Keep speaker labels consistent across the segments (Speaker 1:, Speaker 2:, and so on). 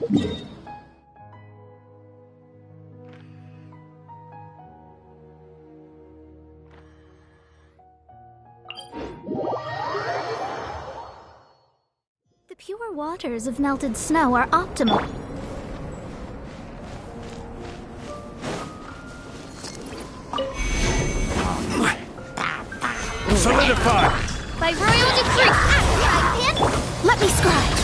Speaker 1: The pure waters of melted snow are optimal.
Speaker 2: Solidify!
Speaker 1: By royal decree! Let me scribe!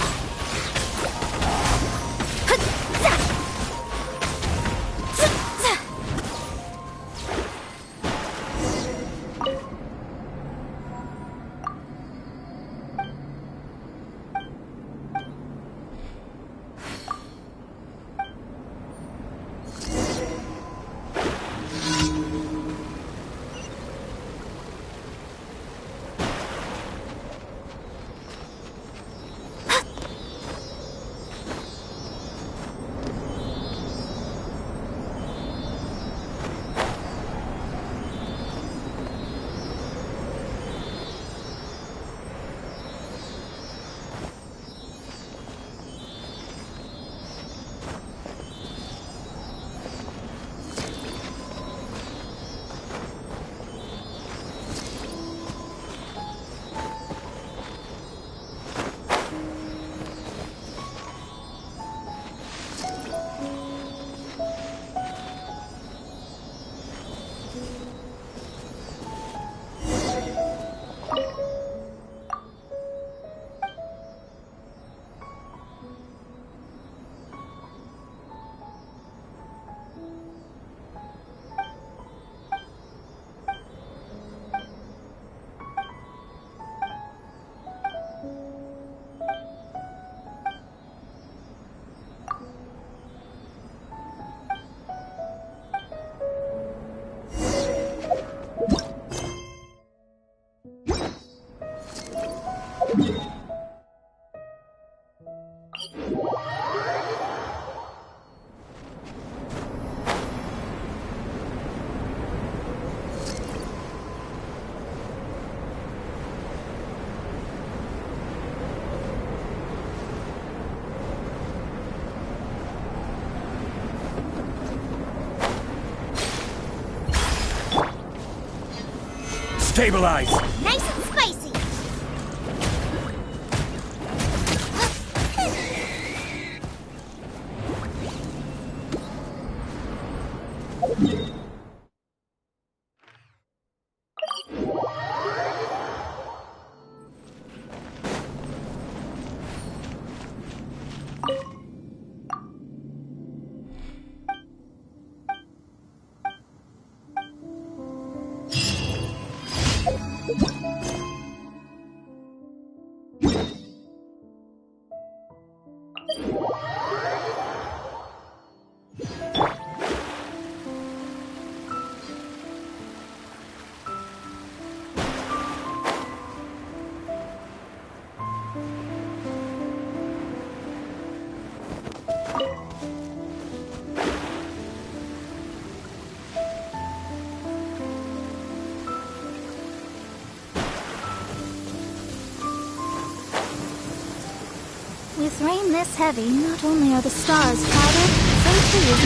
Speaker 2: Stabilize!
Speaker 1: Nice and spicy! With rain this heavy, not only are the stars clouded, so too is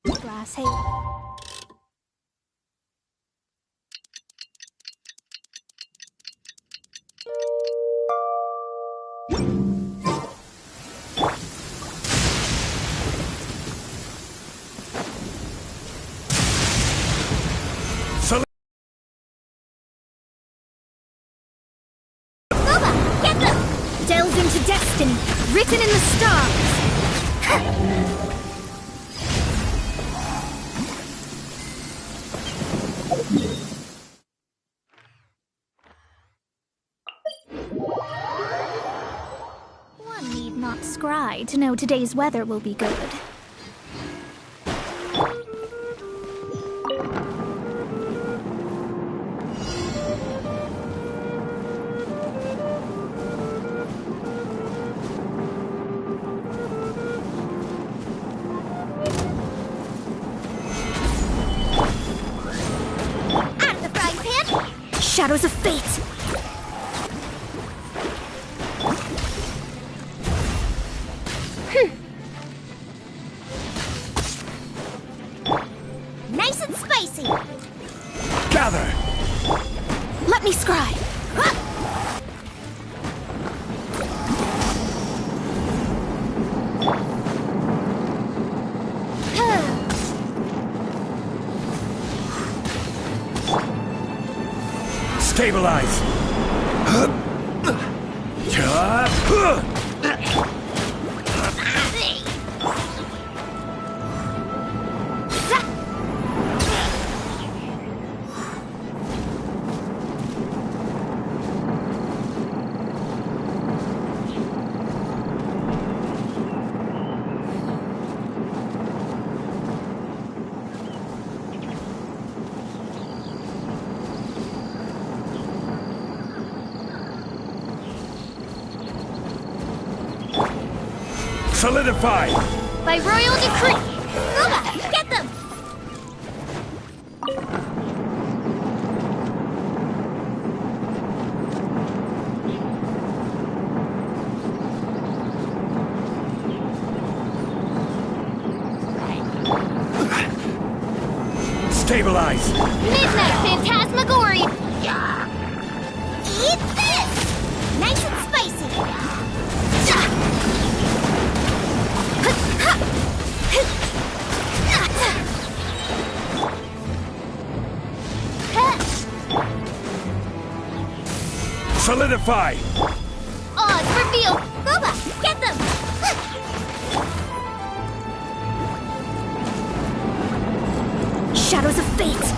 Speaker 1: my glass haze. Delve into destiny, written in the stars! One need not scry to know today's weather will be good. Shadows of fate! Nice and spicy!
Speaker 2: Gather!
Speaker 1: Let me scry!
Speaker 2: Stabilize! Solidify!
Speaker 1: By royal decree! Uba, get them!
Speaker 2: Stabilize!
Speaker 1: Midnight Phantasmagoria! Eat this! Nice and spicy!
Speaker 2: Solidify!
Speaker 1: Odds revealed! Uba, get them! Shadows of fate!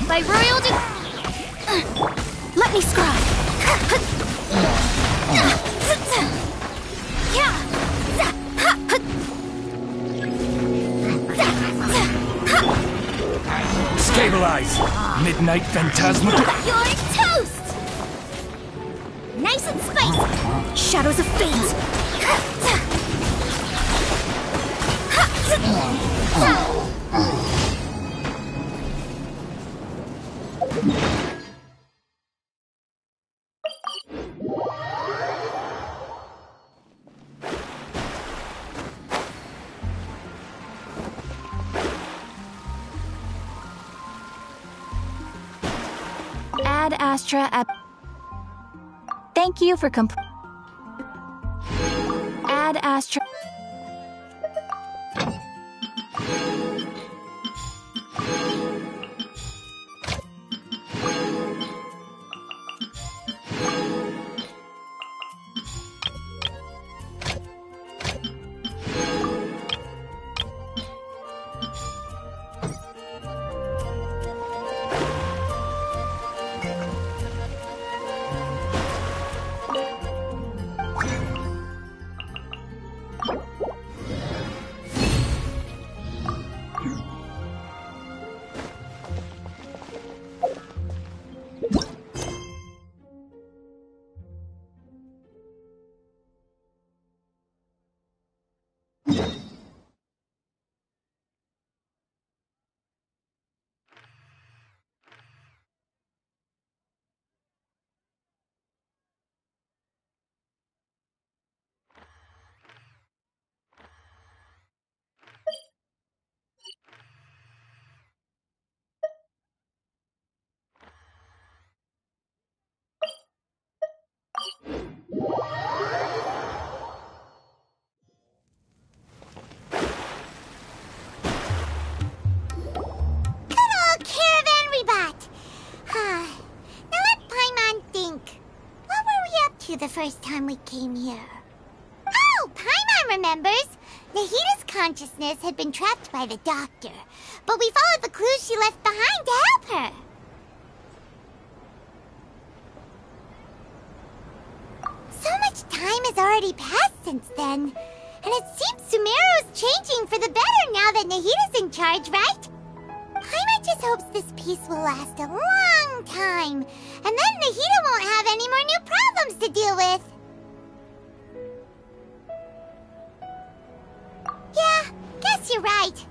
Speaker 1: By royal let me scry!
Speaker 2: Stabilize! Midnight Phantasmagoria!
Speaker 1: You're toast! Nice and spicy! Shadows of fate! Ad Astra at. Thank you for Ad Astra.
Speaker 3: first time we came here. Oh, Paimon remembers! Nahita's consciousness had been trapped by the doctor, but we followed the clues she left behind to help her. So much time has already passed since then, and it seems Sumeru's changing for the better now that Nahita's in charge, right? Paimon just hopes this peace will last a long time, and then Nahita won't have any more new problems to deal with. Yeah, guess you're right.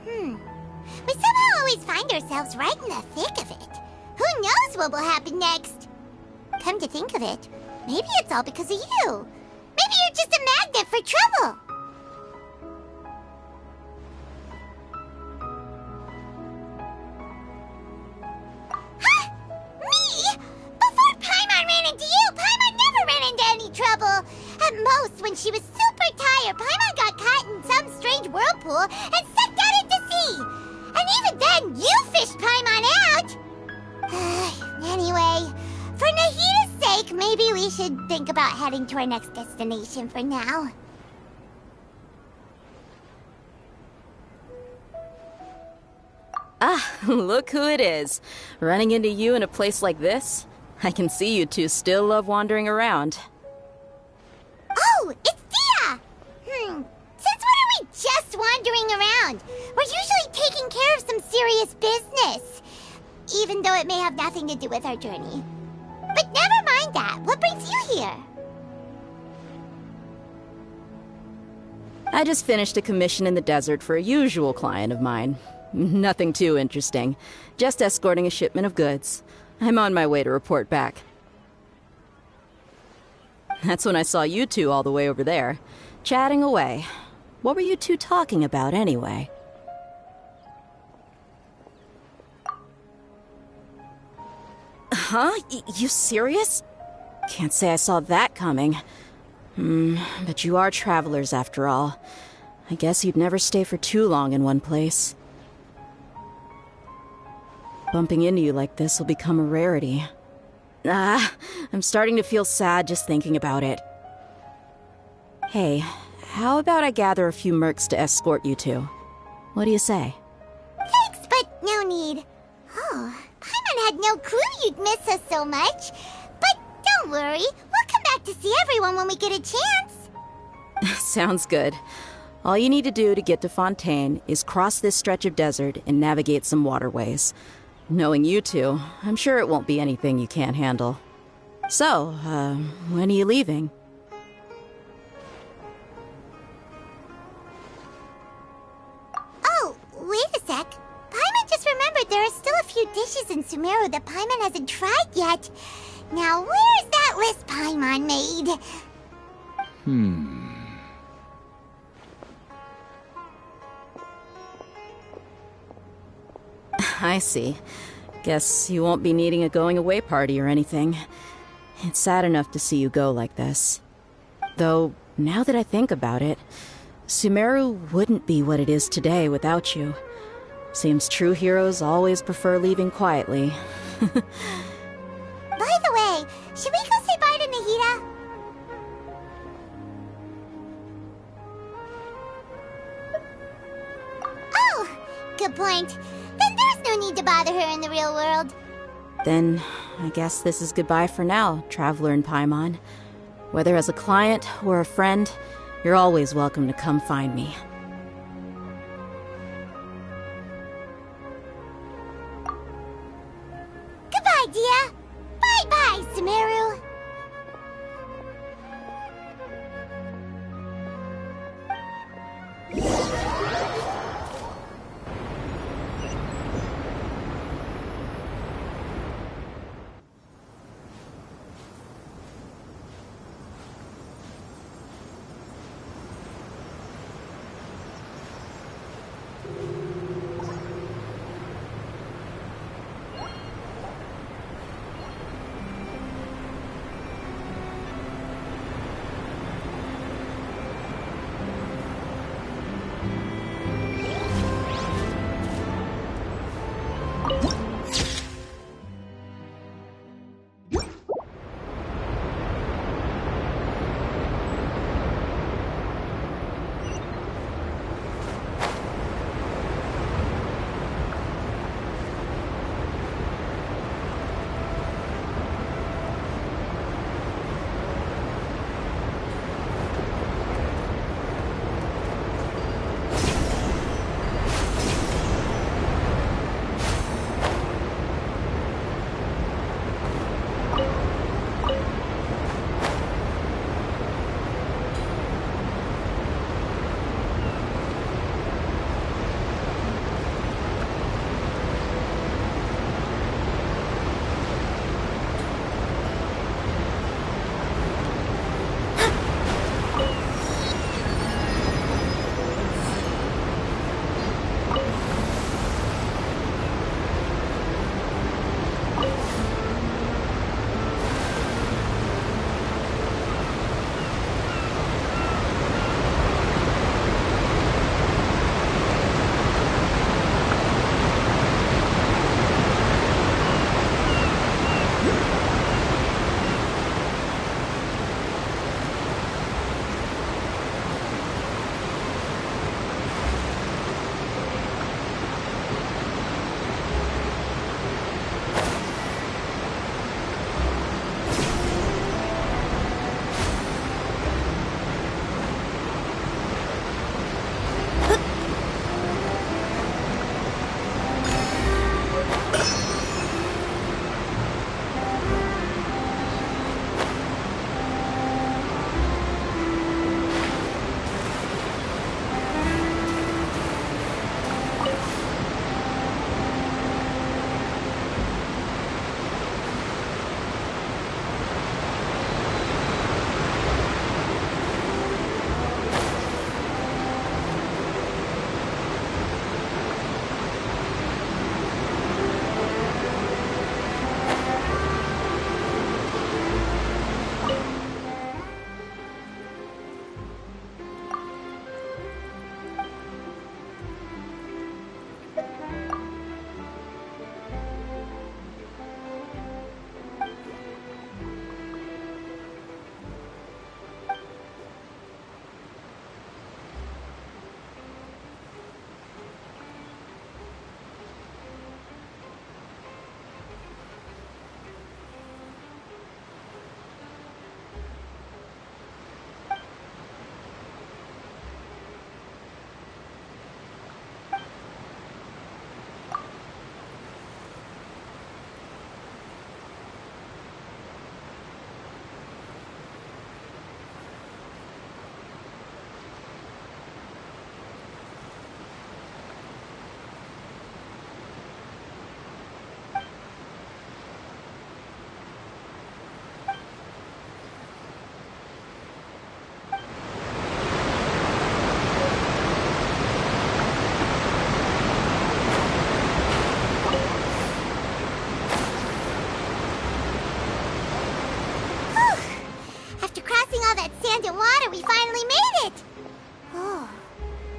Speaker 3: We somehow always find ourselves right in the thick of it. Who knows what will happen next? Come to think of it, maybe it's all because of you. Maybe you're just a magnet for trouble. Huh? Me? Before Paimon ran into you, Paimon never ran into any trouble. At most, when she was super tired, Paimon got caught in some strange whirlpool and sucked out into sea. And even then, you fished Paimon out. Anyway, for Nahita's sake, maybe we should think about heading to our next destination for now.
Speaker 4: Ah, look who it is. Running into you in a place like this? I can see you two still love wandering around.
Speaker 3: Oh, it's Dia! Since when are we just wandering around? We're usually taking care of some serious business. Even though it may have nothing to do with our journey. But never mind that. What brings you here?
Speaker 4: I just finished a commission in the desert for a usual client of mine. Nothing too interesting. Just escorting a shipment of goods. I'm on my way to report back. That's when I saw you two all the way over there, chatting away. What were you two talking about anyway? Huh? You serious? Can't say I saw that coming. But you are travelers after all. I guess you'd never stay for too long in one place. Bumping into you like this will become a rarity. I'm starting to feel sad just thinking about it. Hey, how about I gather a few mercs to escort you two? What do you say?
Speaker 3: Thanks, but no need. Oh, Paimon had no clue you'd miss us so much. But don't worry, we'll come back to see everyone when we get a chance.
Speaker 4: Sounds good. All you need to do to get to Fontaine is cross this stretch of desert and navigate some waterways. Knowing you two, I'm sure it won't be anything you can't handle. So, when are you leaving?
Speaker 3: Oh, wait a sec. Paimon just remembered there are still a few dishes in Sumeru that Paimon hasn't tried yet. Now, where's that list Paimon made?
Speaker 4: I see. Guess you won't be needing a going-away party or anything. It's sad enough to see you go like this. Though, now that I think about it, Sumeru wouldn't be what it is today without you. Seems true heroes always prefer leaving quietly.
Speaker 3: By the way, should we go say bye to Nahita? Oh, good point. Then there's no need to bother her in the real world.
Speaker 4: Then, I guess this is goodbye for now, Traveler in Paimon. Whether as a client or a friend, you're always welcome to come find me.
Speaker 3: Goodbye, Dia. Bye-bye, Sumeru.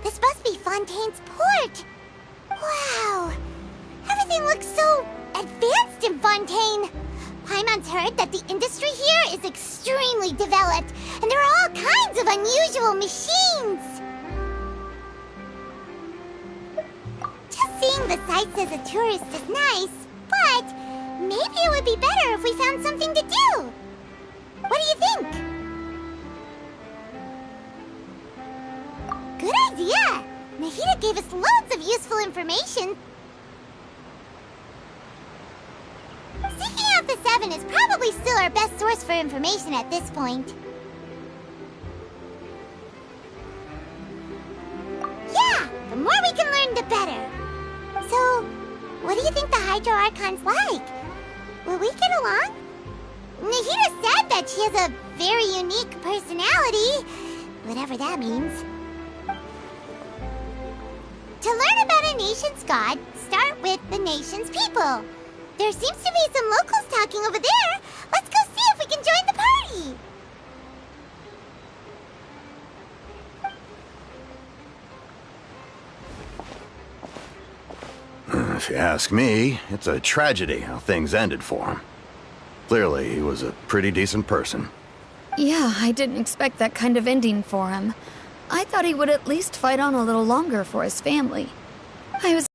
Speaker 3: This must be Fontaine's port. Wow. Everything looks so advanced in Fontaine. Paimon's heard that the industry here is extremely developed, and there are all kinds of unusual machines. Just seeing the sights as a tourist is nice, but maybe it would be better if we found something to do. What do you think? Good idea! Nahida gave us loads of useful information. Seeking out the Seven is probably still our best source for information at this point. Yeah! The more we can learn, the better. So, what do you think the Hydro Archon's like? Will we get along? Nahida said that she has a very unique personality, whatever that means. To learn about a nation's god, start with the nation's people. There seems to be some locals talking over there. Let's go see if we can join the party.
Speaker 5: If you ask me, it's a tragedy how things ended for him. Clearly, he was a pretty decent person.
Speaker 6: Yeah, I didn't expect that kind of ending for him. I thought he would at least fight on a little longer for his family. I was...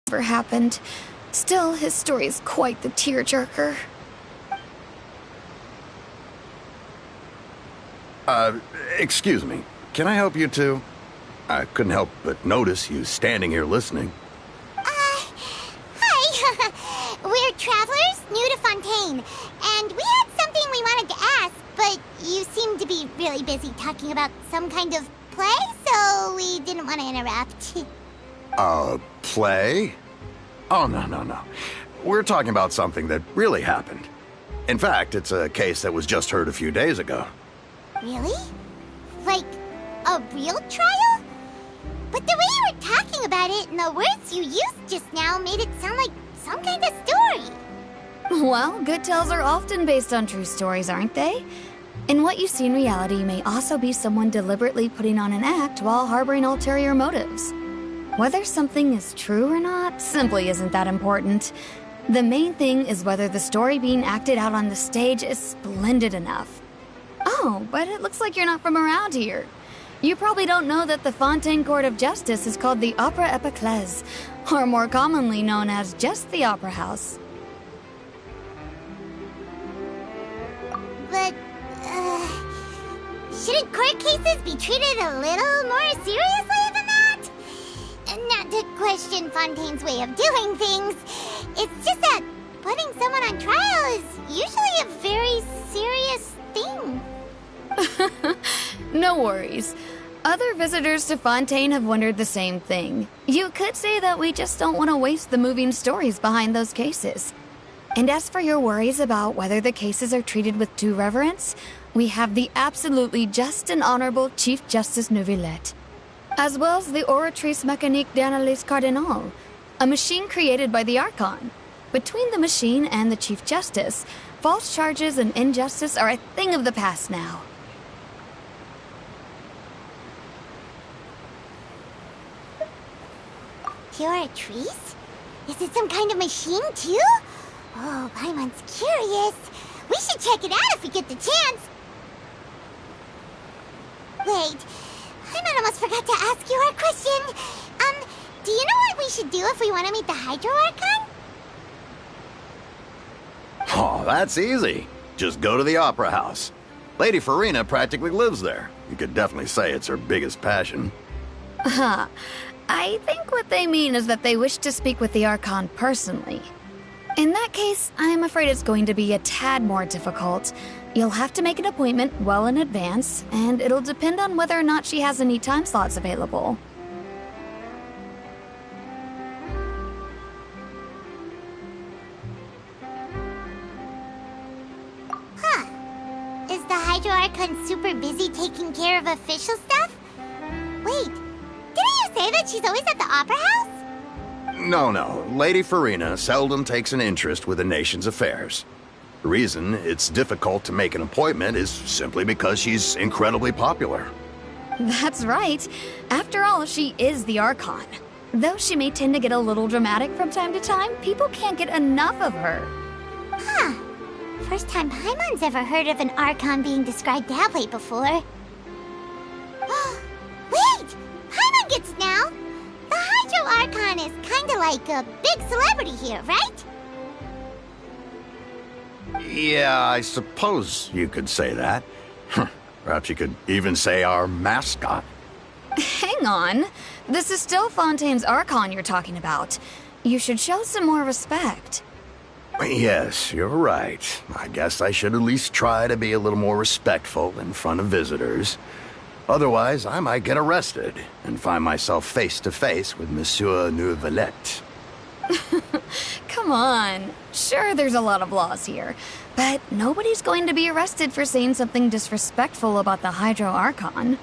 Speaker 6: Never happened. Still, his story is quite the tearjerker.
Speaker 5: Excuse me. Can I help you too? I couldn't help but notice you standing here listening.
Speaker 3: Hi. We're travelers new to Fontaine, and we had something we wanted to ask, but you seemed to be really busy talking about some kind of play, so we didn't want to interrupt.
Speaker 5: Play? Oh, no. We're talking about something that really happened. In fact, it's a case that was just heard a few days ago.
Speaker 3: Really? Like, a real trial? But the way you were talking about it and the words you used just now made it sound like some kind of story.
Speaker 6: Well, good tales are often based on true stories, aren't they? And what you see in reality may also be someone deliberately putting on an act while harboring ulterior motives. Whether something is true or not simply isn't that important. The main thing is whether the story being acted out on the stage is splendid enough. Oh, but it looks like you're not from around here. You probably don't know that the Fontaine Court of Justice is called the Opera Epiclese, or more commonly known as just the Opera House.
Speaker 3: But, shouldn't court cases be treated a little more seriously than that? Not to question Fontaine's way of doing things. It's just that putting someone on trial is usually a very serious thing.
Speaker 6: No worries. Other visitors to Fontaine have wondered the same thing. You could say that we just don't want to waste the moving stories behind those cases. And as for your worries about whether the cases are treated with due reverence, we have the absolutely just and honorable Chief Justice Neuvillette, as well as the Oratrice Mécanique d'Analyse Cardinal, a machine created by the Archon. Between the machine and the Chief Justice, false charges and injustice are a thing of the past now.
Speaker 3: Oratrice? Is it some kind of machine, too? Oh, Paimon's curious. We should check it out if we get the chance. Wait, Paimon almost forgot to ask you our question. Do you know what we should do if we want to meet the Hydro Archon?
Speaker 5: Oh, that's easy. Just go to the Opera House. Lady Farina practically lives there. You could definitely say it's her biggest passion.
Speaker 6: I think what they mean is that they wish to speak with the Archon personally. In that case, I'm afraid it's going to be a tad more difficult. You'll have to make an appointment well in advance, and it'll depend on whether or not she has any time slots available.
Speaker 3: Is the Hydro Archon super busy taking care of official stuff? Wait, didn't you say that she's always at the Opera House?
Speaker 5: No. Lady Farina seldom takes an interest with the nation's affairs. The reason it's difficult to make an appointment is simply because she's incredibly popular.
Speaker 6: That's right. After all, she is the Archon. Though she may tend to get a little dramatic from time to time, people can't get enough of her.
Speaker 3: Huh. First time Paimon's ever heard of an Archon being described that way before. Wait! Paimon gets now! The Hydro Archon is kinda like a big celebrity here, right?
Speaker 5: Yeah, I suppose you could say that. Perhaps you could even say our mascot.
Speaker 6: Hang on. This is still Fontaine's Archon you're talking about. You should show some more respect.
Speaker 5: Yes, you're right. I guess I should at least try to be a little more respectful in front of visitors. Otherwise, I might get arrested and find myself face to face with Monsieur Neuvillette.
Speaker 6: Come on. Sure, there's a lot of laws here, but nobody's going to be arrested for saying something disrespectful about the Hydro Archon.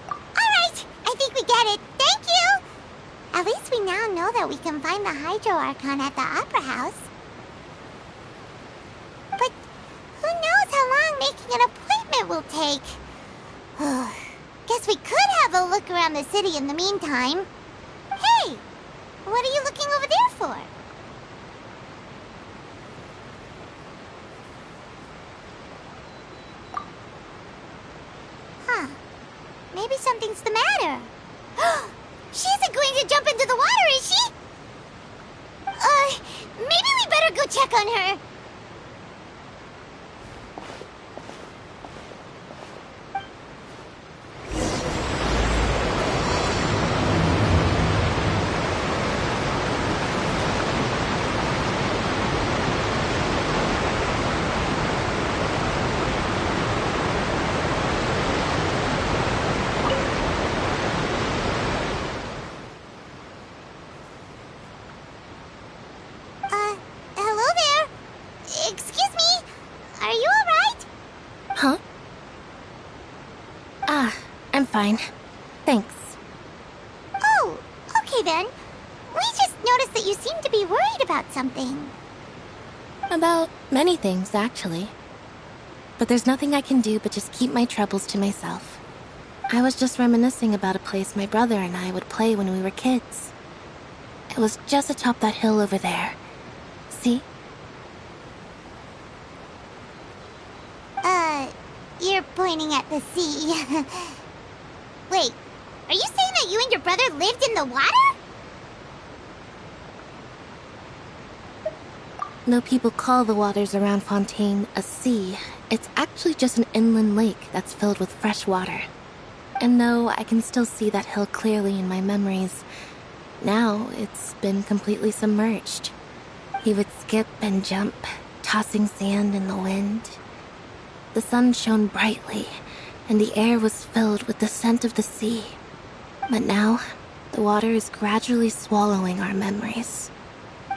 Speaker 3: Alright, I think we get it. Thank you! At least we now know that we can find the Hydro Archon at the Opera House. But who knows how long making an appointment will take? Guess we could have a look around the city in the meantime. Hey! What are you looking over there for? Huh. Maybe something's the matter. She isn't going to jump into the water, is she? Maybe we better go check on her.
Speaker 7: Fine. Thanks.
Speaker 3: Oh, okay then. We just noticed that you seem to be worried about something.
Speaker 7: About many things, actually. But there's nothing I can do but just keep my troubles to myself. I was just reminiscing about a place my brother and I would play when we were kids. It was just atop that hill over there. See?
Speaker 3: You're pointing at the sea. Wait, are you saying that you and your brother lived in the water?
Speaker 7: Though people call the waters around Fontaine a sea, it's actually just an inland lake that's filled with fresh water. And though I can still see that hill clearly in my memories, now it's been completely submerged. He would skip and jump, tossing sand in the wind. The sun shone brightly, and the air was filled with the scent of the sea. But now, the water is gradually swallowing our memories.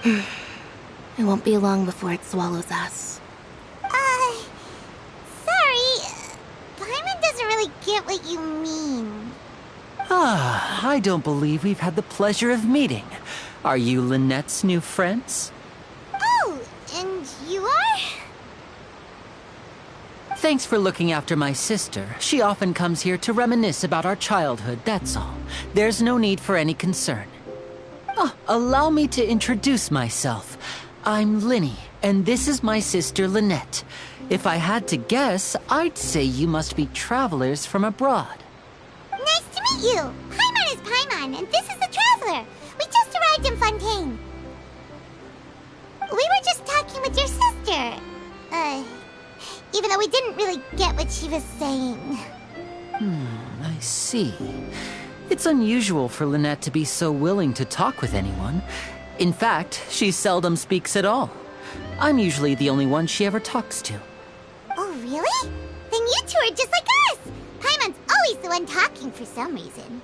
Speaker 7: It won't be long before it swallows us.
Speaker 3: Sorry. Paimon doesn't really get what you mean.
Speaker 8: I don't believe we've had the pleasure of meeting. Are you Lynette's new friends?
Speaker 3: Oh, and you are?
Speaker 8: Thanks for looking after my sister. She often comes here to reminisce about our childhood, that's all. There's no need for any concern. Oh, allow me to introduce myself. I'm Linny, and this is my sister Lynette. If I had to guess, I'd say you must be travelers from abroad.
Speaker 3: Nice to meet you! Paimon is Paimon, and this is the Traveler. We just arrived in Fontaine. We were just talking with your sister. Even though we didn't really get what she was saying.
Speaker 8: I see. It's unusual for Lynette to be so willing to talk with anyone. In fact, she seldom speaks at all. I'm usually the only one she ever talks to.
Speaker 3: Oh, really? Then you two are just like us! Paimon's always the one talking for some reason.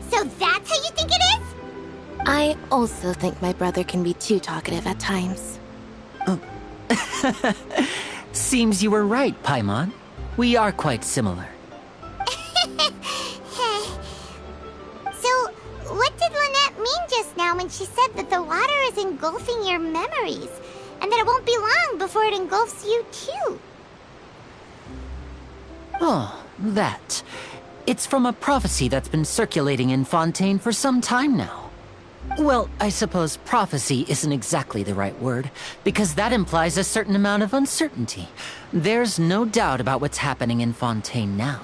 Speaker 3: So that's how you think it is?
Speaker 7: I also think my brother can be too talkative at times.
Speaker 8: Seems you were right, Paimon. We are quite similar.
Speaker 3: when she said that the water is engulfing your memories, and that it won't be long before it engulfs you too.
Speaker 8: Oh, that. It's from a prophecy that's been circulating in Fontaine for some time now. Well, I suppose prophecy isn't exactly the right word, because that implies a certain amount of uncertainty. There's no doubt about what's happening in Fontaine now.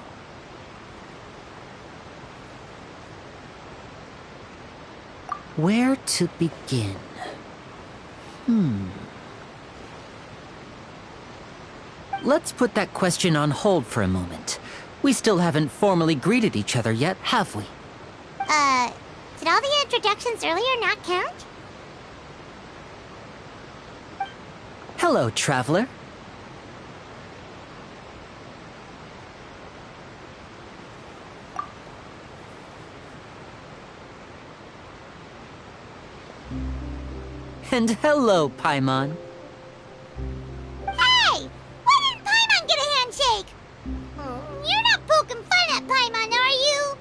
Speaker 8: Where to begin? Let's put that question on hold for a moment. We still haven't formally greeted each other yet, have we?
Speaker 3: Did all the introductions earlier not count?
Speaker 8: Hello, traveler. And hello, Paimon.
Speaker 3: Hey! Why didn't Paimon get a handshake? You're not poking fun at Paimon, are you?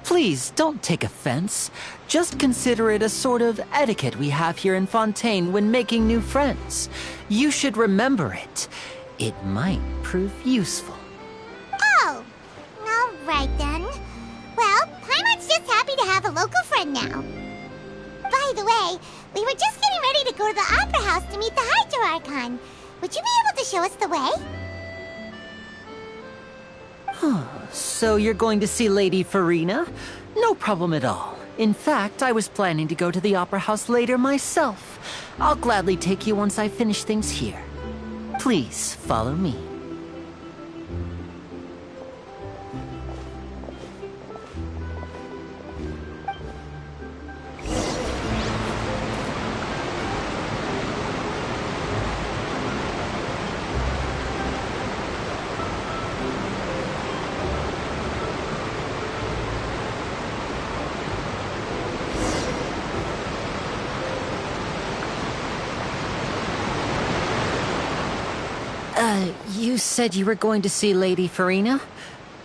Speaker 8: Please, don't take offense. Just consider it a sort of etiquette we have here in Fontaine when making new friends. You should remember it. It might prove useful.
Speaker 3: Oh, all right then. Well, Paimon's just happy to have a local friend now. By the way, we were just getting ready to go to the Opera House to meet the Hydro Archon. Would you be able to show us the way?
Speaker 8: So you're going to see Lady Farina? No problem at all. In fact, I was planning to go to the Opera House later myself. I'll gladly take you once I finish things here. Please, follow me. You said you were going to see Lady Farina?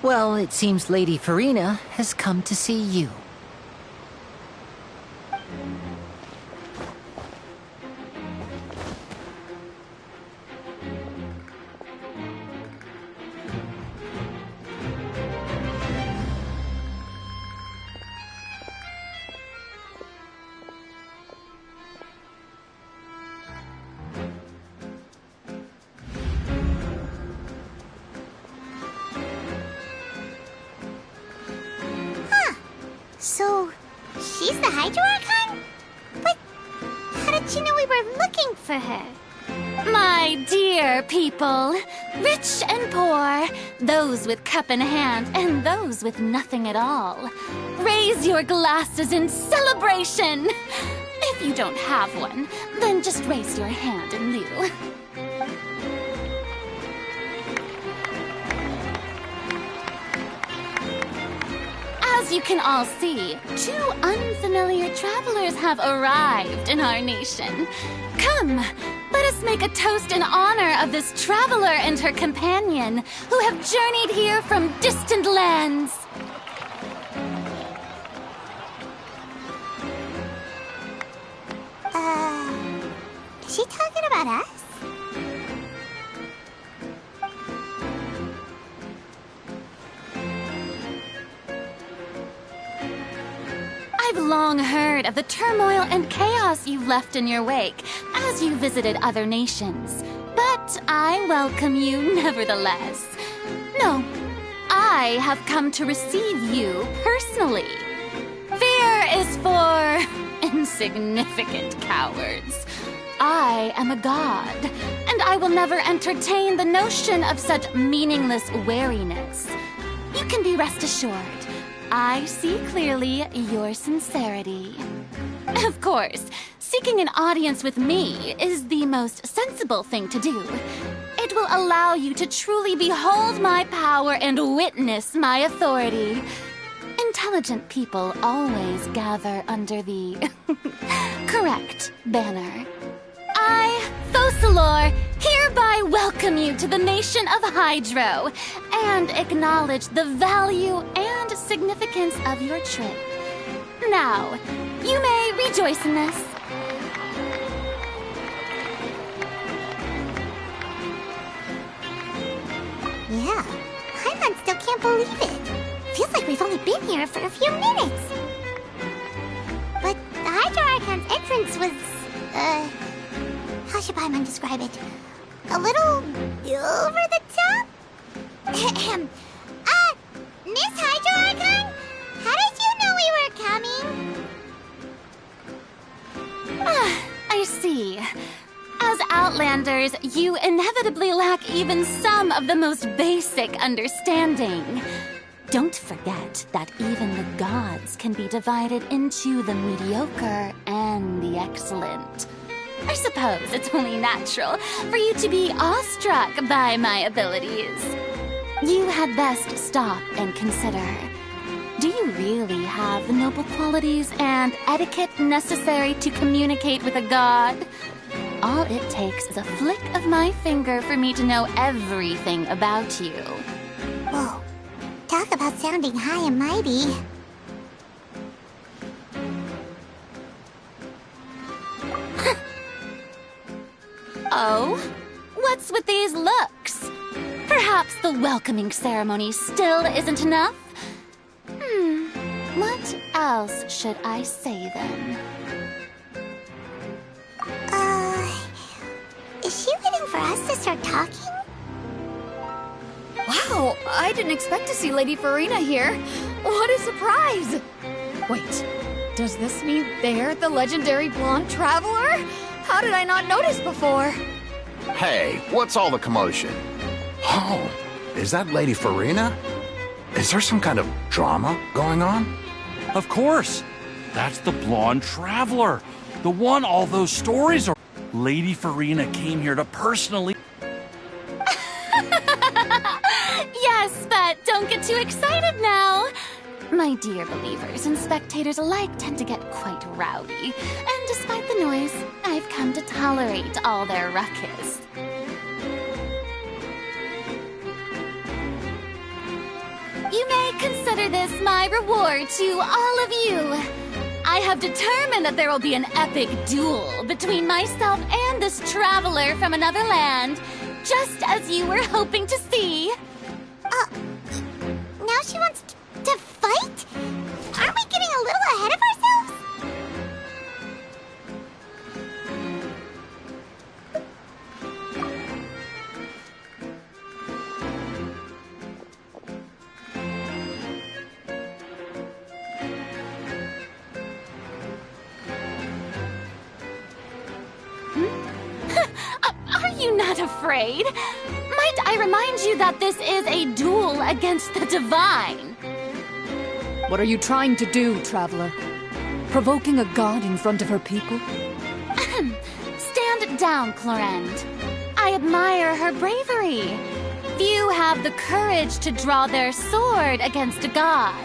Speaker 8: Well, it seems Lady Farina has come to see you.
Speaker 3: So, she's the Hydro Archon? But how did she know we were looking for her?
Speaker 9: My dear people, rich and poor, those with cup in hand and those with nothing at all, raise your glasses in celebration. If you don't have one, then just raise your hand in lieu. As you can all see, two unfamiliar travelers have arrived in our nation. Come, let us make a toast in honor of this traveler and her companion who have journeyed here from distant lands.
Speaker 3: Is she talking about us?
Speaker 9: I've long heard of the turmoil and chaos you've left in your wake as you visited other nations. But I welcome you nevertheless. No, I have come to receive you personally. Fear is for insignificant cowards. I am a god, and I will never entertain the notion of such meaningless wariness. You can be rest assured. I see clearly your sincerity. Of course, seeking an audience with me is the most sensible thing to do. It will allow you to truly behold my power and witness my authority. Intelligent people always gather under the correct banner. I, Focalor, hereby welcome you to the nation of Hydro and acknowledge the value and significance of your trip. Now, you may rejoice in this.
Speaker 3: Yeah, Paimon still can't believe it. Feels like we've only been here for a few minutes. But the Hydro Archon's entrance was, how should Paimon describe it? A little over the top? Miss Hydro Archon? How did you know we were coming?
Speaker 9: I see. As Outlanders, you inevitably lack even some of the most basic understanding. Don't forget that even the gods can be divided into the mediocre and the excellent. I suppose it's only natural for you to be awestruck by my abilities. You had best stop and consider. Do you really have the noble qualities and etiquette necessary to communicate with a god? All it takes is a flick of my finger for me to know everything about you.
Speaker 3: Whoa. Talk about sounding high and mighty.
Speaker 9: Oh? What's with these looks? Perhaps the welcoming ceremony still isn't enough? What else should I say then?
Speaker 3: Is she waiting for us to start talking?
Speaker 6: Wow, I didn't expect to see Lady Farina here. What a surprise! Wait, does this mean they're the legendary blonde traveler? How did I not notice before?
Speaker 5: Hey, what's all the commotion? Oh, is that Lady Farina? Is there some kind of drama going on?
Speaker 2: Of course! That's the blonde traveler. The one all those stories are. Lady Farina came here to personally.
Speaker 9: Yes, but don't get too excited now. My dear believers and spectators alike tend to get quite rowdy, and despite the noise, I've come to tolerate all their ruckus. You may consider this my reward to all of you. I have determined that there will be an epic duel between myself and this traveler from another land, just as you were hoping to see.
Speaker 3: Now she wants to fight? Aren't we getting a little ahead of ourselves?
Speaker 9: Are you not afraid? Might I remind you that this is a duel against the divine?
Speaker 10: What are you trying to do, traveler? Provoking a god in front of her people?
Speaker 9: Stand down, Clorend. I admire her bravery. Few have the courage to draw their sword against a god.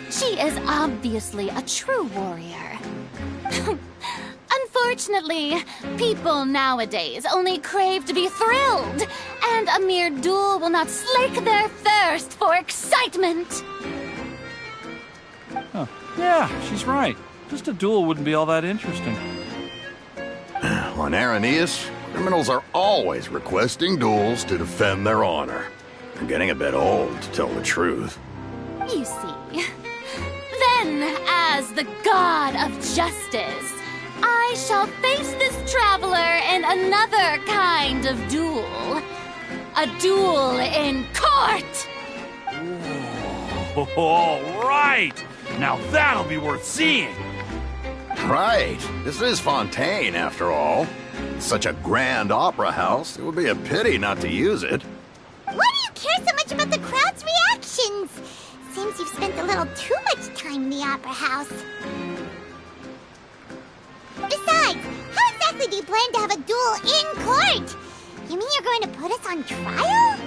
Speaker 9: She is obviously a true warrior. Unfortunately, people nowadays only crave to be thrilled, and a mere duel will not slake their thirst for excitement.
Speaker 11: Huh. Yeah, she's right. Just a duel wouldn't be all that interesting.
Speaker 5: On Araneus, criminals are always requesting duels to defend their honor. They're getting a bit old, to tell the truth.
Speaker 9: You see. Then, as the god of justice, I shall face this traveler in another kind of duel. A duel in court!
Speaker 2: Oh, all right! Now that'll be worth seeing!
Speaker 5: Right. This is Fontaine, after all. Such a grand opera house, it would be a pity not to use it.
Speaker 3: Why do you care so much about the crowd's reactions? Seems you've spent a little too much time in the opera house. Besides, how exactly do you plan to have a duel in court? You mean you're going to put us on trial?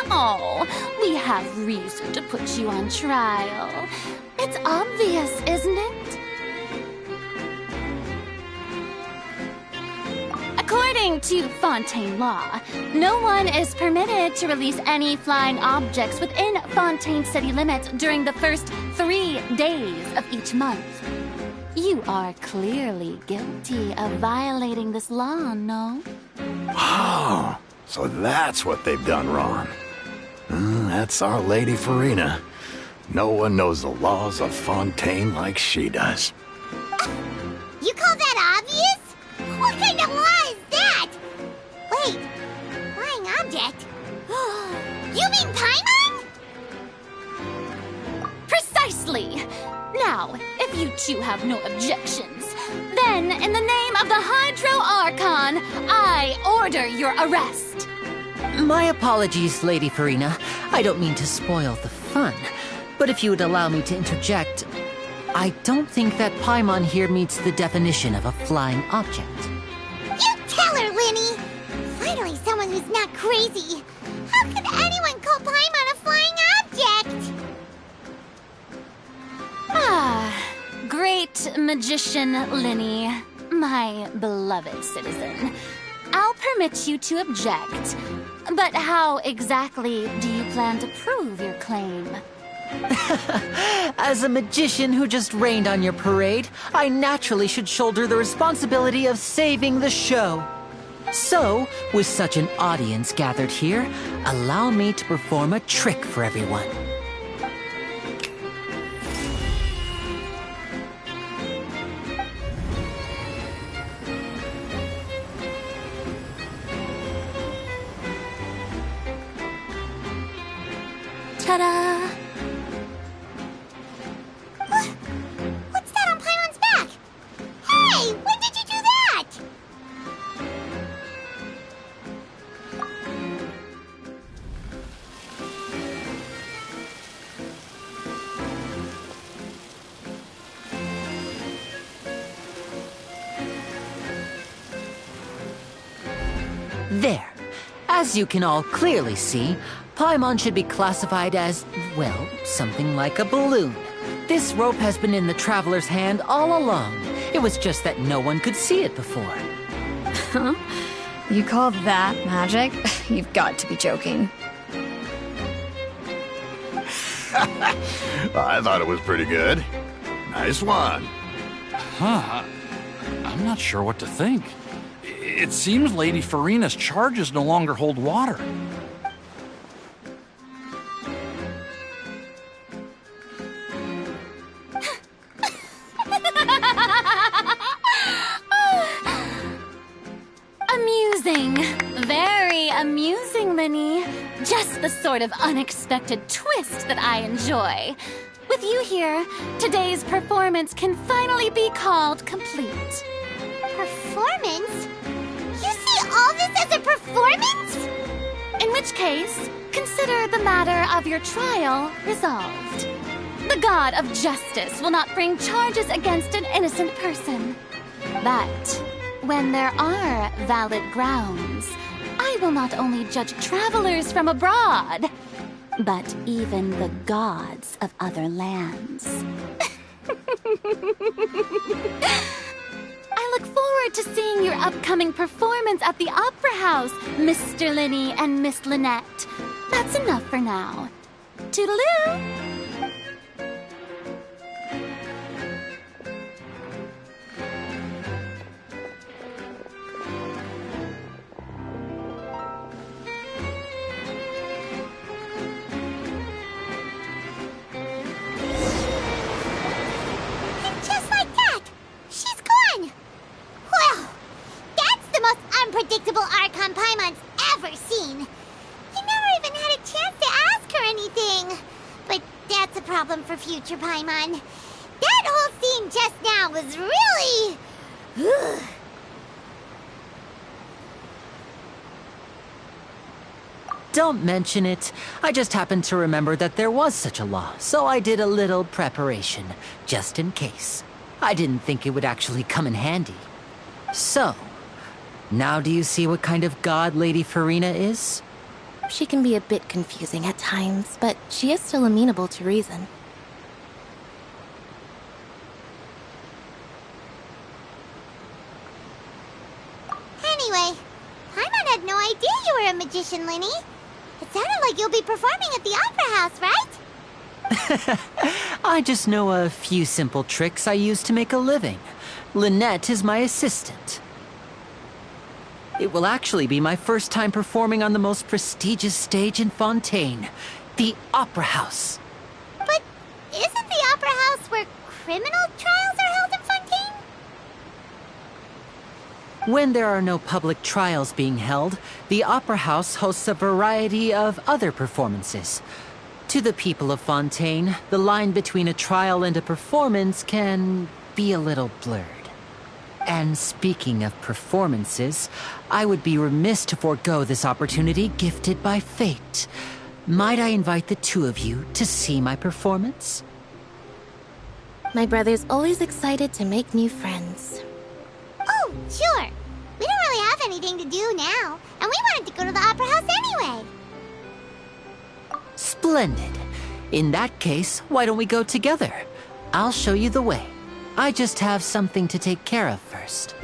Speaker 9: Oh, we have reason to put you on trial. It's obvious, isn't it? According According to Fontaine law, no one is permitted to release any flying objects within Fontaine city limits during the first 3 days of each month. You are clearly guilty of violating this law, no?
Speaker 5: Oh, so that's what they've done wrong. That's our Lady Farina. No one knows the laws of Fontaine like she does.
Speaker 3: You call that obvious? What kind of law is that? Wait, flying object? You mean Paimon?
Speaker 9: Precisely! Now, if you two have no objections, then in the name of the Hydro Archon, I order your arrest.
Speaker 8: My apologies, Lady Farina. I don't mean to spoil the fun. But if you would allow me to interject, I don't think that Paimon here meets the definition of a flying object.
Speaker 3: You tell her, Linny! Finally someone who's not crazy. How could anyone call Paimon a flying object?
Speaker 9: Great magician Linny, my beloved citizen. I'll permit you to object, but how exactly do you plan to prove your claim?
Speaker 8: As a magician who just rained on your parade, I naturally should shoulder the responsibility of saving the show. So, with such an audience gathered here, allow me to perform a trick for everyone.
Speaker 9: Ta-da!
Speaker 3: What's that on Paimon's back? Hey, when did you do that?
Speaker 8: There. As you can all clearly see, Paimon should be classified as, well, something like a balloon. This rope has been in the Traveler's hand all along. It was just that no one could see it before.
Speaker 6: Huh? You call that magic? You've got to be joking.
Speaker 5: I thought it was pretty good. Nice one.
Speaker 2: Huh. I'm not sure what to think. It seems Lady Farina's charges no longer hold water.
Speaker 9: Amusing. Very amusing, Linny. Just the sort of unexpected twist that I enjoy. With you here, today's performance can finally be called complete.
Speaker 3: Performance? You see all this as a performance?
Speaker 9: In which case, consider the matter of your trial resolved. The god of justice will not bring charges against an innocent person. But when there are valid grounds, I will not only judge travelers from abroad, but even the gods of other lands. I look forward to seeing your upcoming performance at the Opera House, Mr. Linny and Miss Lynette. That's enough for now. Toodaloo!
Speaker 3: Unpredictable Archon Paimon's ever seen. He never even had a chance to ask her anything. But that's a problem for future Paimon. That whole scene just now was really...
Speaker 8: Don't mention it. I just happened to remember that there was such a law, so I did a little preparation, just in case. I didn't think it would actually come in handy. So, now do you see what kind of god Lady Farina is?
Speaker 7: She can be a bit confusing at times, but she is still amenable to reason.
Speaker 3: Anyway, had no idea you were a magician, Linny. It sounded like you'll be performing at the Opera House, right?
Speaker 8: I just know a few simple tricks I use to make a living. Lynette is my assistant. It will actually be my first time performing on the most prestigious stage in Fontaine, the Opera House.
Speaker 3: But isn't the Opera House where criminal trials are held in Fontaine?
Speaker 8: When there are no public trials being held, the Opera House hosts a variety of other performances. To the people of Fontaine, the line between a trial and a performance can be a little blurred. And speaking of performances, I would be remiss to forego this opportunity gifted by fate. Might I invite the two of you to see my performance?
Speaker 7: My brother's always excited to make new friends.
Speaker 3: Oh, sure. We don't really have anything to do now, and we wanted to go to the Opera House anyway.
Speaker 8: Splendid. In that case, why don't we go together? I'll show you the way. I just have something to take care of first.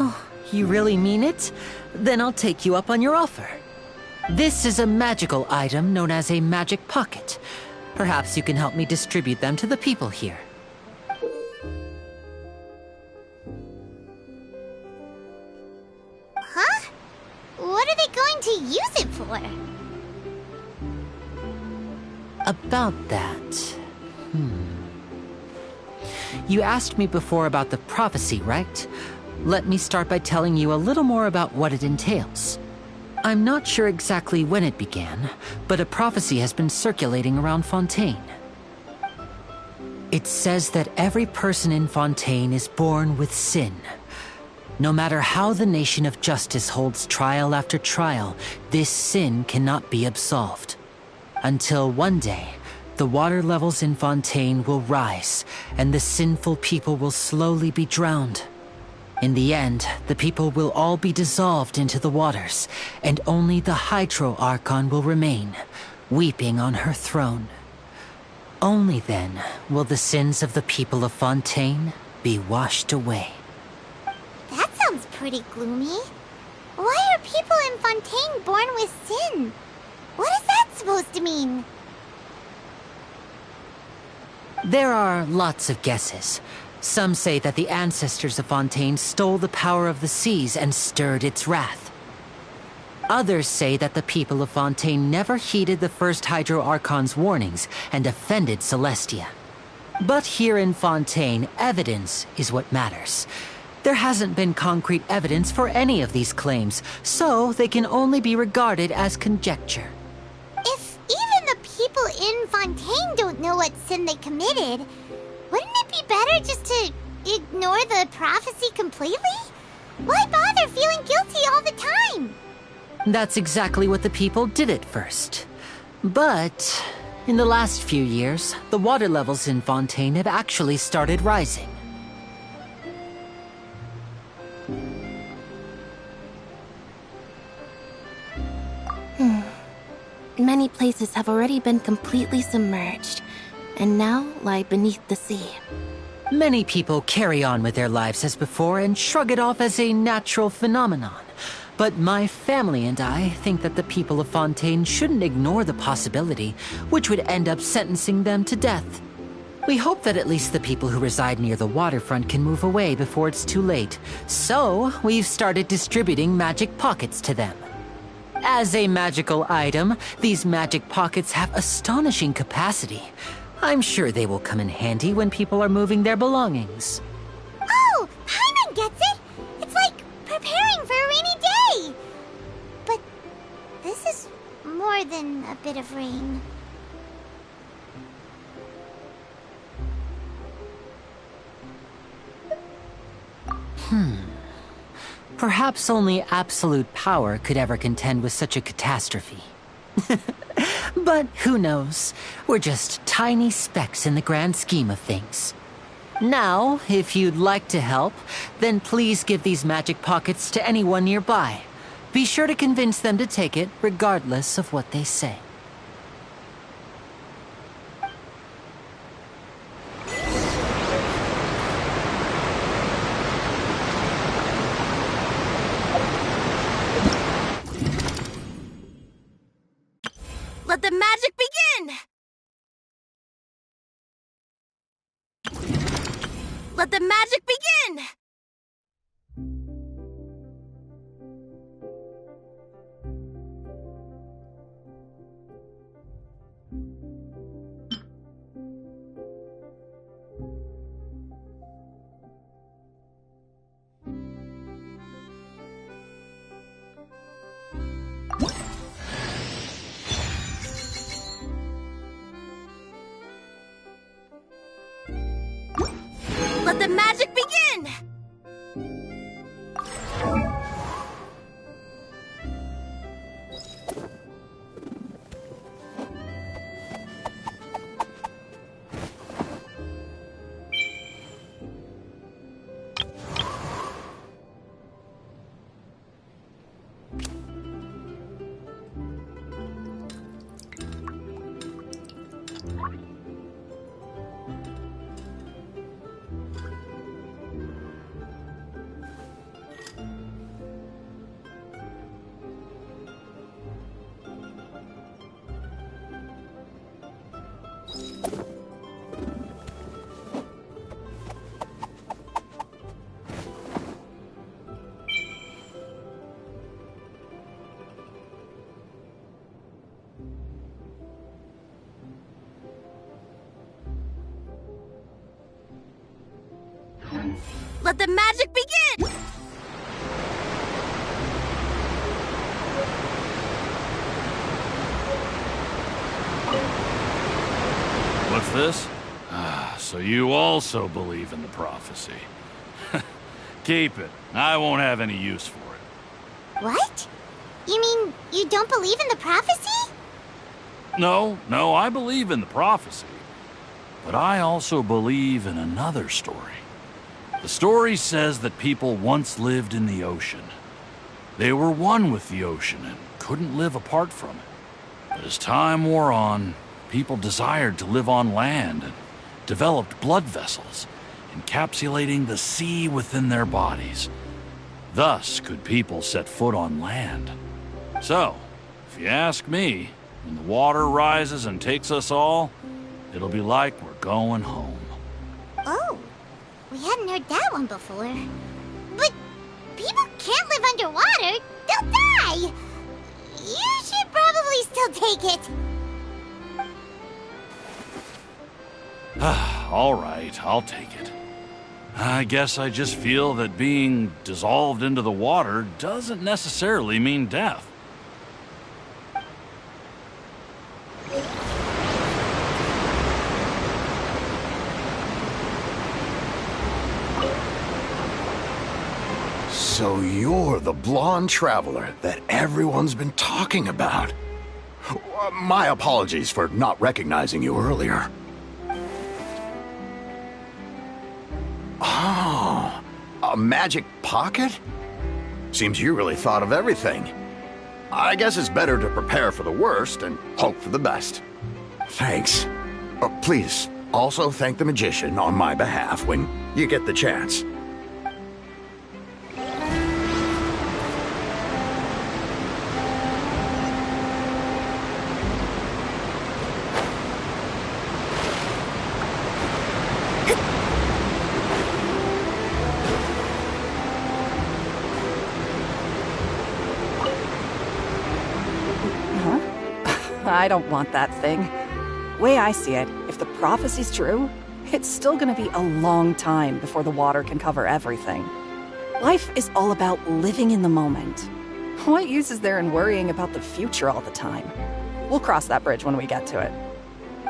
Speaker 8: Oh, you really mean it? Then I'll take you up on your offer. This is a magical item known as a magic pocket. Perhaps you can help me distribute them to the people here.
Speaker 3: Huh? What are they going to use it for?
Speaker 8: About that... You asked me before about the prophecy, right? Let me start by telling you a little more about what it entails. I'm not sure exactly when it began, but a prophecy has been circulating around Fontaine. It says that every person in Fontaine is born with sin. No matter how the nation of justice holds trial after trial, this sin cannot be absolved. Until one day, the water levels in Fontaine will rise, and the sinful people will slowly be drowned. In the end, the people will all be dissolved into the waters, and only the Hydro Archon will remain, weeping on her throne. Only then will the sins of the people of Fontaine be washed away.
Speaker 3: That sounds pretty gloomy. Why are people in Fontaine born with sin? What is that supposed to mean?
Speaker 8: There are lots of guesses. Some say that the ancestors of Fontaine stole the power of the seas and stirred its wrath. Others say that the people of Fontaine never heeded the first Hydro Archon's warnings and offended Celestia. But here in Fontaine, evidence is what matters. There hasn't been concrete evidence for any of these claims, so they can only be regarded as conjecture.
Speaker 3: If even the people in Fontaine don't know what sin they committed, wouldn't it be better just to ignore the prophecy completely? Why bother feeling guilty all the time?
Speaker 8: That's exactly what the people did at first. But in the last few years, the water levels in Fontaine have actually started rising.
Speaker 7: Many places have already been completely submerged, and now lie beneath the sea.
Speaker 8: Many people carry on with their lives as before and shrug it off as a natural phenomenon. But my family and I think that the people of Fontaine shouldn't ignore the possibility, which would end up sentencing them to death. We hope that at least the people who reside near the waterfront can move away before it's too late. So, we've started distributing magic pockets to them. As a magical item, these magic pockets have astonishing capacity. I'm sure they will come in handy when people are moving their belongings.
Speaker 3: Oh, Paimon gets it! It's like preparing for a rainy day! But this is more than a bit of rain.
Speaker 8: Perhaps only absolute power could ever contend with such a catastrophe. But who knows? We're just tiny specks in the grand scheme of things. Now, if you'd like to help, then please give these magic pockets to anyone nearby. Be sure to convince them to take it, regardless of what they say.
Speaker 3: Let the magic begin! Let the magic begin! Let the magic begin!
Speaker 2: What's this? Ah, so you also believe in the prophecy. Keep it. I won't have any use for it.
Speaker 3: What? You mean you don't believe in the prophecy?
Speaker 2: No, I believe in the prophecy. But I also believe in another story. The story says that people once lived in the ocean. They were one with the ocean and couldn't live apart from it. But as time wore on, people desired to live on land and developed blood vessels, encapsulating the sea within their bodies. Thus could people set foot on land. So, if you ask me, when the water rises and takes us all, it'll be like we're going home.
Speaker 3: Oh, we hadn't heard that one before. But people can't live underwater. They'll die. You should probably still take it.
Speaker 2: All right, I'll take it. I guess I just feel that being dissolved into the water doesn't necessarily mean death.
Speaker 5: So you're the blonde traveler that everyone's been talking about. My apologies for not recognizing you earlier. Oh, a magic pocket? Seems you really thought of everything. I guess it's better to prepare for the worst and hope for the best. Thanks. Please, also thank the magician on my behalf when you get the chance.
Speaker 12: I don't want that thing. Way I see it, if the prophecy's true, it's still gonna be a long time before the water can cover everything. Life is all about living in the moment. What use is there in worrying about the future all the time? We'll cross that bridge when we get to it.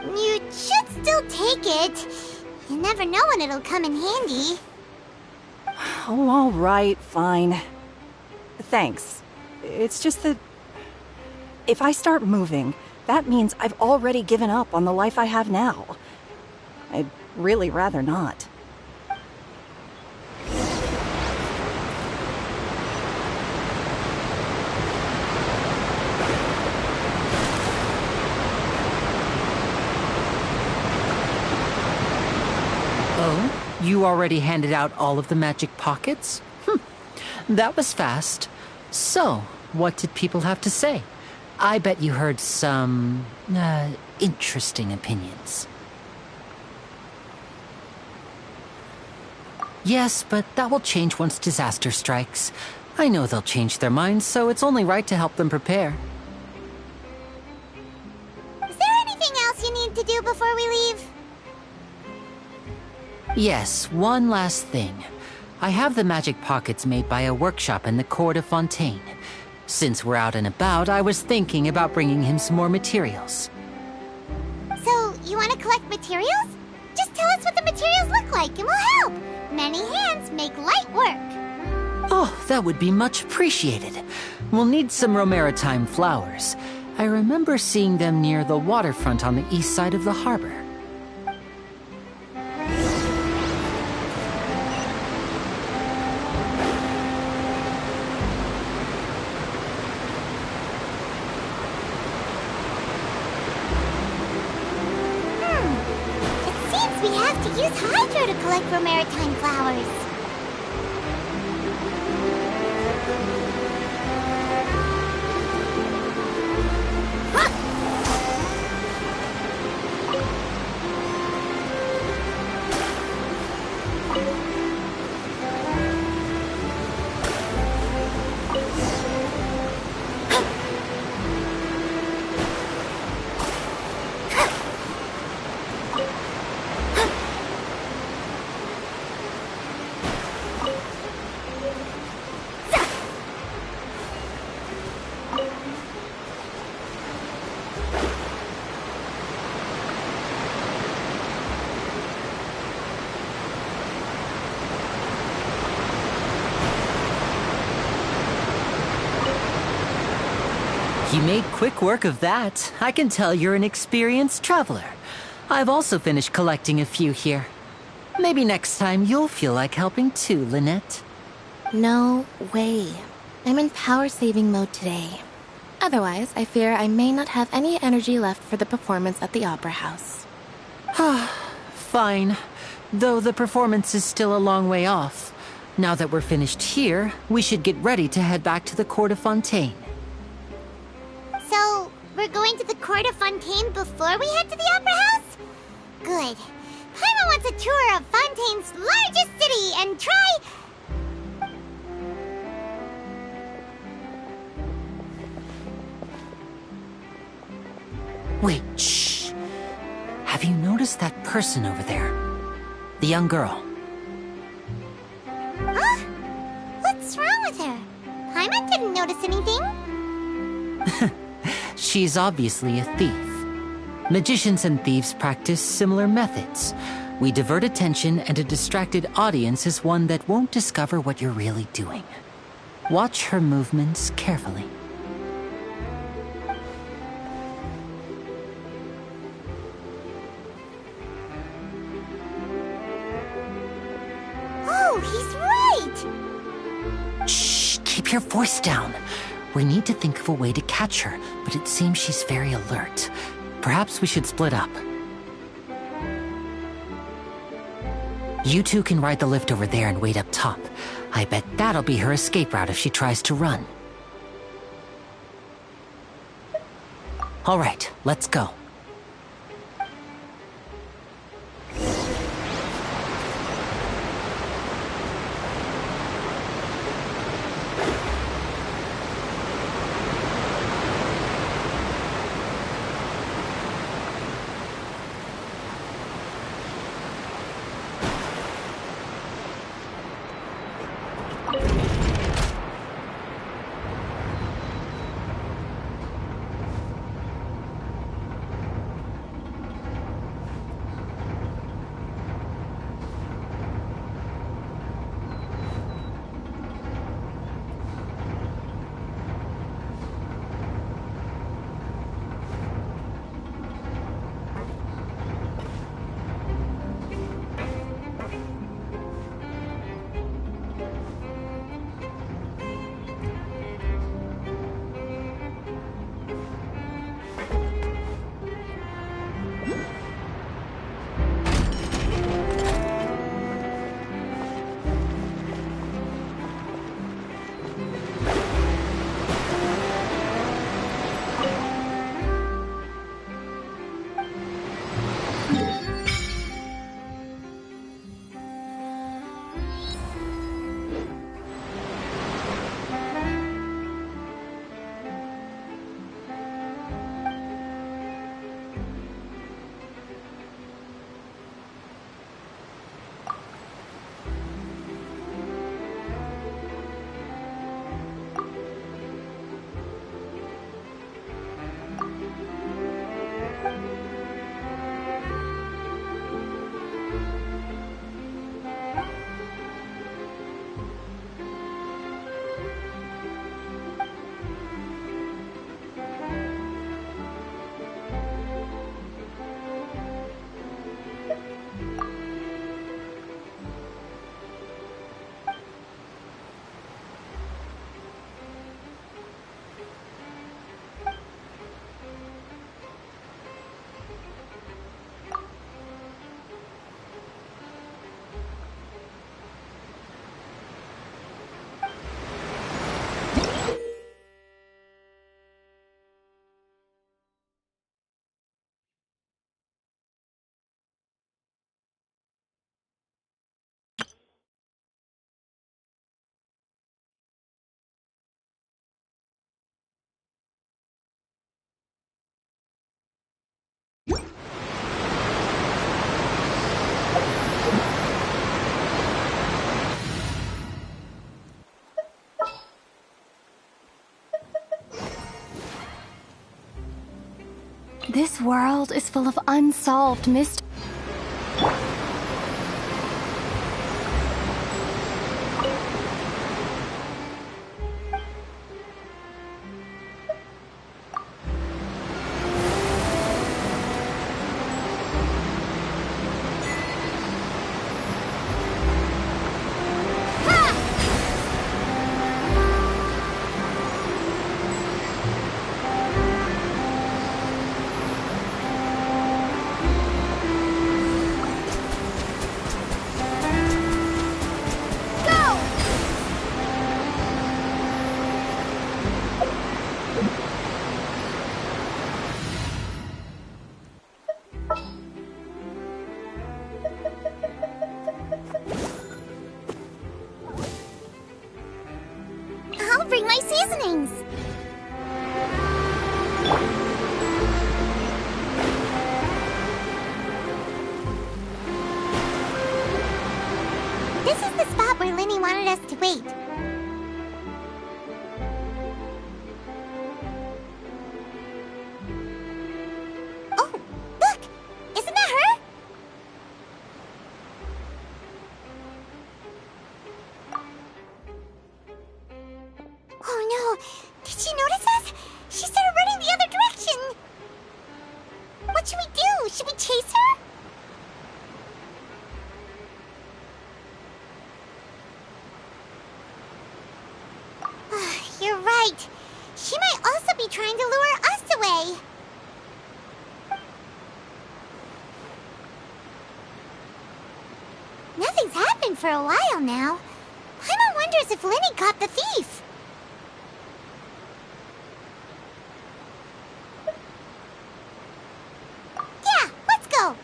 Speaker 3: You should still take it. You never know when it'll come in handy.
Speaker 12: Oh, all right, fine. Thanks. It's just that if I start moving, that means I've already given up on the life I have now. I'd really rather not.
Speaker 8: Oh? You already handed out all of the magic pockets? That was fast. So, what did people have to say? I bet you heard some, interesting opinions. Yes, but that will change once disaster strikes. I know they'll change their minds, so it's only right to help them prepare.
Speaker 3: Is there anything else you need to do before we leave?
Speaker 8: Yes, one last thing. I have the magic pockets made by a workshop in the court of Fontaine. Since we're out and about, I was thinking about bringing him some more materials.
Speaker 3: So, you want to collect materials? Just tell us what the materials look like and we'll help. Many hands make light work.
Speaker 8: Oh, that would be much appreciated. We'll need some Romaritime flowers. I remember seeing them near the waterfront on the east side of the harbor.
Speaker 3: It seems we have to use Hydro to collect Romaritime flowers.
Speaker 8: You made quick work of that. I can tell you're an experienced traveler. I've also finished collecting a few here. Maybe next time you'll feel like helping too, Lynette.
Speaker 7: No way. I'm in power-saving mode today. Otherwise, I fear I may not have any energy left for the performance at the Opera House.
Speaker 8: Fine. Though the performance is still a long way off. Now that we're finished here, we should get ready to head back to the Court of Fontaine.
Speaker 3: So, we're going to the Court of Fontaine before we head to the Opera House? Good. Paimon wants a tour of Fontaine's largest city and try...
Speaker 8: Wait, shh. Have you noticed that person over there? The young girl.
Speaker 3: Huh? What's wrong with her? Paimon didn't notice anything.
Speaker 8: She's obviously a thief. Magicians and thieves practice similar methods. We divert attention, and a distracted audience is one that won't discover what you're really doing. Watch her movements carefully.
Speaker 3: Oh, he's right!
Speaker 8: Shh, keep your voice down. We need to think of a way to catch her, but it seems she's very alert. Perhaps we should split up. You two can ride the lift over there and wait up top. I bet that'll be her escape route if she tries to run. All right, let's go.
Speaker 7: This world is full of unsolved mysteries.
Speaker 3: I'll bring my seasonings. This is the spot where Linny wanted us to wait. Oh, look! Isn't that her? Oh no! Did she notice us? She started running the other direction! What should we do? Should we chase her? You're right. She might also be trying to lure us away. Nothing's happened for a while now. Paimon wonders if Linny caught the thief. Yeah, let's go.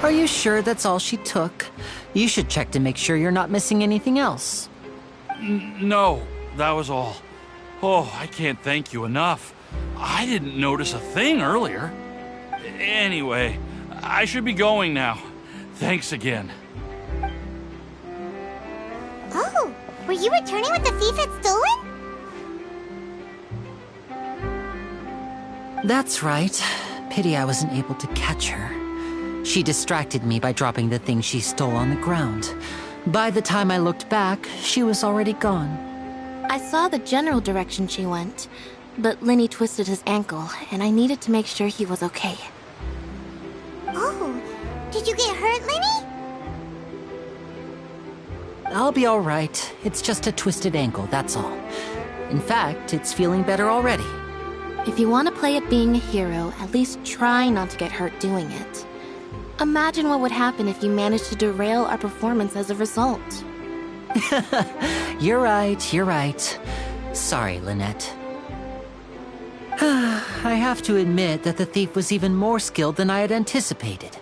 Speaker 8: Are you sure that's all she took? You should check to make sure you're not missing anything else.
Speaker 2: No, that was all. Oh, I can't thank you enough. I didn't notice a thing earlier. Anyway, I should be going now. Thanks again.
Speaker 3: Oh, were you returning what the thief had stolen?
Speaker 8: That's right. Pity I wasn't able to catch her. She distracted me by dropping the thing she stole on the ground. By the time I looked back, she was already gone.
Speaker 7: I saw the general direction she went, but Linny twisted his ankle, and I needed to make sure he was okay.
Speaker 3: Oh, did you get hurt, Linny?
Speaker 8: I'll be all right. It's just a twisted ankle, that's all. In fact, it's feeling better already.
Speaker 7: If you want to play at being a hero, at least try not to get hurt doing it. Imagine what would happen if you managed to derail our performance as a result.
Speaker 8: You're right. Sorry, Lynette. I have to admit that the thief was even more skilled than I had anticipated.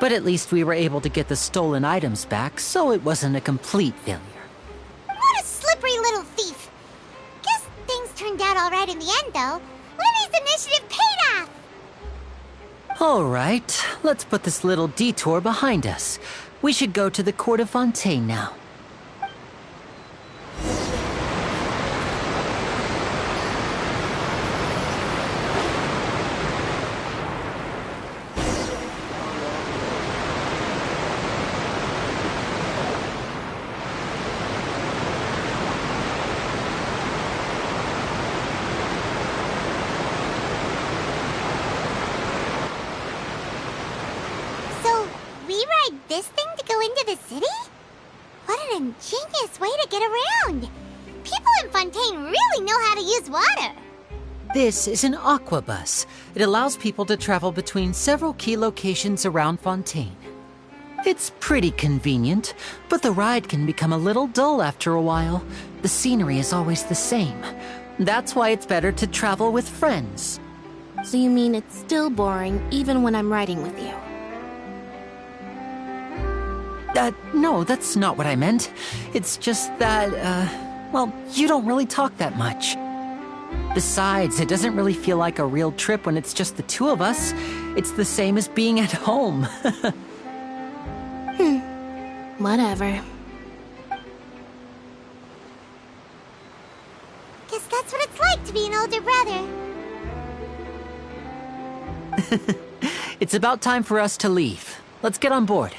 Speaker 8: But at least we were able to get the stolen items back, so it wasn't a complete failure.
Speaker 3: What a slippery little thief. Guess things turned out all right in the end, though. Linny's initiative paid off.
Speaker 8: All right, let's put this little detour behind us. We should go to the court of Fontaine now.
Speaker 3: This thing to go into the city? What an ingenious way to get around! People in Fontaine really know how to use water!
Speaker 8: This is an aqua bus. It allows people to travel between several key locations around Fontaine. It's pretty convenient, but the ride can become a little dull after a while. The scenery is always the same. That's why it's better to travel with friends.
Speaker 7: So you mean it's still boring even when I'm riding with you?
Speaker 8: No, that's not what I meant. It's just that, well, you don't really talk that much. Besides, it doesn't really feel like a real trip when it's just the two of us. It's the same as being at home.
Speaker 7: Whatever.
Speaker 3: Guess that's what it's like to be an older brother.
Speaker 8: It's about time for us to leave. Let's get on board.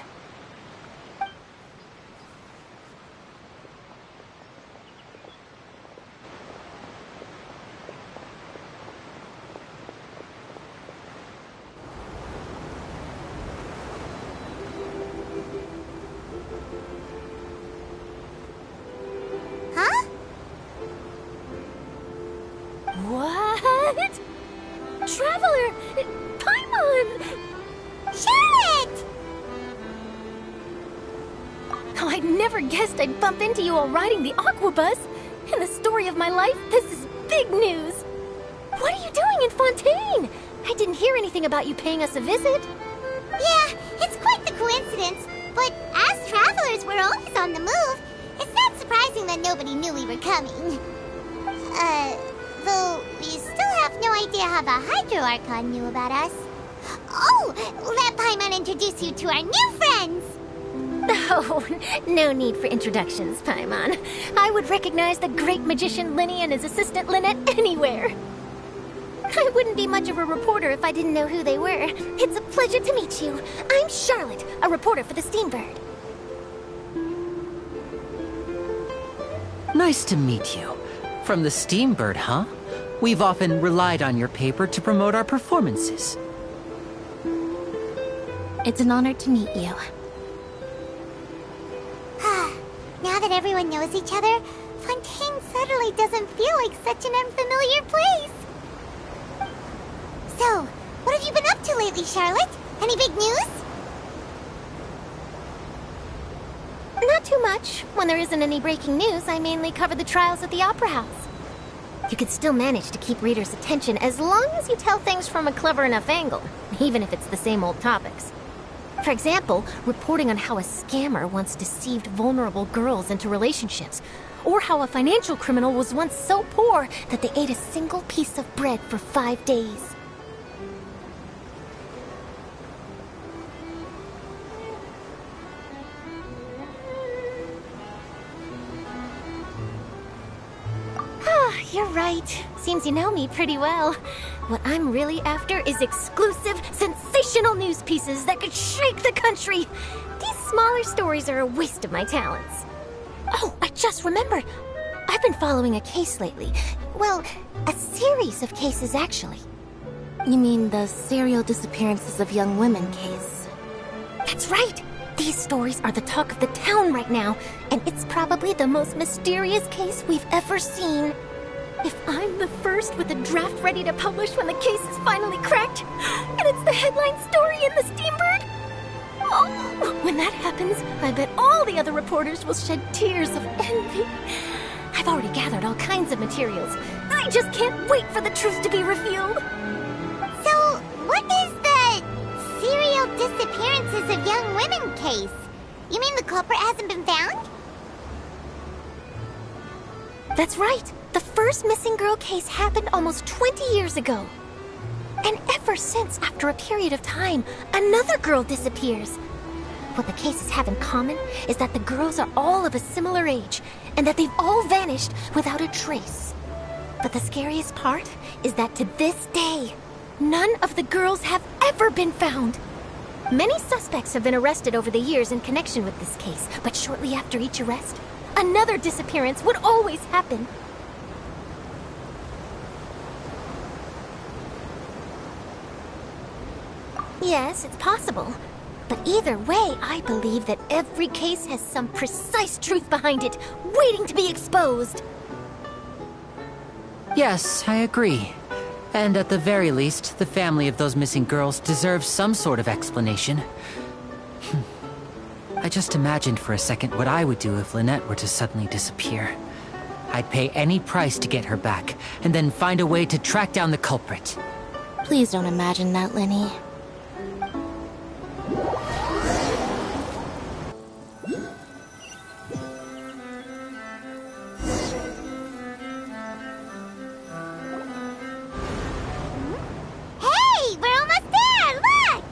Speaker 3: Huh?
Speaker 1: What? Traveler! Paimon!
Speaker 3: Charlotte!
Speaker 1: Oh, I never guessed I'd bump into you while riding the Aquabus. In the story of my life, this is big news. What are you doing in Fontaine? I didn't hear anything about you paying us a visit.
Speaker 3: Yeah, it's quite the coincidence. But as travelers, we're always on the move. It's not surprising that nobody knew we were coming. Though we still have no idea how the Hydro Archon knew about us. Oh, let Paimon introduce you to our new friends!
Speaker 1: Oh, no need for introductions, Paimon. I would recognize the great magician Linny and his assistant Lynette anywhere. I wouldn't be much of a reporter if I didn't know who they were. It's a pleasure to meet you. I'm Charlotte, a reporter for the Steambird.
Speaker 8: Nice to meet you. From the Steambird, huh? We've often relied on your paper to promote our performances.
Speaker 7: It's an honor to meet you.
Speaker 3: Now that everyone knows each other, Fontaine suddenly doesn't feel like such an unfamiliar place. So, what have you been up to lately, Charlotte? Any big news?
Speaker 1: Not too much. When there isn't any breaking news, I mainly cover the trials at the Opera House. You could still manage to keep readers' attention as long as you tell things from a clever enough angle, even if it's the same old topics. For example, reporting on how a scammer once deceived vulnerable girls into relationships, or how a financial criminal was once so poor that they ate a single piece of bread for 5 days. You're right. Seems you know me pretty well. What I'm really after is exclusive, sensational news pieces that could shake the country. These smaller stories are a waste of my talents. Oh, I just remembered. I've been following a case lately. Well, a series of cases, actually.
Speaker 7: You mean the serial disappearances of young women case?
Speaker 1: That's right. These stories are the talk of the town right now, and it's probably the most mysterious case we've ever seen. If I'm the first with a draft ready to publish when the case is finally cracked, and it's the headline story in the Steambird, oh, when that happens, I bet all the other reporters will shed tears of envy. I've already gathered all kinds of materials. I just can't wait for the truth to be revealed.
Speaker 3: So, what is the serial disappearances of young women case? You mean the culprit hasn't been found?
Speaker 1: That's right. The first missing girl case happened almost 20 years ago. And ever since, after a period of time, another girl disappears. What the cases have in common is that the girls are all of a similar age, and that they've all vanished without a trace. But the scariest part is that to this day, none of the girls have ever been found. Many suspects have been arrested over the years in connection with this case, but shortly after each arrest, another disappearance would always happen. Yes, it's possible. But either way, I believe that every case has some precise truth behind it, waiting to be exposed.
Speaker 8: Yes, I agree. And at the very least, the family of those missing girls deserves some sort of explanation. I just imagined for a second what I would do if Lynette were to suddenly disappear. I'd pay any price to get her back, and then find a way to track down the culprit.
Speaker 7: Please don't imagine that, Linny.
Speaker 3: Hey, we're almost there! Look!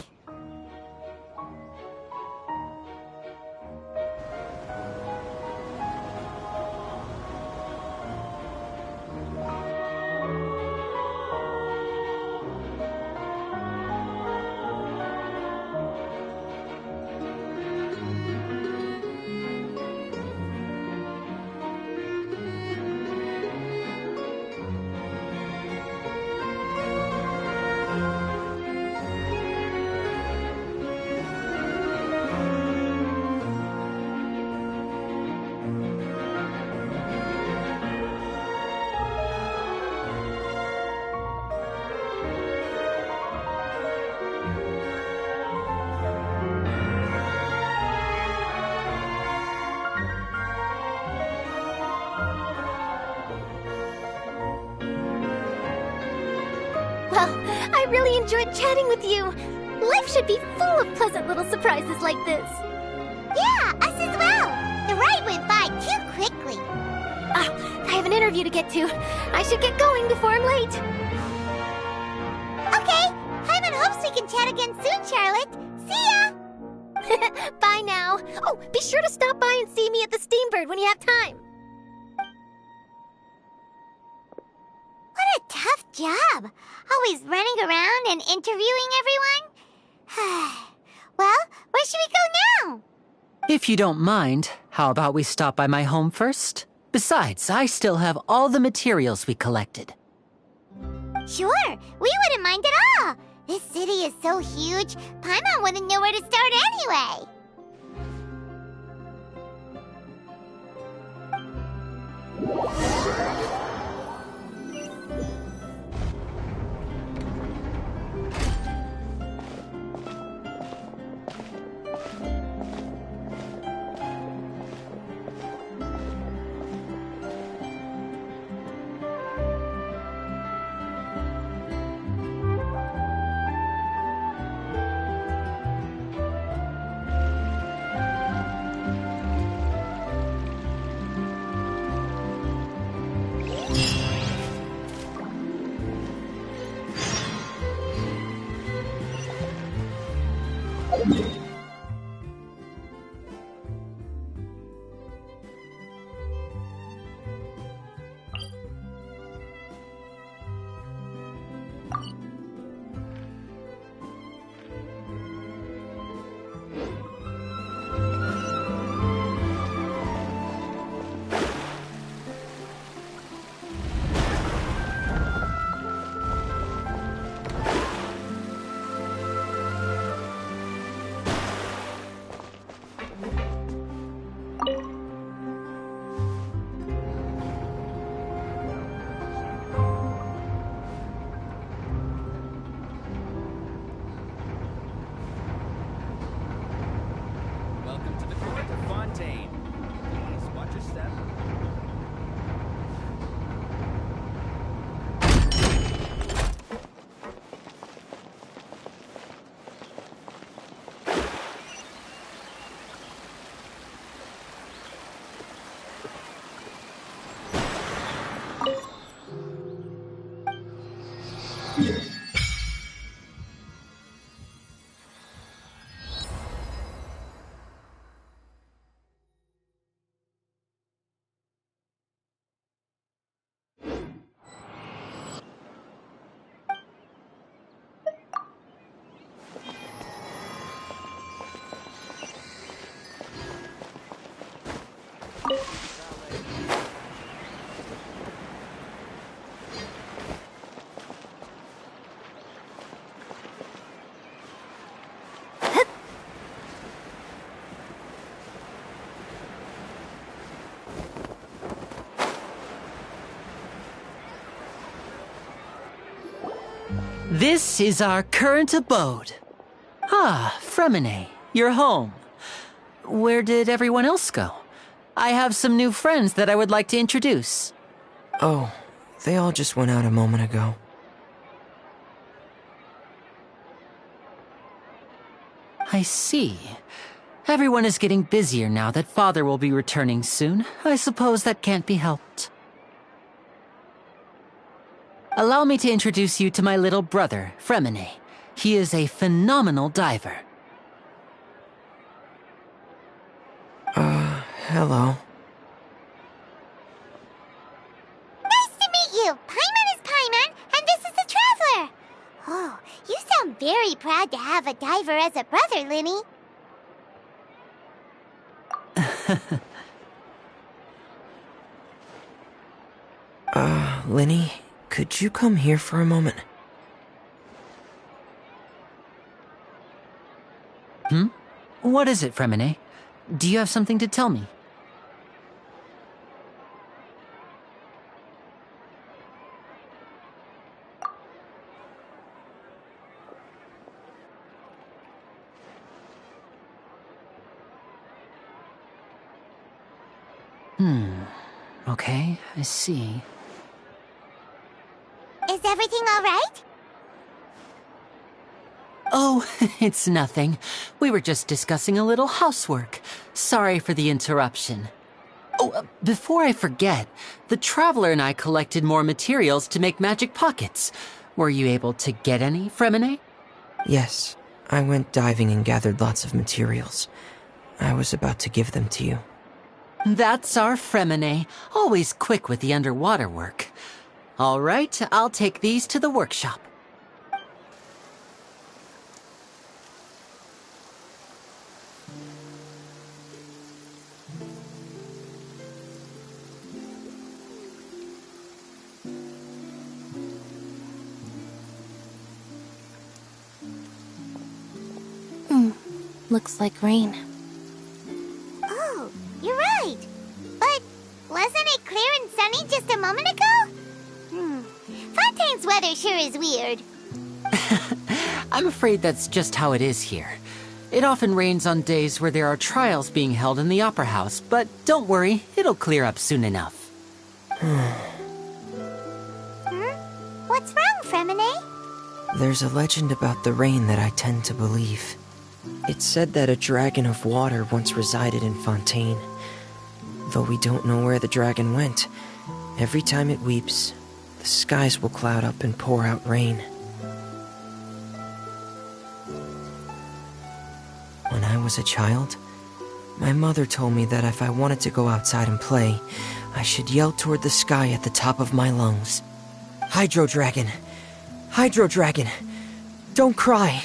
Speaker 1: Well, I really enjoyed chatting with you. Life should be full of pleasant little surprises like this.
Speaker 3: Yeah, us as well. The ride went by too quickly.
Speaker 1: I have an interview to get to. I should get going before I'm late.
Speaker 3: Okay, Paimon hopes we can chat again soon, Charlotte. See ya!
Speaker 1: Bye now. Oh, be sure to stop by and see me at the Steambird when you have time.
Speaker 3: What a tough job. Always running around and interviewing everyone. Well, where should we go now?
Speaker 8: If you don't mind, how about we stop by my home first? Besides, I still have all the materials we collected.
Speaker 3: Sure, we wouldn't mind at all. This city is so huge, Paimon wouldn't know where to start anyway.
Speaker 13: Welcome to the court of Fontaine. Please watch your step.
Speaker 8: This is our current abode. Ah, Fremine, you're home. Where did everyone else go? I have some new friends that I would like to introduce.
Speaker 14: Oh, they all just went out a moment ago.
Speaker 8: I see. Everyone is getting busier now that Father will be returning soon. I suppose that can't be helped. Allow me to introduce you to my little brother, Fremine. He is a phenomenal diver.
Speaker 14: Hello.
Speaker 3: Nice to meet you! Paimon is Paimon, and this is the Traveler! Oh, you sound very proud to have a diver as a brother, Linny.
Speaker 14: Linny, could you come here for a moment?
Speaker 8: What is it, Fremine? Do you have something to tell me?
Speaker 3: Okay, I see. Is everything all right?
Speaker 8: Oh, it's nothing. We were just discussing a little housework. Sorry for the interruption. Oh, before I forget, the Traveler and I collected more materials to make magic pockets. Were you able to get any, Fremine?
Speaker 14: Yes, I went diving and gathered lots of materials. I was about to give them to you.
Speaker 8: That's our Fremine, always quick with the underwater work. All right, I'll take these to the workshop.
Speaker 7: Looks like rain.
Speaker 3: Oh, you're right. But wasn't it clear and sunny just a moment ago? Fontaine's weather sure is weird.
Speaker 8: I'm afraid that's just how it is here. It often rains on days where there are trials being held in the Opera House, but don't worry, it'll clear up soon enough.
Speaker 3: What's wrong, Fremine?
Speaker 14: There's a legend about the rain that I tend to believe. It's said that a dragon of water once resided in Fontaine. Though we don't know where the dragon went, every time it weeps, the skies will cloud up and pour out rain. When I was a child, my mother told me that if I wanted to go outside and play, I should yell toward the sky at the top of my lungs. Hydro Dragon! Hydro Dragon! Don't cry!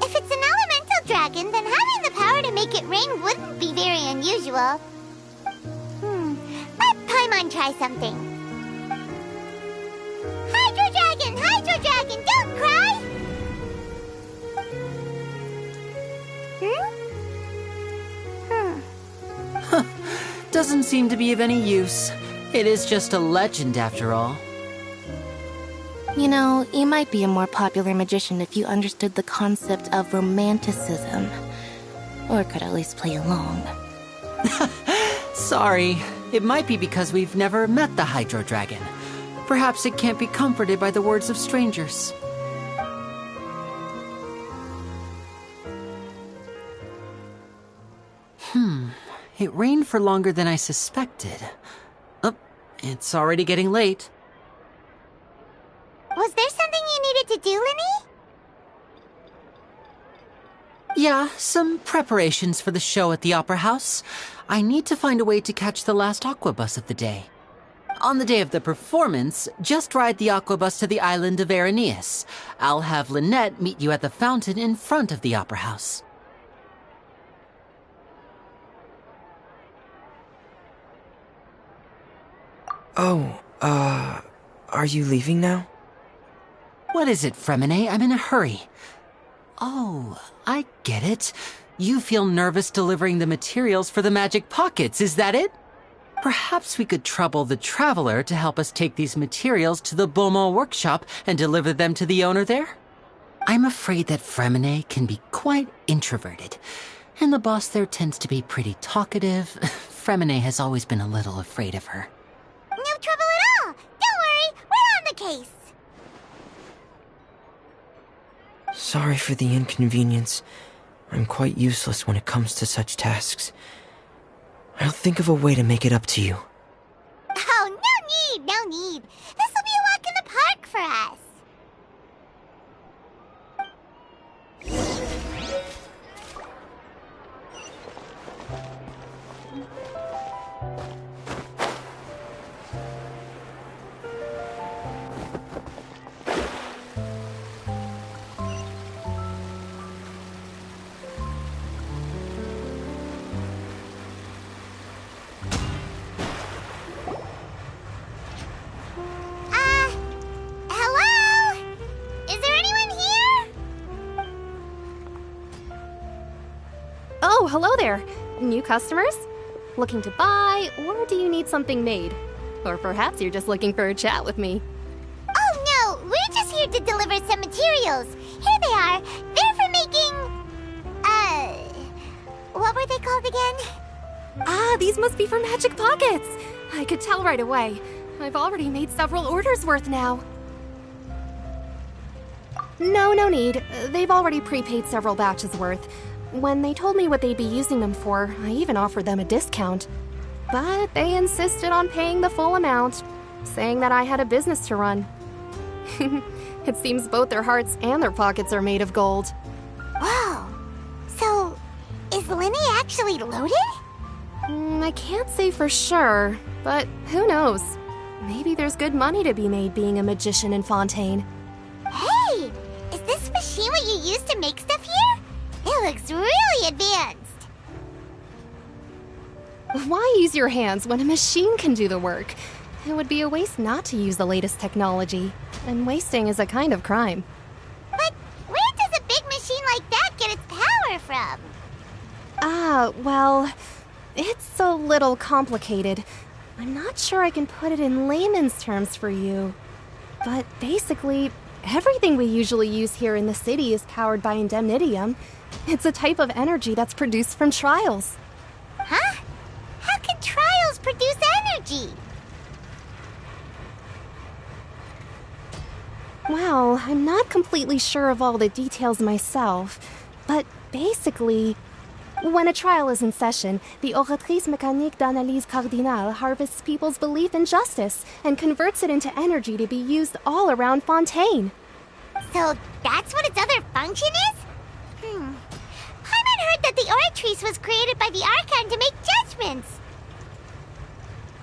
Speaker 3: If it's an elemental dragon, then having the power to make it rain wouldn't be very unusual. Let Paimon try something. Hydro Dragon, don't cry!
Speaker 8: Doesn't seem to be of any use. It is just a legend after all.
Speaker 7: You know, you might be a more popular magician if you understood the concept of romanticism. Or could at least play along.
Speaker 8: Sorry. It might be because we've never met the Hydro Dragon. Perhaps it can't be comforted by the words of strangers. It rained for longer than I suspected. Oh, it's already getting late.
Speaker 3: Was there something you needed to do, Linny?
Speaker 8: Yeah, some preparations for the show at the Opera House. I need to find a way to catch the last aqua bus of the day. On the day of the performance, just ride the aqua bus to the island of Araneus. I'll have Lynette meet you at the fountain in front of the Opera House.
Speaker 14: Oh, are you leaving now?
Speaker 8: What is it, Fremine? I'm in a hurry. Oh, I get it. You feel nervous delivering the materials for the magic pockets, is that it? Perhaps we could trouble the Traveler to help us take these materials to the Beaumont workshop and deliver them to the owner there? I'm afraid that Fremine can be quite introverted, and the boss there tends to be pretty talkative. Fremine has always been a little afraid of her.
Speaker 3: No trouble at all! Don't worry, we're on the case!
Speaker 14: Sorry for the inconvenience. I'm quite useless when it comes to such tasks. I'll think of a way to make it up to you.
Speaker 3: Oh, no need! This will be a walk in the park for us! Hello? Is there anyone here?
Speaker 15: Oh, hello there. New customers? Looking to buy, or do you need something made? Or perhaps you're just looking for a chat with me.
Speaker 3: Oh no, we're just here to deliver some materials. Here they are. They're for making... what were they called again?
Speaker 15: Ah, these must be for magic pockets. I could tell right away. I've already made several orders worth now. No need. They've already prepaid several batches worth. When they told me what they'd be using them for, I even offered them a discount. But they insisted on paying the full amount, saying that I had a business to run. It seems both their hearts and their pockets are made of gold.
Speaker 3: Whoa. So, is Linny actually loaded?
Speaker 15: I can't say for sure, but who knows? Maybe there's good money to be made being a magician in Fontaine.
Speaker 3: Hey! Is this machine what you use to make stuff here? It looks really advanced.
Speaker 15: Why use your hands when a machine can do the work? It would be a waste not to use the latest technology, and wasting is a kind of crime.
Speaker 3: But where does a big machine like that get its power from?
Speaker 15: Well, it's a little complicated. I'm not sure I can put it in layman's terms for you. But basically, everything we usually use here in the city is powered by indemnitium. It's a type of energy that's produced from trials.
Speaker 3: Huh? How can trials produce energy?
Speaker 15: Well, I'm not completely sure of all the details myself, but basically, when a trial is in session, the Oratrice Mécanique d'Analyse Cardinale harvests people's belief in justice and converts it into energy to be used all around Fontaine.
Speaker 3: So that's what its other function is? Paimon heard that the Oratrice was created by the Archon to make judgments.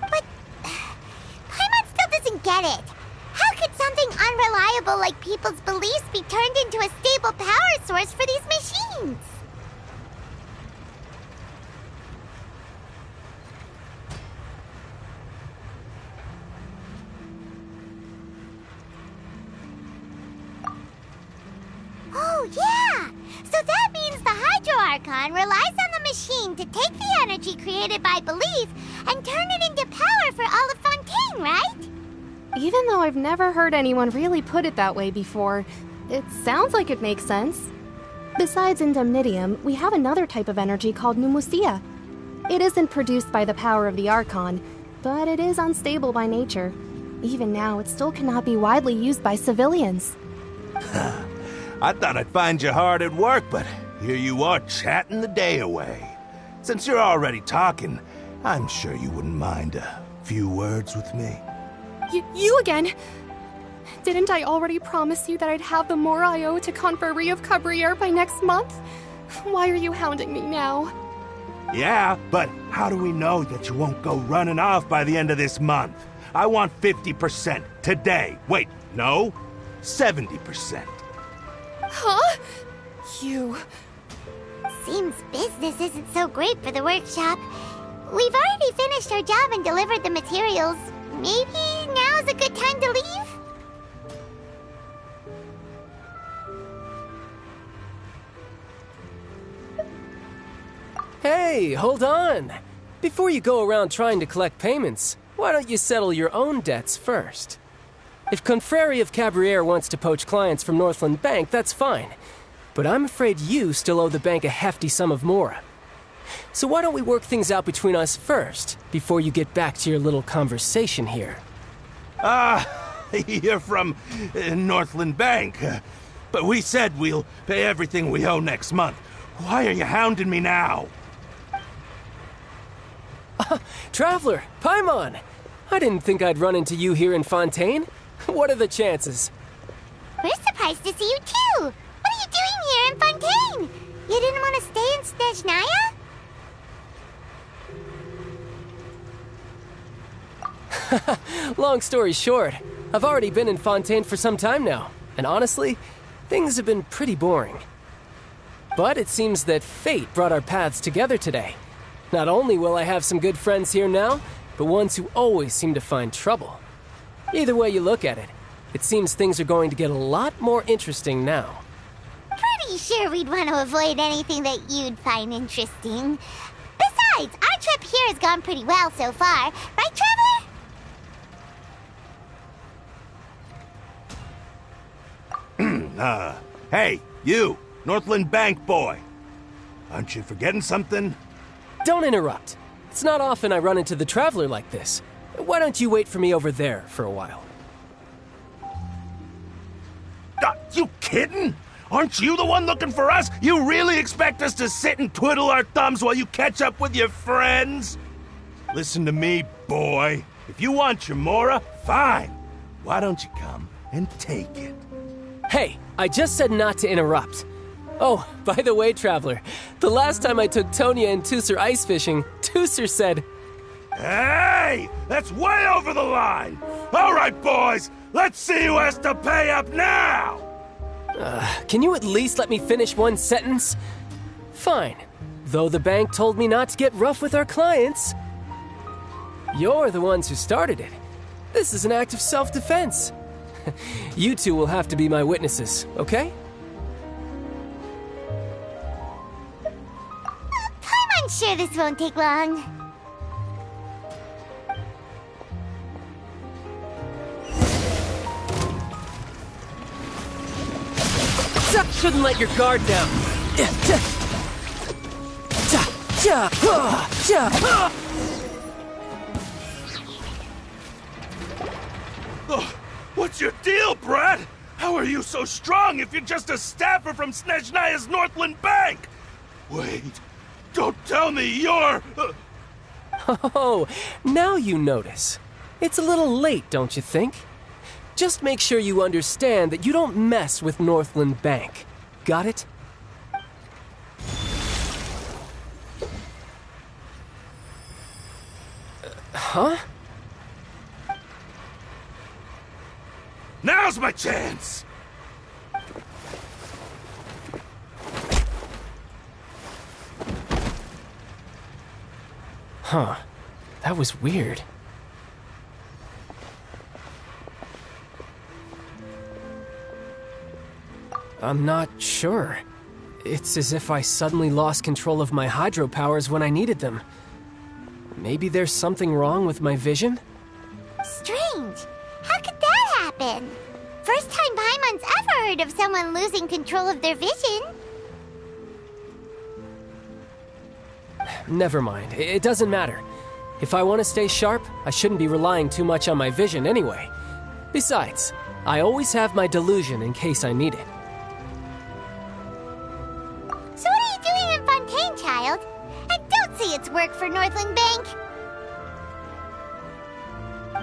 Speaker 3: But Paimon still doesn't get it. How could something unreliable like people's beliefs be turned into a stable power source for these machines? Oh, yeah! So that means the Hydro Archon relies on the machine to take the energy created by belief and turn it into power for all of Fontaine, right?
Speaker 15: Even though I've never heard anyone really put it that way before, it sounds like it makes sense. Besides indemnitium, we have another type of energy called pneumosia. It isn't produced by the power of the Archon, but it is unstable by nature. Even now, it still cannot be widely used by civilians.
Speaker 16: I thought I'd find you hard at work, but here you are chatting the day away. Since you're already talking, I'm sure you wouldn't mind a few words with me.
Speaker 15: You again? Didn't I already promise you that I'd have the more I owe to Confrérie of Cabriere by next month? Why are you hounding me now?
Speaker 16: Yeah, but how do we know that you won't go running off by the end of this month? I want 50% today. Wait, no, 70%.
Speaker 15: Huh? You...
Speaker 3: Seems business isn't so great for the workshop. We've already finished our job and delivered the materials. Maybe now's a good time to leave?
Speaker 17: Hey, hold on! Before you go around trying to collect payments, why don't you settle your own debts first? If Confrérie of Cabriere wants to poach clients from Northland Bank, that's fine. But I'm afraid you still owe the bank a hefty sum of mora. So why don't we work things out between us first, before you get back to your little conversation here?
Speaker 16: You're from Northland Bank. But we said we'll pay everything we owe next month. Why are you hounding me now?
Speaker 17: Traveler, Paimon! I didn't think I'd run into you here in Fontaine. What are the chances?
Speaker 3: We're surprised to see you too! What are you doing here in Fontaine? You didn't want to stay in Snezhnaya?
Speaker 17: Long story short, I've already been in Fontaine for some time now, and honestly, things have been pretty boring. But it seems that fate brought our paths together today. Not only will I have some good friends here now, but ones who always seem to find trouble. Either way you look at it, it seems things are going to get a lot more interesting now.
Speaker 3: Pretty sure we'd want to avoid anything that you'd find interesting. Besides, our trip here has gone pretty well so far, right, Traveler?
Speaker 16: Hey, you, Northland Bank boy. Aren't you forgetting something?
Speaker 17: Don't interrupt. It's not often I run into the Traveler like this. Why don't you wait for me over there for a while?
Speaker 16: You kidding? Aren't you the one looking for us? You really expect us to sit and twiddle our thumbs while you catch up with your friends? Listen to me, boy. If you want your Mora, fine. Why don't you come and take it?
Speaker 17: Hey, I just said not to interrupt. Oh, by the way, Traveler, the last time I took Tonya and Tusser ice fishing, Tusser said...
Speaker 16: Hey! That's way over the line! All right, boys, let's see who has to pay up now!
Speaker 17: Can you at least let me finish one sentence? Fine. Though the bank told me not to get rough with our clients. You're the ones who started it. This is an act of self-defense. You two will have to be my witnesses, okay?
Speaker 3: I'm sure this won't take long.
Speaker 17: Shouldn't let your guard down.
Speaker 16: Oh, what's your deal, Brad? How are you so strong if you're just a staffer from Snezhnaya's Northland Bank? Wait, don't tell me you're...
Speaker 17: Oh, now you notice. It's a little late, don't you think? Just make sure you understand that you don't mess with Northland Bank. Got it? Huh?
Speaker 16: Now's my chance!
Speaker 17: Huh. That was weird. I'm not sure. It's as if I suddenly lost control of my hydro powers when I needed them. Maybe there's something wrong with my vision?
Speaker 3: Strange. How could that happen? First time Paimon's ever heard of someone losing control of their vision.
Speaker 17: Never mind. It doesn't matter. If I want to stay sharp, I shouldn't be relying too much on my vision anyway. Besides, I always have my delusion in case I need it.
Speaker 3: So what are you doing in Fontaine, child? I don't see it's work for Northland Bank.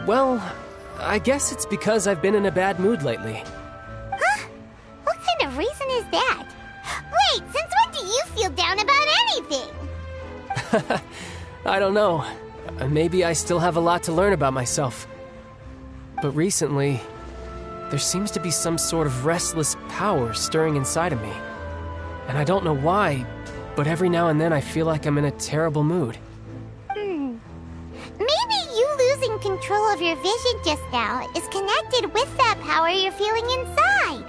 Speaker 17: Well, I guess it's because I've been in a bad mood lately.
Speaker 3: Huh? What kind of reason is that? Wait, since when do you feel down about anything?
Speaker 17: I don't know. Maybe I still have a lot to learn about myself. But recently, there seems to be some sort of restless power stirring inside of me. And I don't know why, but every now and then I feel like I'm in a terrible mood.
Speaker 3: Maybe you losing control of your vision just now is connected with that power you're feeling inside.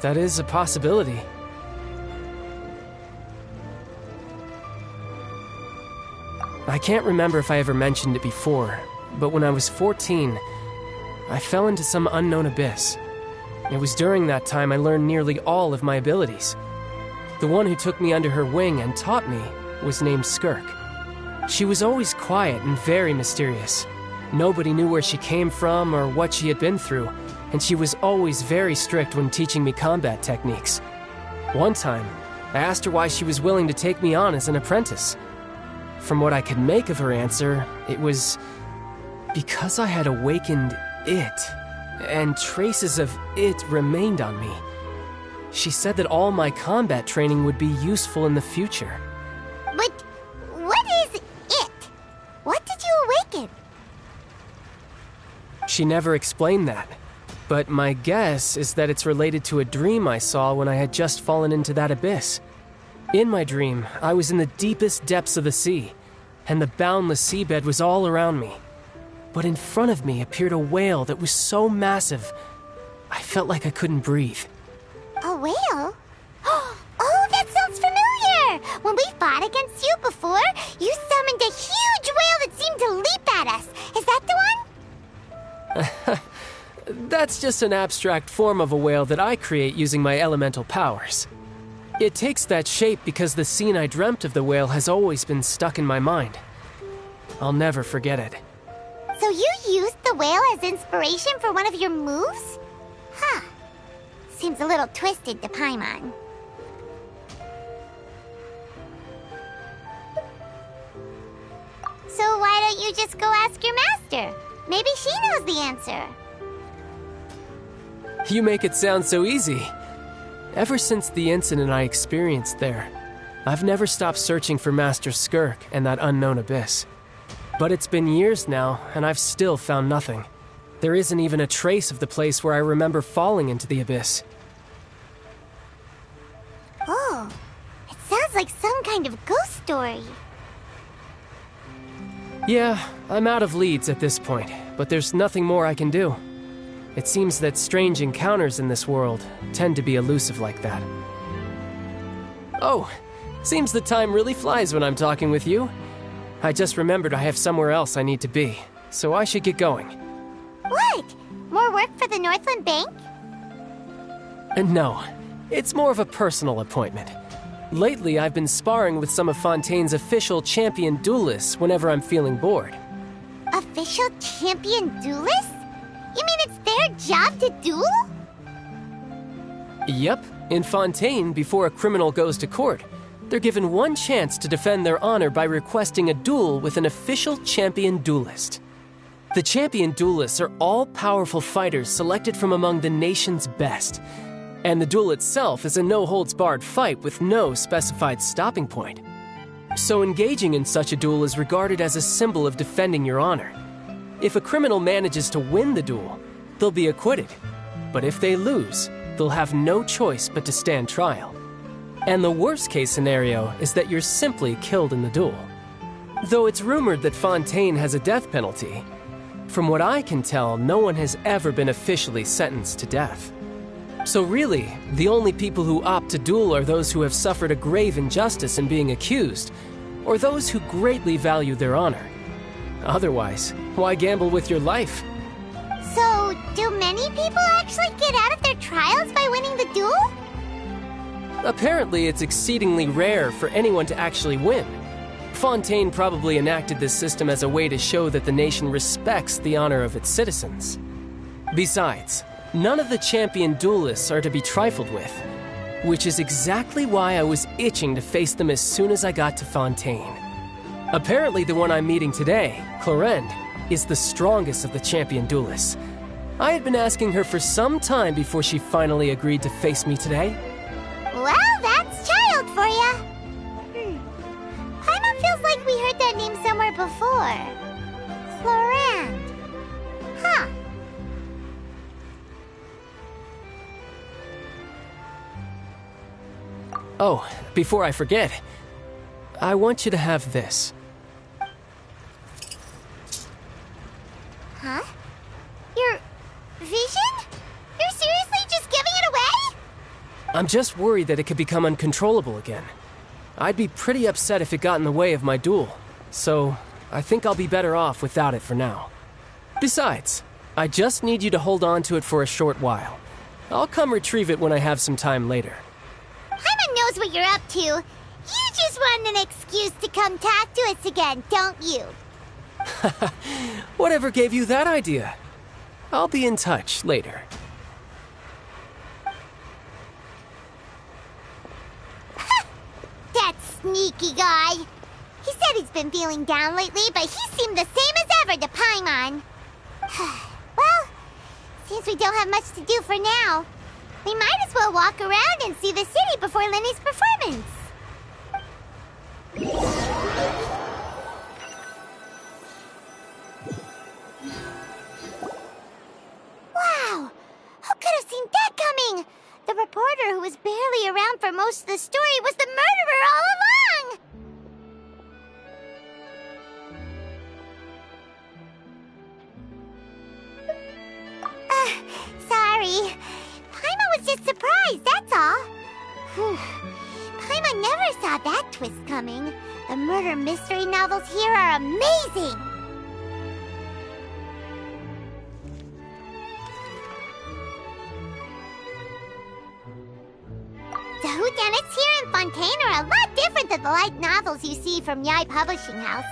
Speaker 17: That is a possibility. I can't remember if I ever mentioned it before, but when I was 14, I fell into some unknown abyss. It was during that time I learned nearly all of my abilities. The one who took me under her wing and taught me was named Skirk. She was always quiet and very mysterious. Nobody knew where she came from or what she had been through, and she was always very strict when teaching me combat techniques. One time, I asked her why she was willing to take me on as an apprentice. From what I could make of her answer, it was because I had awakened it, and traces of it remained on me. She said that all my combat training would be useful in the future.
Speaker 3: But what is it? What did you awaken?
Speaker 17: She never explained that, but my guess is that it's related to a dream I saw when I had just fallen into that abyss. In my dream, I was in the deepest depths of the sea, and the boundless seabed was all around me. But in front of me appeared a whale that was so massive, I felt like I couldn't breathe.
Speaker 3: A whale? Oh, that sounds familiar! When we fought against you before, you summoned a huge whale that seemed to leap at us. Is that the one?
Speaker 17: That's just an abstract form of a whale that I create using my elemental powers. It takes that shape because the scene I dreamt of the whale has always been stuck in my mind. I'll never forget it.
Speaker 3: So you used the whale as inspiration for one of your moves? Huh. Seems a little twisted to Paimon. So why don't you just go ask your master? Maybe she knows the answer.
Speaker 17: You make it sound so easy. Ever since the incident I experienced there, I've never stopped searching for Master Skirk and that unknown abyss. But it's been years now, and I've still found nothing. There isn't even a trace of the place where I remember falling into the abyss.
Speaker 3: Oh, it sounds like some kind of ghost story.
Speaker 17: Yeah, I'm out of leads at this point, but there's nothing more I can do. It seems that strange encounters in this world tend to be elusive like that. Oh, seems the time really flies when I'm talking with you. I just remembered I have somewhere else I need to be, so I should get going.
Speaker 3: What? More work for the Northland Bank?
Speaker 17: No, it's more of a personal appointment. Lately, I've been sparring with some of Fontaine's official champion duelists whenever I'm feeling bored.
Speaker 3: Official champion duelists? You mean it's their job to duel?
Speaker 17: Yep, in Fontaine, before a criminal goes to court, they're given one chance to defend their honor by requesting a duel with an official champion duelist. The champion duelists are all-powerful fighters selected from among the nation's best. And the duel itself is a no-holds-barred fight with no specified stopping point. So engaging in such a duel is regarded as a symbol of defending your honor. If a criminal manages to win the duel, they'll be acquitted. But if they lose, they'll have no choice but to stand trial. And the worst-case scenario is that you're simply killed in the duel. Though it's rumored that Fontaine has a death penalty, from what I can tell, no one has ever been officially sentenced to death. So really, the only people who opt to duel are those who have suffered a grave injustice in being accused, or those who greatly value their honor. Otherwise, why gamble with your life?
Speaker 3: So, do many people actually get out of their trials by winning the duel?
Speaker 17: Apparently, it's exceedingly rare for anyone to actually win. Fontaine probably enacted this system as a way to show that the nation respects the honor of its citizens. Besides, none of the champion duelists are to be trifled with, which is exactly why I was itching to face them as soon as I got to Fontaine. Apparently, the one I'm meeting today, Clorinde, is the strongest of the champion duelists. I had been asking her for some time before she finally agreed to face me today.
Speaker 3: Well, that's child for ya. Paimon feels like we heard that name somewhere before. Clorinde. Huh.
Speaker 17: Oh, before I forget, I want you to have this.
Speaker 3: Huh? Your vision? You're seriously just giving it away?
Speaker 17: I'm just worried that it could become uncontrollable again. I'd be pretty upset if it got in the way of my duel, so I think I'll be better off without it for now. Besides, I just need you to hold on to it for a short while. I'll come retrieve it when I have some time later.
Speaker 3: Paimon knows what you're up to. You just want an excuse to come talk to us again, don't you?
Speaker 17: Whatever gave you that idea? I'll be in touch later.
Speaker 3: That sneaky guy. He said he's been feeling down lately, but he seemed the same as ever to Paimon. Well, seems we don't have much to do for now. We might as well walk around and see the city before Lenny's performance. Wow! Who could have seen that coming? The reporter who was barely around for most of the story was the murderer all along! Sorry. Paimon was just surprised, that's all. Paimon never saw that twist coming. The murder mystery novels here are amazing! The whodunits here in Fontaine are a lot different than the light novels you see from Yai Publishing House.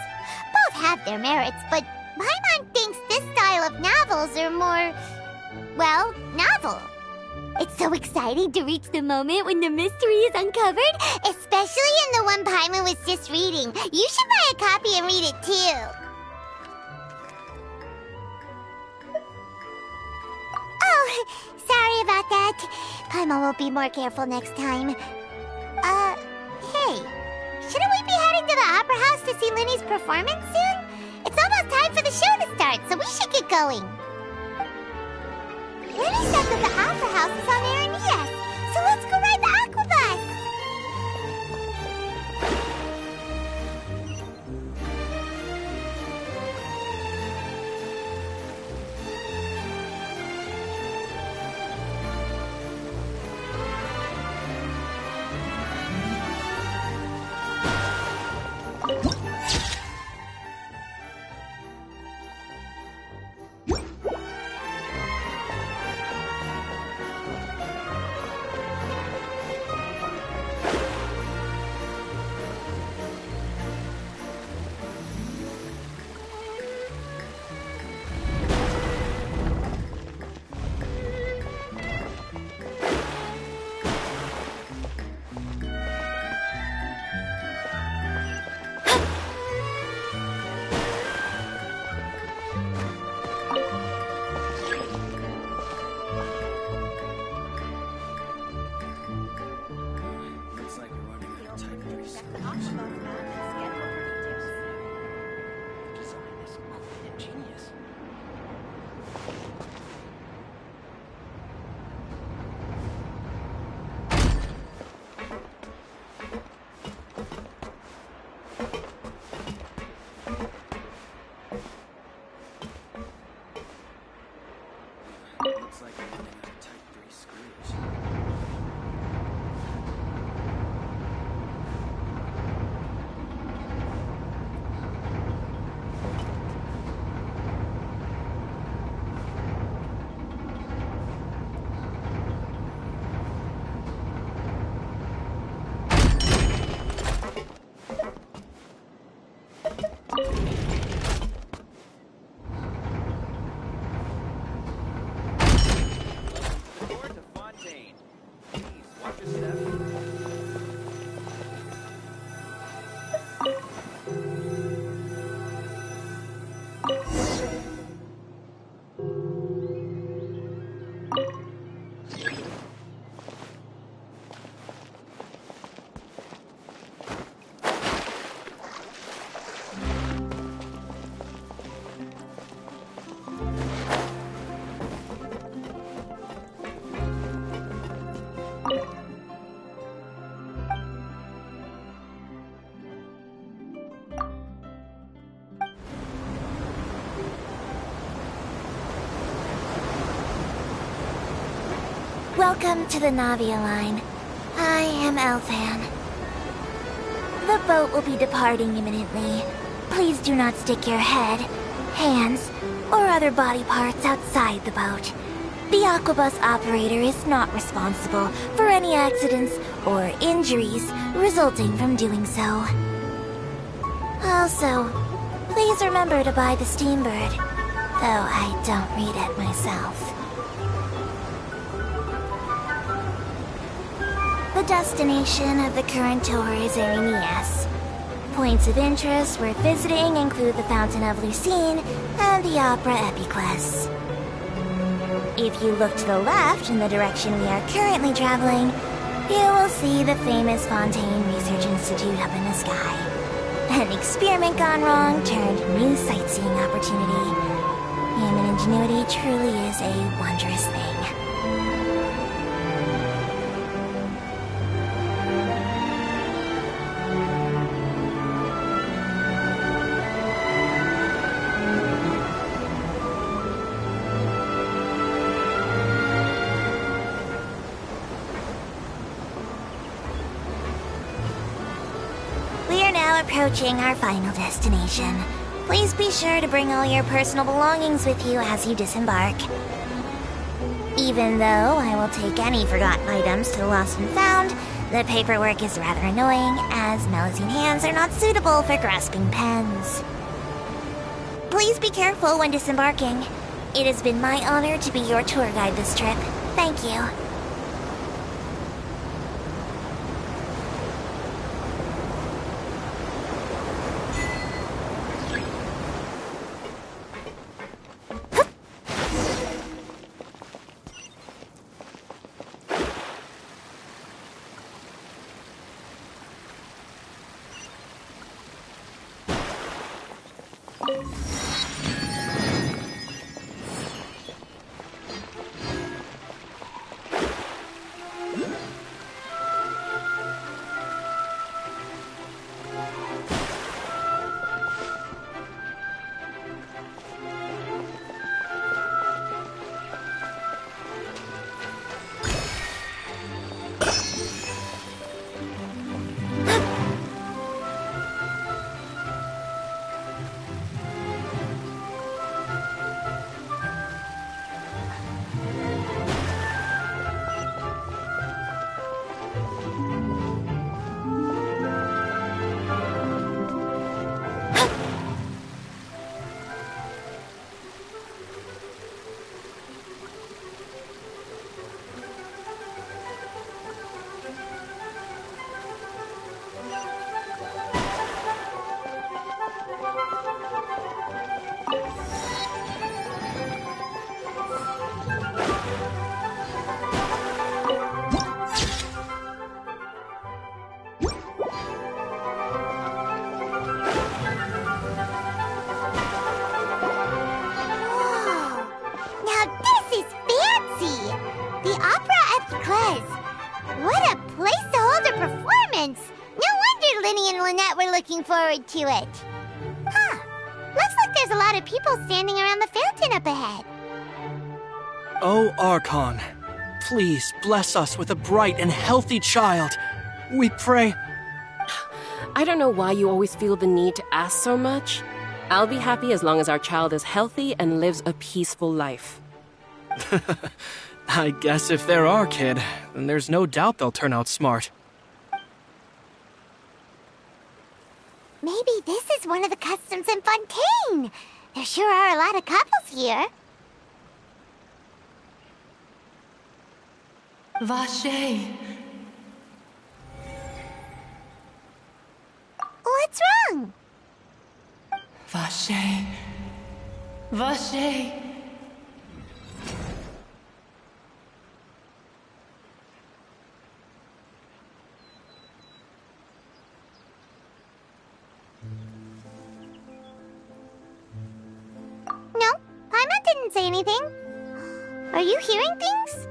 Speaker 3: Both have their merits, but Paimon thinks this style of novels are more, well, novel. It's so exciting to reach the moment when the mystery is uncovered, especially in the one Paimon was just reading. You should buy a copy and read it too. Oh, sorry about that. Paimon will be more careful next time. Hey, shouldn't we be heading to the Opera House to see Linny's performance soon? It's almost time for the show to start, so we should get going. Linny said that the Opera House is on Aranias, so let's go ride the Aquabus!
Speaker 13: Door to Fontaine. Please watch your step.
Speaker 1: Welcome to the Navia line. I am Elfan. The boat will be departing imminently. Please do not stick your head, hands, or other body parts outside the boat. The Aquabus operator is not responsible for any accidents or injuries resulting from doing so. Also, please remember to buy the Steambird, though I don't read it myself. The destination of the current tour is Aranias. Points of interest worth visiting include the Fountain of Lucine and the Opera Epiclese. If you look to the left in the direction we are currently traveling, you will see the famous Fontaine Research Institute up in the sky. An experiment gone wrong turned new sightseeing opportunity. Human ingenuity truly is a wondrous thing. Approaching our final destination. Please be sure to bring all your personal belongings with you as you disembark. Even though I will take any forgotten items to the lost and found, the paperwork is rather annoying, as Melusine hands are not suitable for grasping pens.
Speaker 3: Please be careful when disembarking. It has been my honor to be your tour guide this trip. Thank you. Forward to it. Huh. Looks like there's a lot of people standing around the fountain up ahead.
Speaker 18: Oh, Archon, please bless us with a bright and healthy child. We pray.
Speaker 19: I don't know why you always feel the need to ask so much. I'll be happy as long as our child is healthy and lives a peaceful life.
Speaker 18: I guess if they're our kid, then there's no doubt they'll turn out smart.
Speaker 3: Maybe this is one of the customs in Fontaine. There sure are a lot of couples here.
Speaker 20: Vache.
Speaker 3: What's wrong?
Speaker 20: Vache. Vache.
Speaker 3: No, Paimon didn't say anything. Are you hearing things?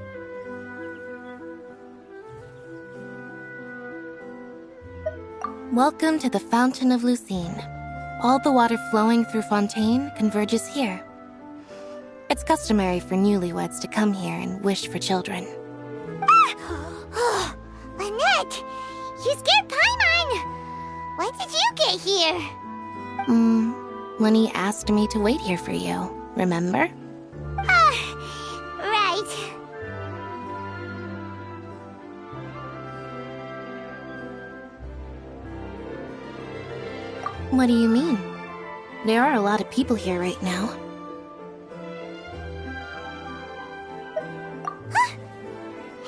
Speaker 7: Welcome to the Fountain of Lucine. All the water flowing through Fontaine converges here. It's customary for newlyweds to come here and wish for children.
Speaker 3: Ah! Lynette! You scared Paimon! When did you get here?
Speaker 7: Lenny asked me to wait here for you, remember?
Speaker 3: Right.
Speaker 7: What do you mean? There are a lot of people here right now.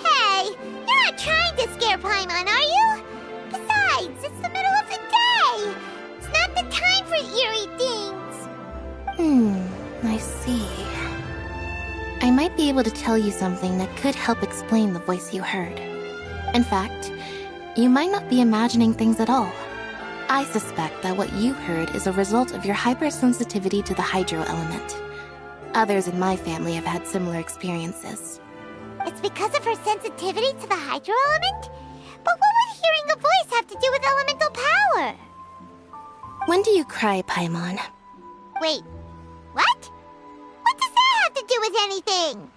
Speaker 3: Hey, you're not trying to scare Paimon, are you? Besides, it's the middle of the day. It's not the time for eerie things.
Speaker 7: I see. I might be able to tell you something that could help explain the voice you heard. In fact, you might not be imagining things at all. I suspect that what you heard is a result of your hypersensitivity to the hydro element. Others in my family have had similar experiences.
Speaker 3: It's because of her sensitivity to the hydro element? But what would hearing a voice have to do with elemental power?
Speaker 7: When do you cry, Paimon?
Speaker 3: Wait, what? What does that have to do with anything?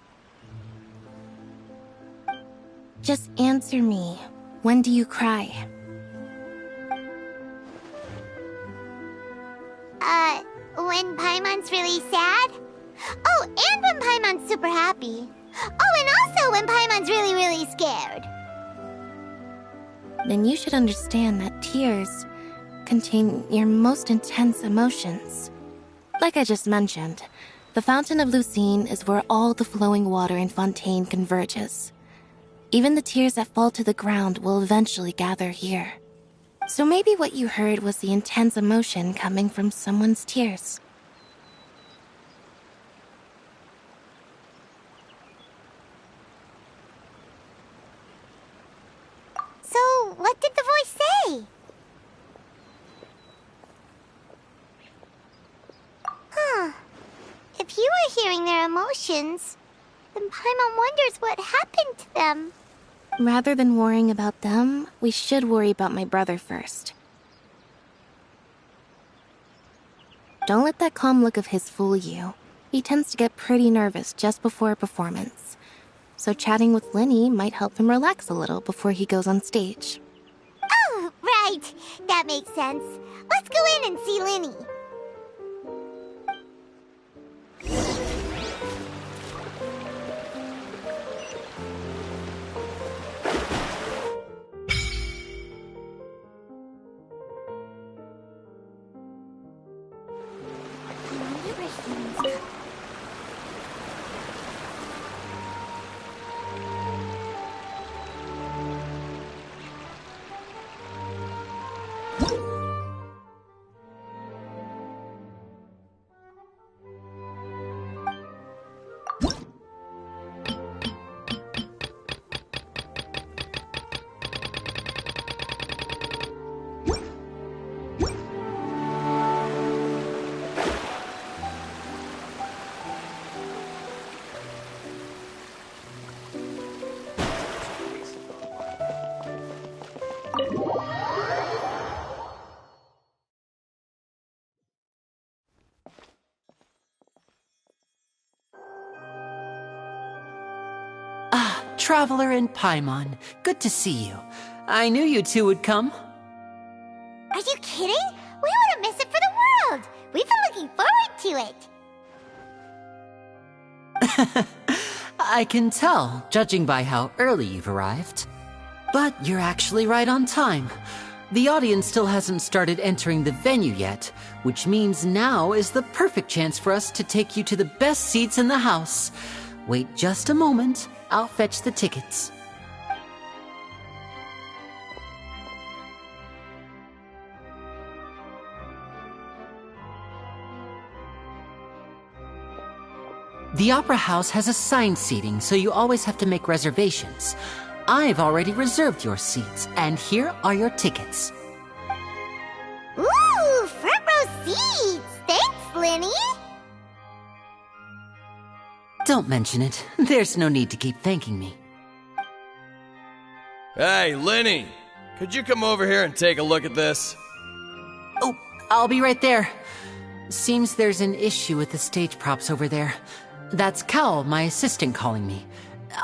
Speaker 7: Just answer me. When do you cry?
Speaker 3: When Paimon's really sad? Oh, and when Paimon's super happy. Oh, and also when Paimon's really, really scared.
Speaker 7: Then you should understand that tears contain your most intense emotions. Like I just mentioned, the Fountain of Lucine is where all the flowing water in Fontaine converges. Even the tears that fall to the ground will eventually gather here. So maybe what you heard was the intense emotion coming from someone's tears.
Speaker 3: So, what did the voice say? Huh. If you were hearing their emotions, then Paimon wonders what happened to them.
Speaker 7: Rather than worrying about them, we should worry about my brother first. Don't let that calm look of his fool you. He tends to get pretty nervous just before a performance. So chatting with Linny might help him relax a little before he goes on stage.
Speaker 3: Oh, right. That makes sense. Let's go in and see Linny.
Speaker 8: Traveler and Paimon, good to see you. I knew you two would come.
Speaker 3: Are you kidding? We wouldn't miss it for the world. We've been looking forward to it.
Speaker 8: I can tell, judging by how early you've arrived. But you're actually right on time. The audience still hasn't started entering the venue yet, which means now is the perfect chance for us to take you to the best seats in the house. Wait just a moment. I'll fetch the tickets. The Opera House has assigned seating, so you always have to make reservations. I've already reserved your seats, and here are your tickets.
Speaker 3: Ooh, front row seats! Thanks, Linny!
Speaker 8: Don't mention it. There's no need to keep thanking me.
Speaker 20: Hey, Linny! Could you come over here and take a look at this?
Speaker 8: Oh, I'll be right there. Seems there's an issue with the stage props over there. That's Cal, my assistant, calling me.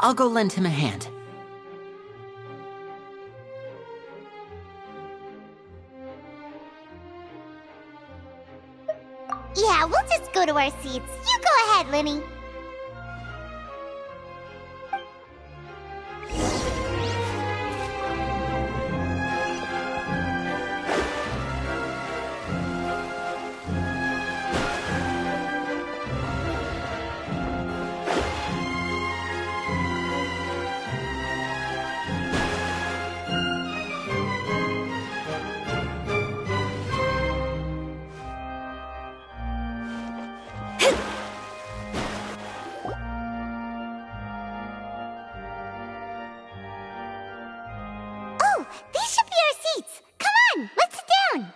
Speaker 8: I'll go lend him a hand.
Speaker 3: Yeah, we'll just go to our seats. You go ahead, Linny. These should be our seats. Come on, let's sit down.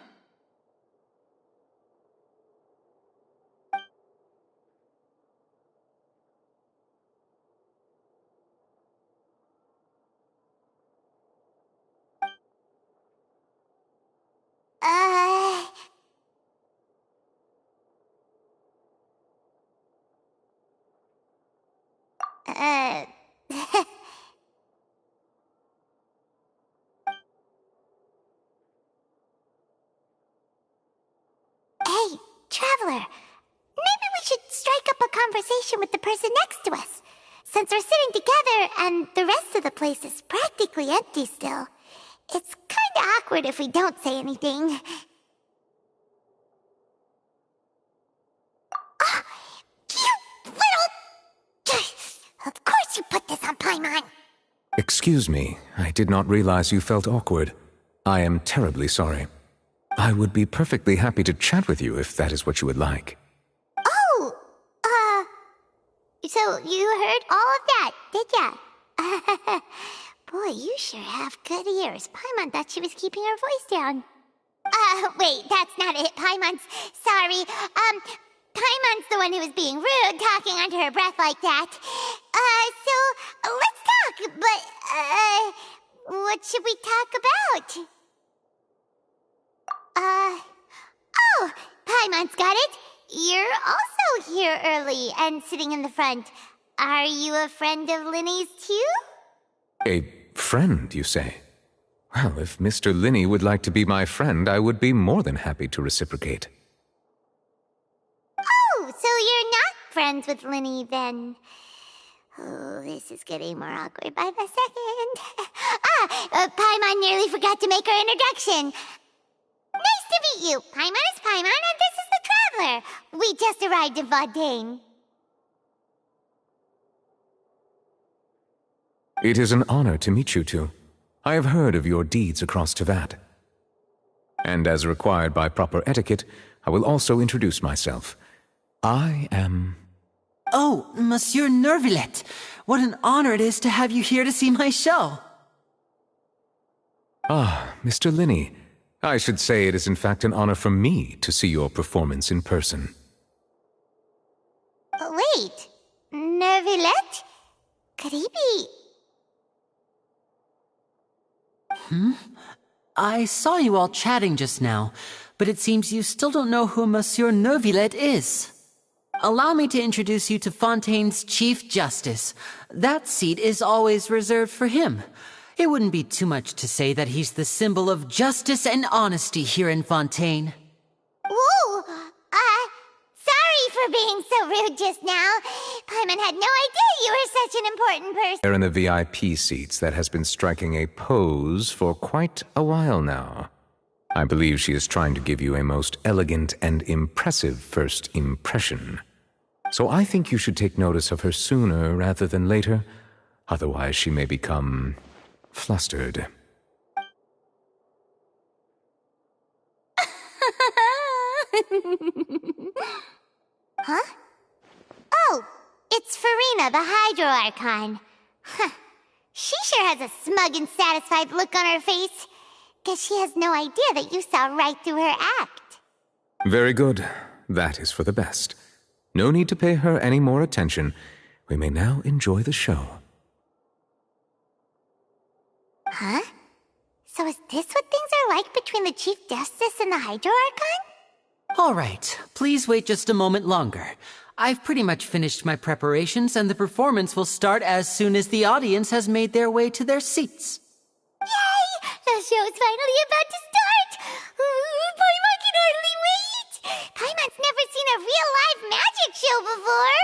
Speaker 3: Hey, Traveler. Maybe we should strike up a conversation with the person next to us. Since we're sitting together and the rest of the place is practically empty still, it's kinda awkward if we don't say anything.
Speaker 21: Excuse me, I did not realize you felt awkward. I am terribly sorry. I would be perfectly happy to chat with you if that is what you would like.
Speaker 3: Oh, so you heard all of that, did ya? Boy, you sure have good ears. Paimon thought she was keeping her voice down. Wait, that's not it, Paimon's. Sorry. Paimon's the one who was being rude, talking under her breath like that. So, let's talk, but, what should we talk about? Oh, Paimon's got it. You're also here early and sitting in the front. Are you a friend of Linny's too?
Speaker 21: A friend, you say? Well, if Mr. Linny would like to be my friend, I would be more than happy to reciprocate.
Speaker 3: Oh, so you're not friends with Linny then? Oh, this is getting more awkward by the second. Paimon nearly forgot to make her introduction. Nice to meet you. Paimon is Paimon, and this is the Traveler. We just arrived in Fontaine.
Speaker 21: It is an honor to meet you two. I have heard of your deeds across Tevat. And as required by proper etiquette, I will also introduce myself. I am...
Speaker 8: Oh, Monsieur Nervillet. What an honor it is to have you here to see my show.
Speaker 21: Ah, Mr. Linny. I should say it is in fact an honor for me to see your performance in person.
Speaker 3: Wait, Nervillet? Could he be...
Speaker 8: I saw you all chatting just now, but it seems you still don't know who Monsieur Nervillet is. Allow me to introduce you to Fontaine's Chief Justice. That seat is always reserved for him. It wouldn't be too much to say that he's the symbol of justice and honesty here in Fontaine.
Speaker 3: Whoa! Sorry for being so rude just now. Paimon had no idea you were such an important person.
Speaker 21: There in the VIP seats that has been striking a pose for quite a while now. I believe she is trying to give you a most elegant and impressive first impression. So I think you should take notice of her sooner rather than later. Otherwise she may become... flustered.
Speaker 3: Huh? Oh, it's Farina, the Hydro Archon. Huh. She sure has a smug and satisfied look on her face. Guess she has no idea that you saw right through her act.
Speaker 21: Very good. That is for the best. No need to pay her any more attention. We may now enjoy the show.
Speaker 3: Huh? So is this what things are like between the Chief Justice and the Hydro Archon?
Speaker 8: All right, please wait just a moment longer. I've pretty much finished my preparations, and the performance will start as soon as the audience has made their way to their seats.
Speaker 3: Yay! The show's finally about to start! Paimon can hardly wait! Paimon's never seen a real live magic show before!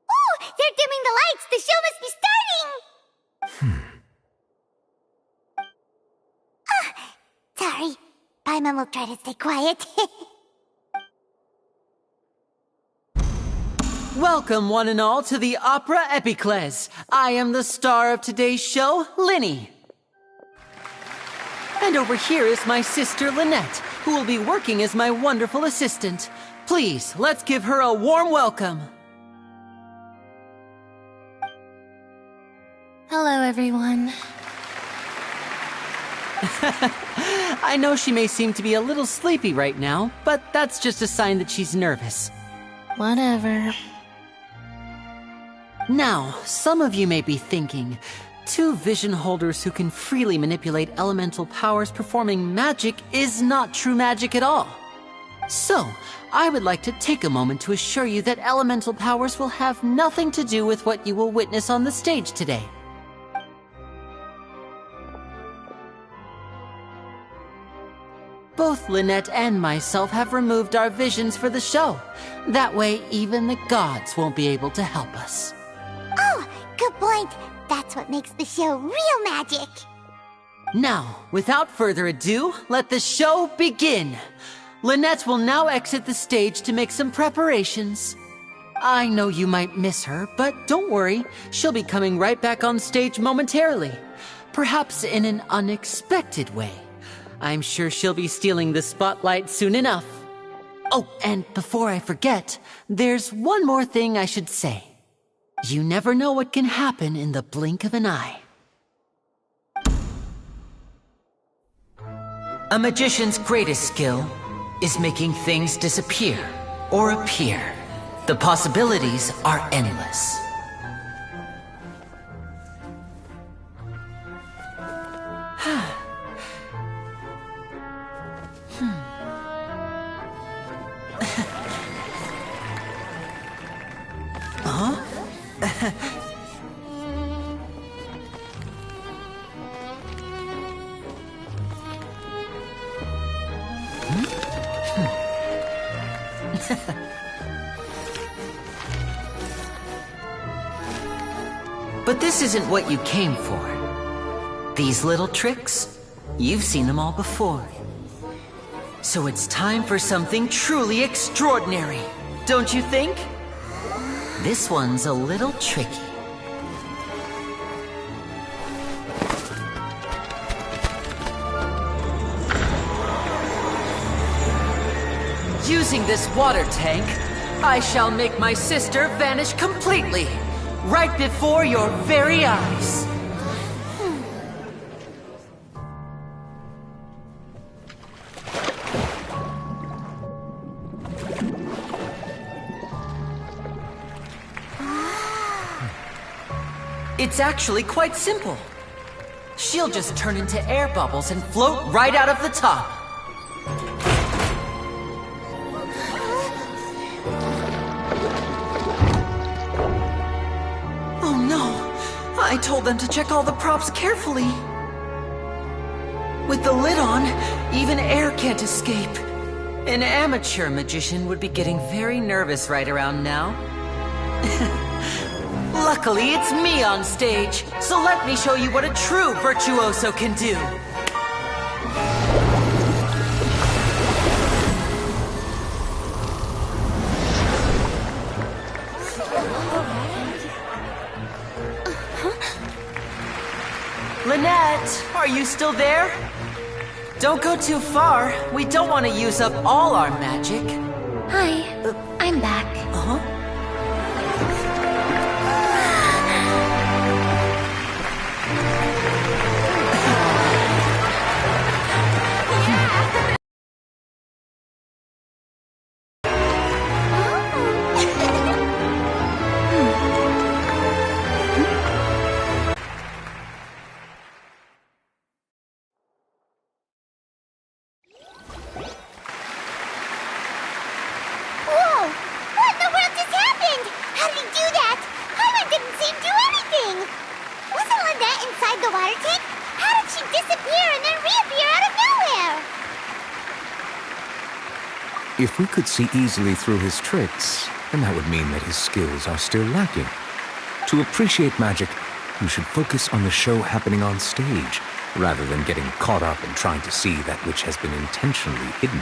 Speaker 3: Oh! They're dimming the lights! The show must be starting! Sorry. Paimon will try to stay quiet.
Speaker 8: Welcome, one and all, to the Opera Epiclese. I am the star of today's show, Linny. And over here is my sister, Lynette, who will be working as my wonderful assistant. Please, let's give her a warm welcome.
Speaker 7: Hello, everyone.
Speaker 8: I know she may seem to be a little sleepy right now, but that's just a sign that she's nervous.
Speaker 7: Whatever.
Speaker 8: Now, some of you may be thinking, two vision holders who can freely manipulate elemental powers performing magic is not true magic at all. So, I would like to take a moment to assure you that elemental powers will have nothing to do with what you will witness on the stage today. Both Lynette and myself have removed our visions for the show. That way, even the gods won't be able to help us.
Speaker 3: Oh, good point. That's what makes the show real magic.
Speaker 8: Now, without further ado, let the show begin. Lynette will now exit the stage to make some preparations. I know you might miss her, but don't worry. She'll be coming right back on stage momentarily. Perhaps in an unexpected way. I'm sure she'll be stealing the spotlight soon enough. Oh, and before I forget, there's one more thing I should say. You never know what can happen in the blink of an eye. A magician's greatest skill is making things disappear or appear. The possibilities are endless. Huh? But this isn't what you came for. These little tricks, you've seen them all before. So it's time for something truly extraordinary, don't you think? This one's a little tricky. Using this water tank, I shall make my sister vanish completely, right before your very eyes. It's actually quite simple. She'll just turn into air bubbles and float right out of the top. Oh no! I told them to check all the props carefully. With the lid on, even air can't escape. An amateur magician would be getting very nervous right around now. Luckily, it's me on stage, so let me show you what a true virtuoso can do. Lynette, are you still there? Don't go too far. We don't want to use up all our magic.
Speaker 1: Hi, I'm back.
Speaker 8: Uh-huh.
Speaker 21: If we could see easily through his tricks, then that would mean that his skills are still lacking. To appreciate magic, you should focus on the show happening on stage, rather than getting caught up in trying to see that which has been intentionally hidden.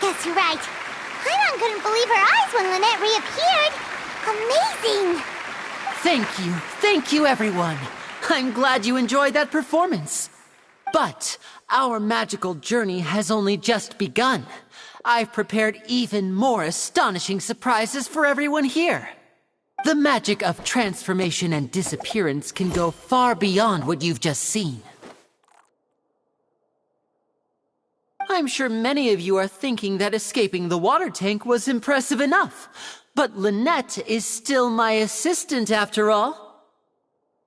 Speaker 3: Guess you're right. Paimon couldn't believe her eyes when Lynette reappeared. Amazing!
Speaker 8: Thank you everyone. I'm glad you enjoyed that performance. But our magical journey has only just begun. I've prepared even more astonishing surprises for everyone here. The magic of transformation and disappearance can go far beyond what you've just seen. I'm sure many of you are thinking that escaping the water tank was impressive enough, but Lynette is still my assistant after all.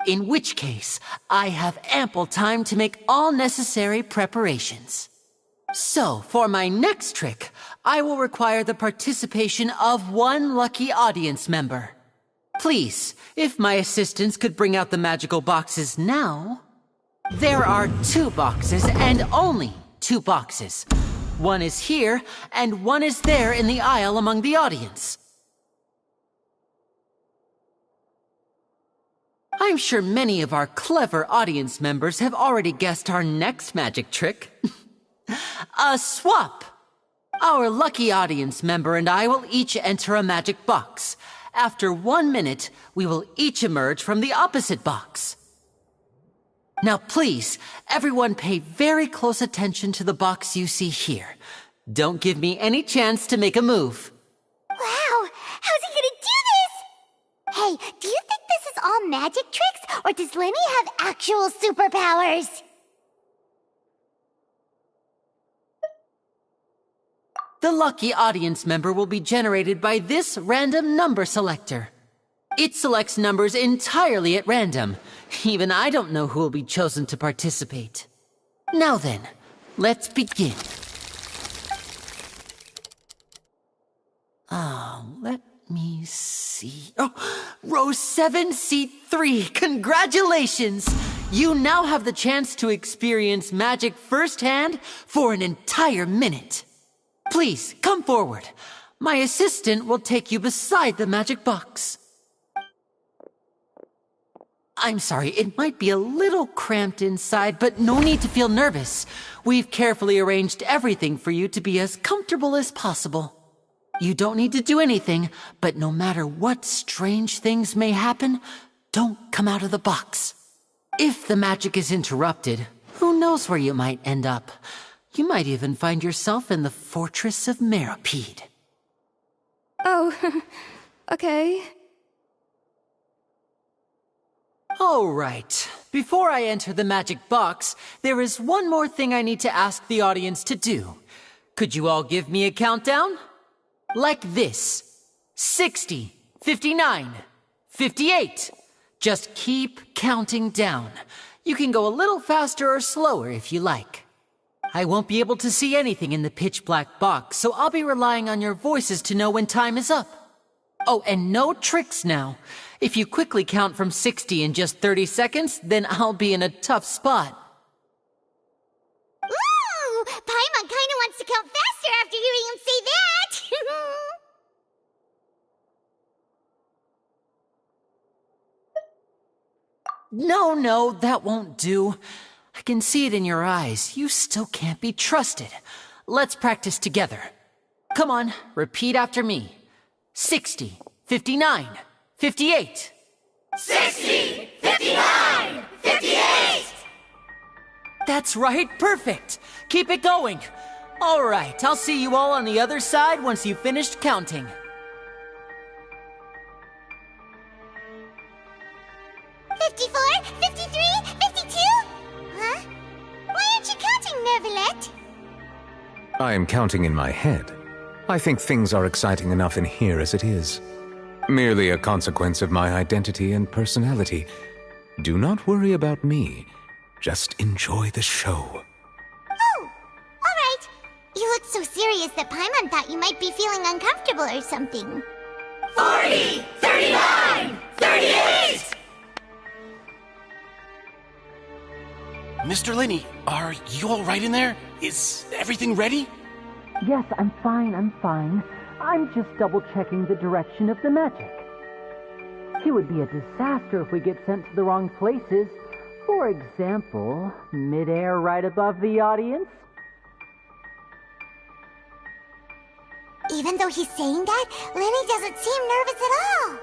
Speaker 8: In which case, I have ample time to make all necessary preparations. So, for my next trick, I will require the participation of one lucky audience member. Please, if my assistants could bring out the magical boxes now. There are 2 boxes, and only 2 boxes. One is here, and one is there in the aisle among the audience. I'm sure many of our clever audience members have already guessed our next magic trick. A swap Our lucky audience member and I will each enter a magic box. After 1 minute, we will each emerge from the opposite box. Now please, everyone pay very close attention to the box you see here. Don't give me any chance to make a move.
Speaker 3: Wow! How's he gonna do this? Hey, do you think this is all magic tricks, or does Lenny have actual superpowers?
Speaker 8: The lucky audience member will be generated by this random number selector. It selects numbers entirely at random. Even I don't know who will be chosen to participate. Now then, let's begin. Let me see. Oh, row 7, seat 3. Congratulations! You now have the chance to experience magic firsthand for an entire minute. Please, come forward. My assistant will take you beside the magic box. I'm sorry, it might be a little cramped inside, but no need to feel nervous. We've carefully arranged everything for you to be as comfortable as possible. You don't need to do anything, but no matter what strange things may happen, don't come out of the box. If the magic is interrupted, who knows where you might end up? You might even find yourself in the Fortress of Meropide.
Speaker 15: Oh, okay.
Speaker 8: All right. Before I enter the magic box, there is one more thing I need to ask the audience to do. Could you all give me a countdown? Like this. 60, 59, 58. Just keep counting down. You can go a little faster or slower if you like. I won't be able to see anything in the pitch-black box, so I'll be relying on your voices to know when time is up. Oh, and no tricks now. If you quickly count from 60 in just 30 seconds, then I'll be in a tough spot.
Speaker 3: Ooh! Paimon kinda wants to count faster after hearing him say that!
Speaker 8: No, that won't do. I can see it in your eyes. You still can't be trusted. Let's practice together. Come on, repeat after me. 60, 59, 58.
Speaker 3: 60, 59, 58!
Speaker 8: That's right, perfect. Keep it going. All right, I'll see you all on the other side once you've finished counting.
Speaker 3: 54, 53, 52? Huh? Why aren't you counting, Nervalet?
Speaker 21: I am counting in my head. I think things are exciting enough in here as it is. Merely a consequence of my identity and personality. Do not worry about me. Just enjoy the show.
Speaker 3: Oh, alright. You look so serious that Paimon thought you might be feeling uncomfortable or something. 40, 39, 38!
Speaker 4: Mr. Linney, are you all right in there? Is everything ready?
Speaker 8: Yes, I'm fine. I'm just double-checking the direction of the magic. It would be a disaster if we get sent to the wrong places. For example, mid-air right above the audience.
Speaker 3: Even though he's saying that, Lenny doesn't seem nervous at all.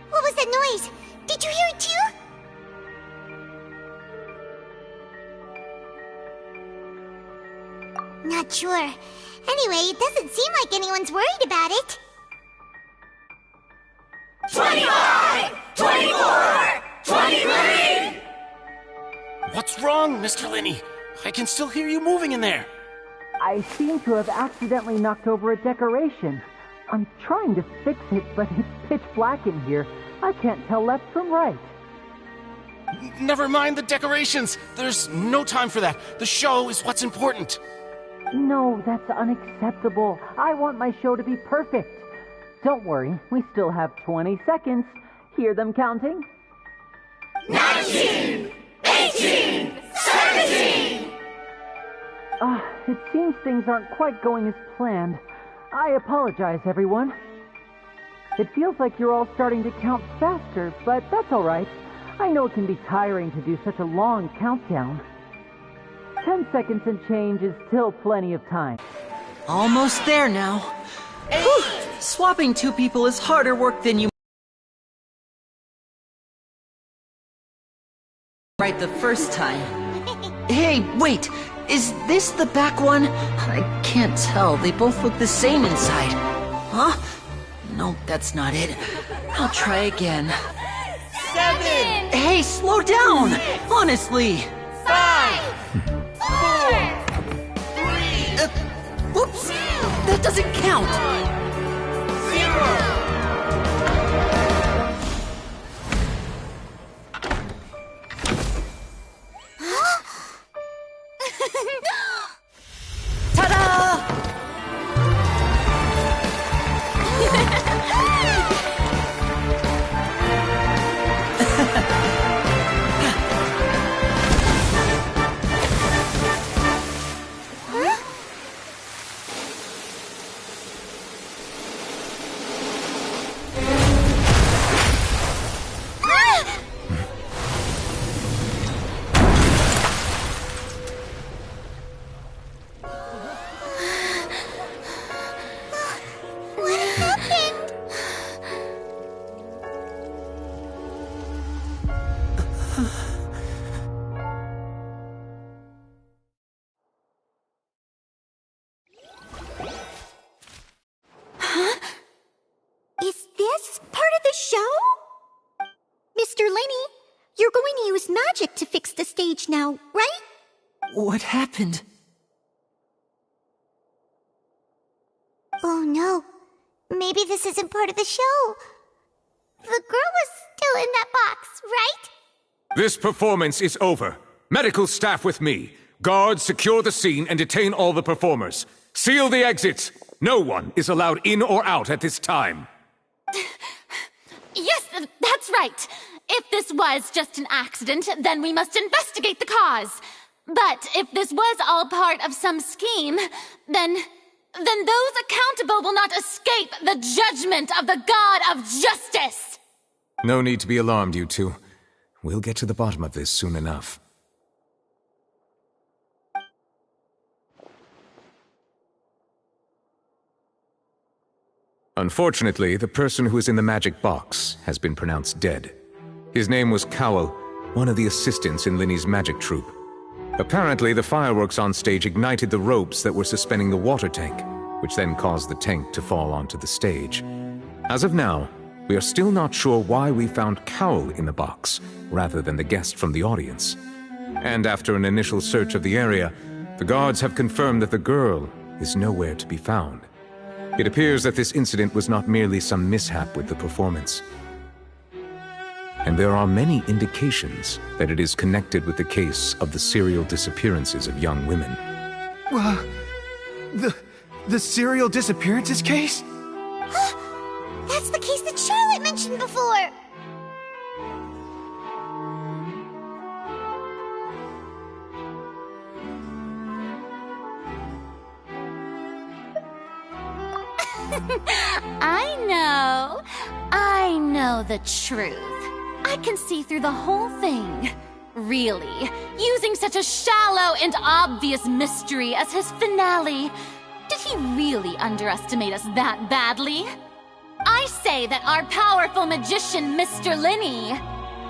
Speaker 3: What was that noise? Did you hear it too? Not sure. Anyway, it doesn't seem like anyone's worried about it.
Speaker 4: 25! 24! 23! What's wrong, Mr. Linney? I can still hear you moving in there.
Speaker 8: I seem to have accidentally knocked over a decoration. I'm trying to fix it, but it's pitch black in here. I can't tell left from right.
Speaker 4: Never mind the decorations. There's no time for that. The show is what's important.
Speaker 8: No, that's unacceptable. I want my show to be perfect. Don't worry, we still have 20 seconds. Hear them counting?
Speaker 3: 19! 18! 17!
Speaker 8: It seems things aren't quite going as planned. I apologize, everyone.
Speaker 10: It feels like you're all starting to count faster, but that's alright. I know it can be tiring to do such a long countdown. 10 seconds and change is still plenty of time.
Speaker 8: Almost there now. Whew. Swapping two people is harder work than you right the first time. Hey, wait! Is this the back one? I can't tell. They both look the same inside. Huh? No, that's not it. I'll try again.
Speaker 4: 7!
Speaker 8: Hey, slow down! Honestly!
Speaker 4: 5! 4! 3!
Speaker 8: Whoops! That doesn't count!
Speaker 4: 0!
Speaker 8: Ta-da!
Speaker 3: Is this part of the show? Mr. Lenny, you're going to use magic to fix the stage now, right?
Speaker 8: What happened?
Speaker 3: Oh no. Maybe this isn't part of the show. The girl was still in that box, right?
Speaker 21: This performance is over. Medical staff with me. Guards, secure the scene and detain all the performers. Seal the exits. No one is allowed in or out at this time.
Speaker 9: Yes, that's right. If this was just an accident, then we must investigate the cause. But if this was all part of some scheme, then those accountable will not escape the judgment of the God of Justice!
Speaker 21: No need to be alarmed, you two. We'll get to the bottom of this soon enough. Unfortunately, the person who is in the magic box has been pronounced dead. His name was Cowell, one of the assistants in Linny's magic troupe. Apparently, the fireworks on stage ignited the ropes that were suspending the water tank, which then caused the tank to fall onto the stage. As of now, we are still not sure why we found Cowell in the box, rather than the guest from the audience. And after an initial search of the area, the guards have confirmed that the girl is nowhere to be found. It appears that this incident was not merely some mishap with the performance. And there are many indications that it is connected with the case of the serial disappearances of young women.
Speaker 22: The serial disappearances case?
Speaker 3: That's the case that Charlotte mentioned before!
Speaker 9: I know the truth. I can see through the whole thing. Really, using such a shallow and obvious mystery as his finale. Did he really underestimate us that badly? I say that our powerful magician, Mr. Linny,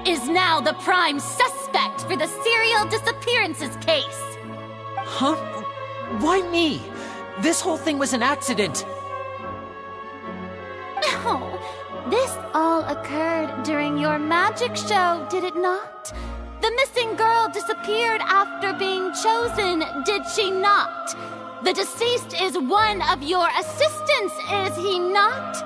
Speaker 9: is now the prime suspect for the serial disappearances case.
Speaker 8: Huh? Why me? This whole thing was an accident.
Speaker 9: No, this all occurred during your magic show, did it not? The missing girl disappeared after being chosen, did she not? The deceased is one of your assistants, is he not?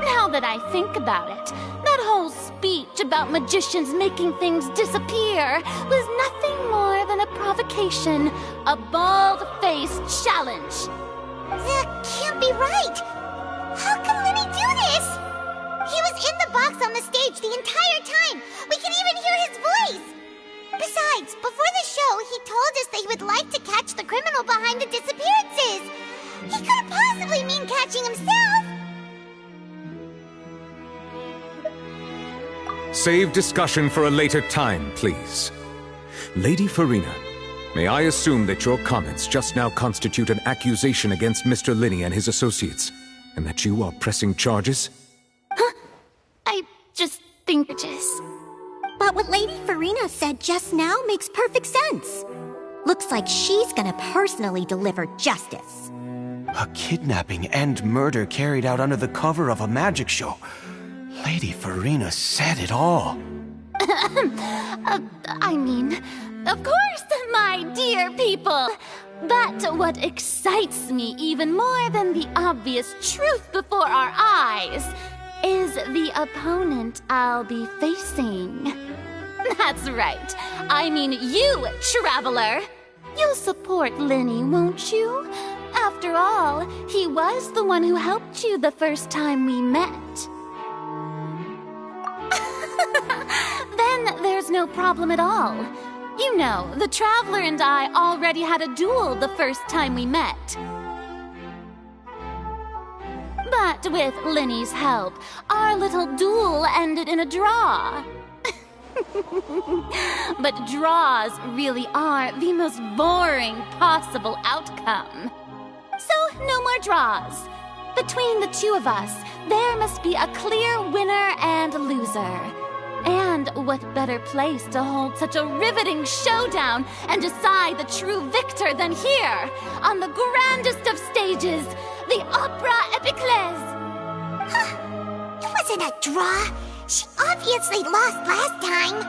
Speaker 9: Now that I think about it, that whole speech about magicians making things disappear was nothing more than a provocation, a bald-faced challenge.
Speaker 3: That can't be right! How can Linny do this? He was in the box on the stage the entire time! We can even hear his voice! Besides, before the show, he told us that he would like to catch the criminal behind the disappearances! He couldn't possibly mean catching himself!
Speaker 21: Save discussion for a later time, please. Lady Farina, may I assume that your comments just now constitute an accusation against Mr. Linney and his associates, and that you are pressing charges?
Speaker 1: I just think
Speaker 3: But what Lady Farina said just now makes perfect sense. Looks like she's gonna personally deliver justice.
Speaker 4: A kidnapping and murder carried out under the cover of a magic show. Lady Farina said it all.
Speaker 9: I mean, of course, my dear people. But what excites me even more than the obvious truth before our eyes is the opponent I'll be facing. That's right. I mean you, traveler. You'll support Linney, won't you? After all, he was the one who helped you the first time we met. Then there's no problem at all. You know, the Traveler and I already had a duel the first time we met. But with Linney's help, our little duel ended in a draw. But draws really are the most boring possible outcome. So, no more draws. Between the two of us, there must be a clear winner and loser. And what better place to hold such a riveting showdown and decide the true victor than here, on the grandest of stages, the Opera Epiclese.
Speaker 3: It wasn't a draw. She obviously lost last time.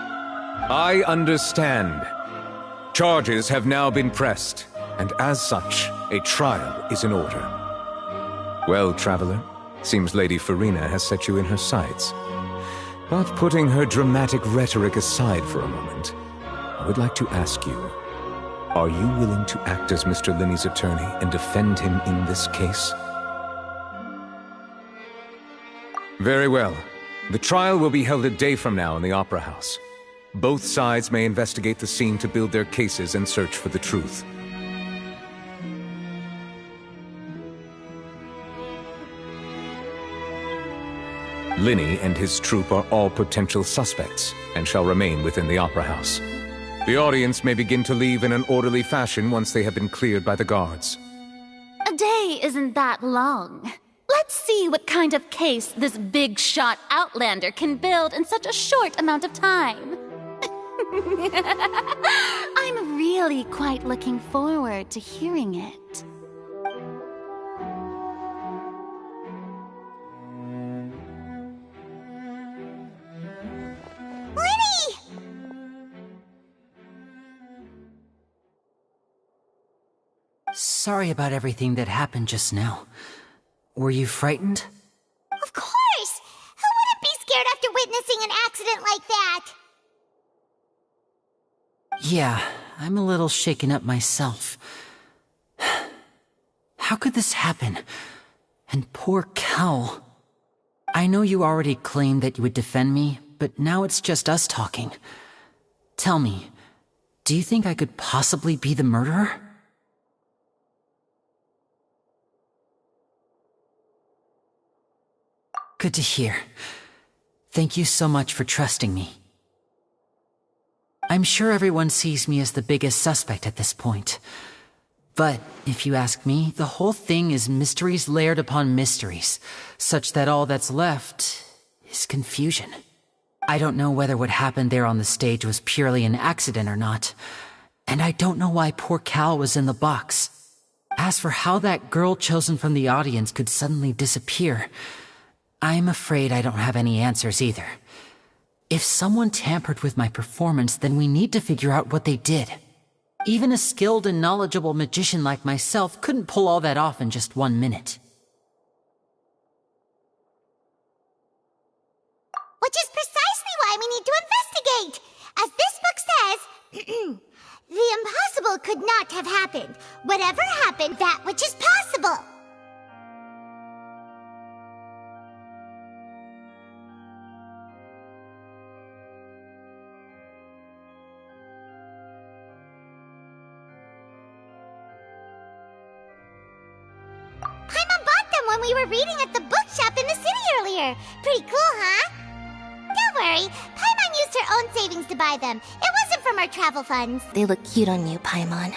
Speaker 21: I understand. Charges have now been pressed, and as such, a trial is in order. Well, Traveler, seems Lady Farina has set you in her sights. But putting her dramatic rhetoric aside for a moment, I would like to ask you, are you willing to act as Mr. Linney's attorney and defend him in this case? Very well. The trial will be held a day from now in the Opera House. Both sides may investigate the scene to build their cases and search for the truth. Linney and his troupe are all potential suspects and shall remain within the Opera House. The audience may begin to leave in an orderly fashion once they have been cleared by the guards.
Speaker 9: A day isn't that long. Let's see what kind of case this big-shot outlander can build in such a short amount of time. I'm really quite looking forward to hearing it.
Speaker 8: Sorry about everything that happened just now. Were you frightened?
Speaker 3: Of course! Who wouldn't be scared after witnessing an accident like that?
Speaker 8: Yeah, I'm a little shaken up myself. How could this happen? And poor Cal. I know you already claimed that you would defend me, but now it's just us talking. Tell me, do you think I could possibly be the murderer? Good to hear. Thank you so much for trusting me. I'm sure everyone sees me as the biggest suspect at this point. But, if you ask me, the whole thing is mysteries layered upon mysteries, such that all that's left is confusion. I don't know whether what happened there on the stage was purely an accident or not, and I don't know why poor Cal was in the box. As for how that girl chosen from the audience could suddenly disappear, I'm afraid I don't have any answers either. If someone tampered with my performance, then we need to figure out what they did. Even a skilled and knowledgeable magician like myself couldn't pull all that off in just 1 minute.
Speaker 3: Which is precisely why we need to investigate! As this book says, the impossible could not have happened. Whatever happened, that which is possible. When we were reading at the bookshop in the city earlier. Pretty cool, huh? Don't worry. Paimon used her own savings to buy them. It wasn't from our travel funds.
Speaker 7: They look cute on you, Paimon.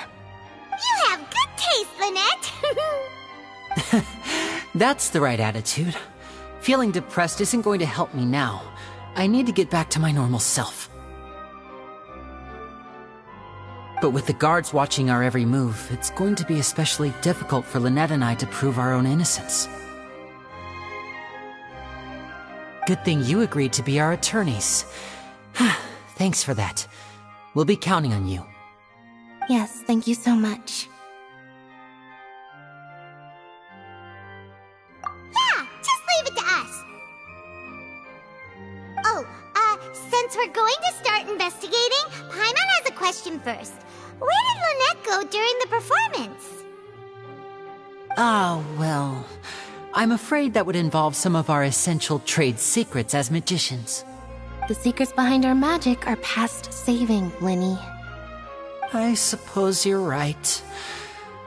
Speaker 3: You have good taste, Lynette.
Speaker 8: That's the right attitude. Feeling depressed isn't going to help me now. I need to get back to my normal self. But with the guards watching our every move, it's going to be especially difficult for Lynette and I to prove our own innocence. Good thing you agreed to be our attorneys. Thanks for that. We'll be counting on you.
Speaker 7: Yes, thank you so much.
Speaker 3: Yeah, just leave it to us. Oh, since we're going to start investigating, Paimon has a question first. Where did Lynette go during the performance?
Speaker 8: Well, I'm afraid that would involve some of our essential trade secrets as magicians.
Speaker 7: The secrets behind our magic are past saving, Linny.
Speaker 8: I suppose you're right.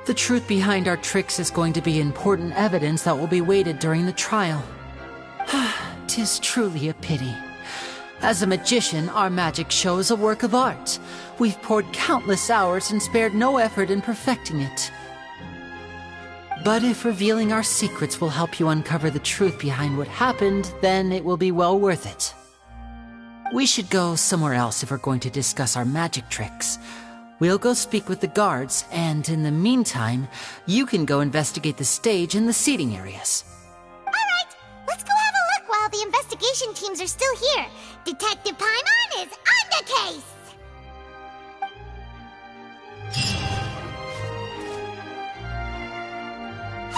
Speaker 8: The truth behind our tricks is going to be important evidence that will be weighted during the trial. 'Tis truly a pity. As a magician, our magic show is a work of art. We've poured countless hours and spared no effort in perfecting it. But if revealing our secrets will help you uncover the truth behind what happened, then it will be well worth it. We should go somewhere else if we're going to discuss our magic tricks. We'll go speak with the guards, and in the meantime, you can go investigate the stage and the seating areas.
Speaker 3: Alright, let's go have a look while the investigation teams are still here. Detective Paimon is on the case!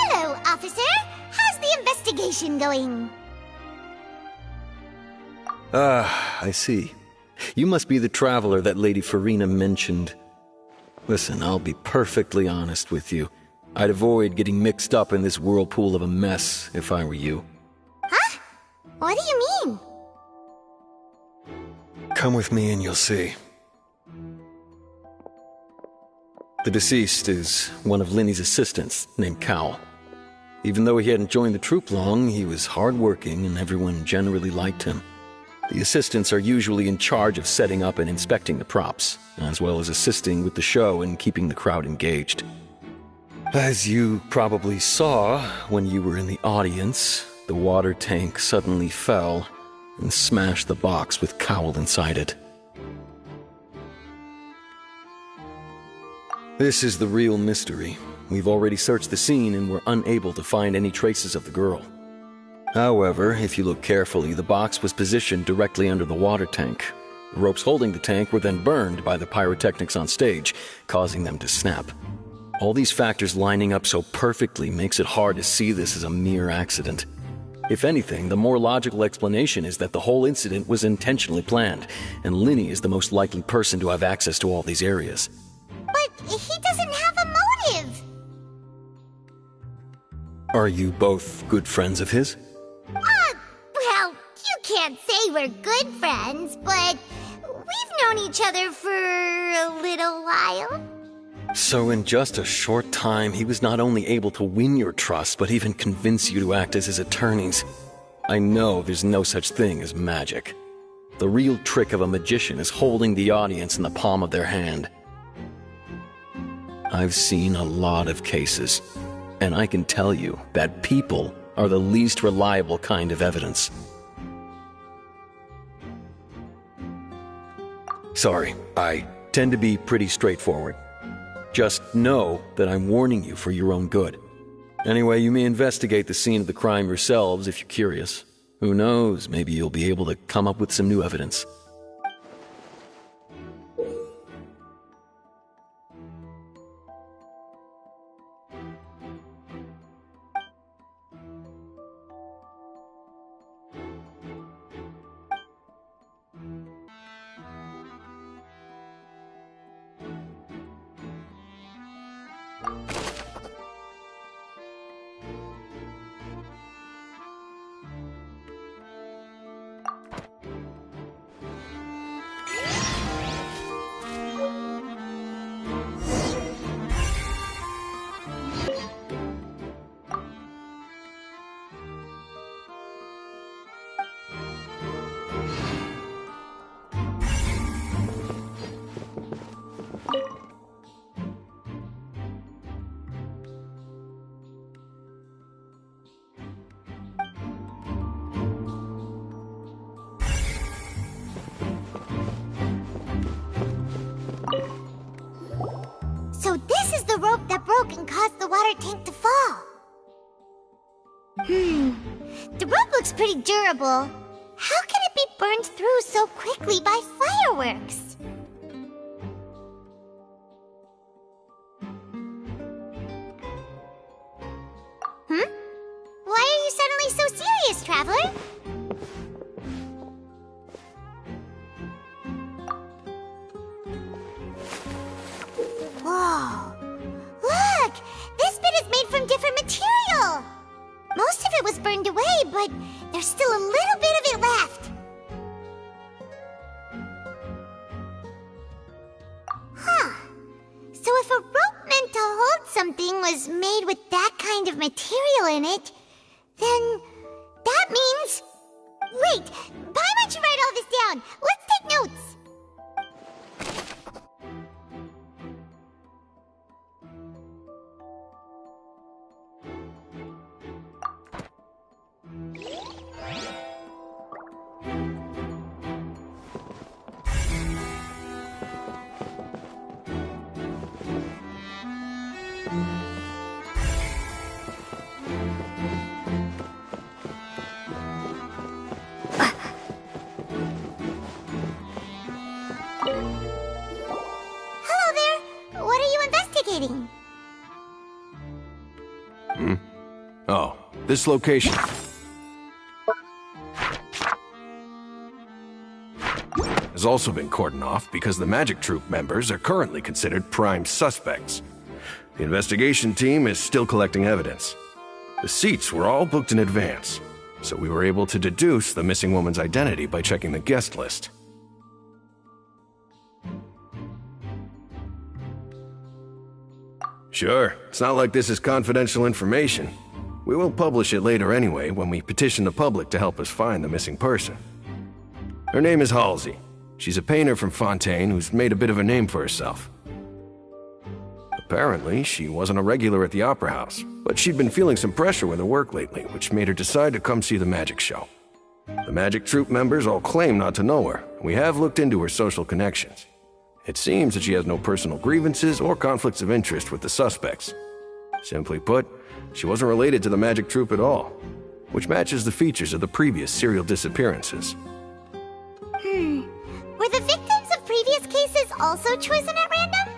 Speaker 3: Hello, officer. How's the investigation going?
Speaker 6: I see. You must be the traveler that Lady Farina mentioned. Listen, I'll be perfectly honest with you. I'd avoid getting mixed up in this whirlpool of a mess if I were you.
Speaker 3: Huh? What do you mean?
Speaker 6: Come with me and you'll see. The deceased is one of Linny's assistants, named Cal. Even though he hadn't joined the troupe long, he was hardworking and everyone generally liked him. The assistants are usually in charge of setting up and inspecting the props, as well as assisting with the show and keeping the crowd engaged. As you probably saw when you were in the audience, the water tank suddenly fell and smashed the box with Cowl inside it. This is the real mystery. We've already searched the scene and were unable to find any traces of the girl. However, if you look carefully, the box was positioned directly under the water tank. The ropes holding the tank were then burned by the pyrotechnics on stage, causing them to snap. All these factors lining up so perfectly makes it hard to see this as a mere accident. If anything, the more logical explanation is that the whole incident was intentionally planned, and Linny is the most likely person to have access to all these areas.
Speaker 3: But he doesn't have a motive!
Speaker 6: Are you both good friends of his?
Speaker 3: Well, you can't say we're good friends, but we've known each other for a little while.
Speaker 6: So in just a short time, he was not only able to win your trust, but even convince you to act as his attorneys. I know there's no such thing as magic. The real trick of a magician is holding the audience in the palm of their hand. I've seen a lot of cases, and I can tell you that people are the least reliable kind of evidence. Sorry, I tend to be pretty straightforward. Just know that I'm warning you for your own good. Anyway, you may investigate the scene of the crime yourselves if you're curious. Who knows, maybe you'll be able to come up with some new evidence.
Speaker 3: can cause the water tank to fall. The rope looks pretty durable. How can it be burned through so quickly by fireworks? Why are you suddenly so serious, Traveler? Whoa! Look! This bit is made from different material! Most of it was burned away, but there's still a little bit of it left. Huh. So if a rope meant to hold something was made with that kind of material in it, then that means... Wait! Why don't you write all this down? Let's take notes!
Speaker 5: Oh, this location. Has also been cordoned off because the Magic Troop members are currently considered prime suspects. The investigation team is still collecting evidence. The seats were all booked in advance, so we were able to deduce the missing woman's identity by checking the guest list. Sure, it's not like this is confidential information. We will publish it later anyway when we petition the public to help us find the missing person. Her name is Halsey. She's a painter from Fontaine who's made a bit of a name for herself. Apparently, she wasn't a regular at the Opera House, but she'd been feeling some pressure with her work lately, which made her decide to come see the magic show. The Magic Troop members all claim not to know her, and we have looked into her social connections. It seems that she has no personal grievances or conflicts of interest with the suspects. Simply put, she wasn't related to the Magic Troop at all, which matches the features of the previous serial disappearances.
Speaker 3: Were the victims of previous cases also chosen at random?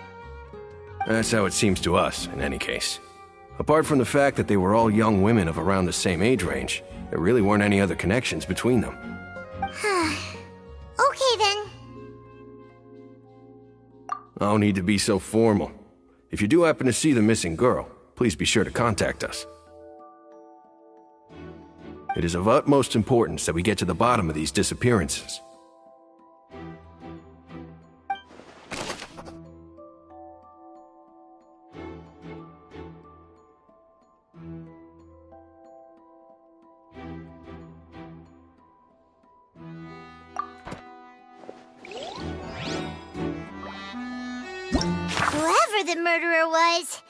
Speaker 5: That's how it seems to us, in any case. Apart from the fact that they were all young women of around the same age range, there really weren't any other connections between them.
Speaker 3: Okay then.
Speaker 5: No need to be so formal. If you do happen to see the missing girl, please be sure to contact us. It is of utmost importance that we get to the bottom of these disappearances.
Speaker 3: Whoever the murderer was,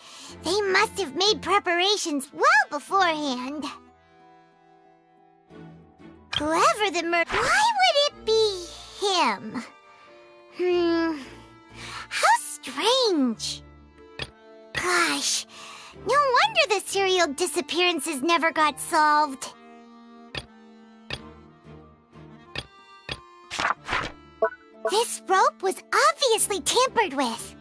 Speaker 3: they must have made preparations well beforehand. Whoever the murderer... Why would it be him? How strange. Gosh, no wonder the serial disappearances never got solved. This rope was obviously tampered with.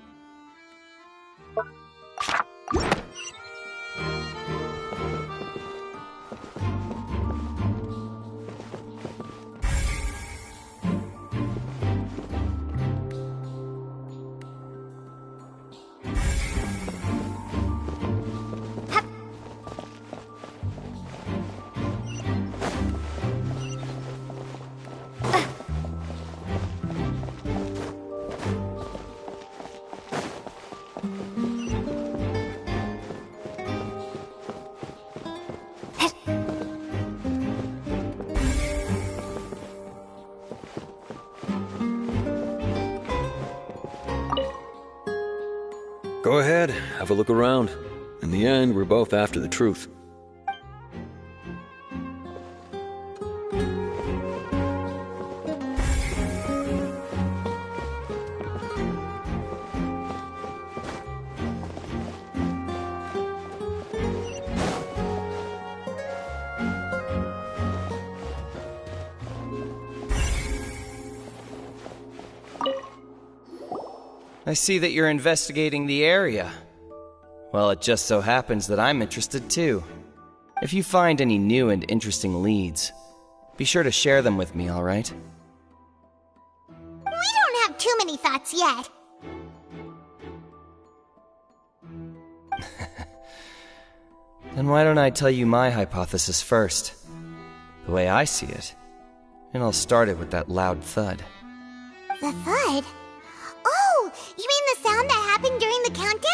Speaker 6: Go ahead, have a look around. In the end, we're both after the truth.
Speaker 11: I see that you're investigating the area. Well, it just so happens that I'm interested too. If you find any new and interesting leads, be sure to share them with me, alright?
Speaker 3: We don't have too many thoughts yet.
Speaker 11: Then why don't I tell you my hypothesis first? The way I see it. And I'll start it with that loud thud.
Speaker 3: The thud? Oh, you mean the sound that happened during the countdown?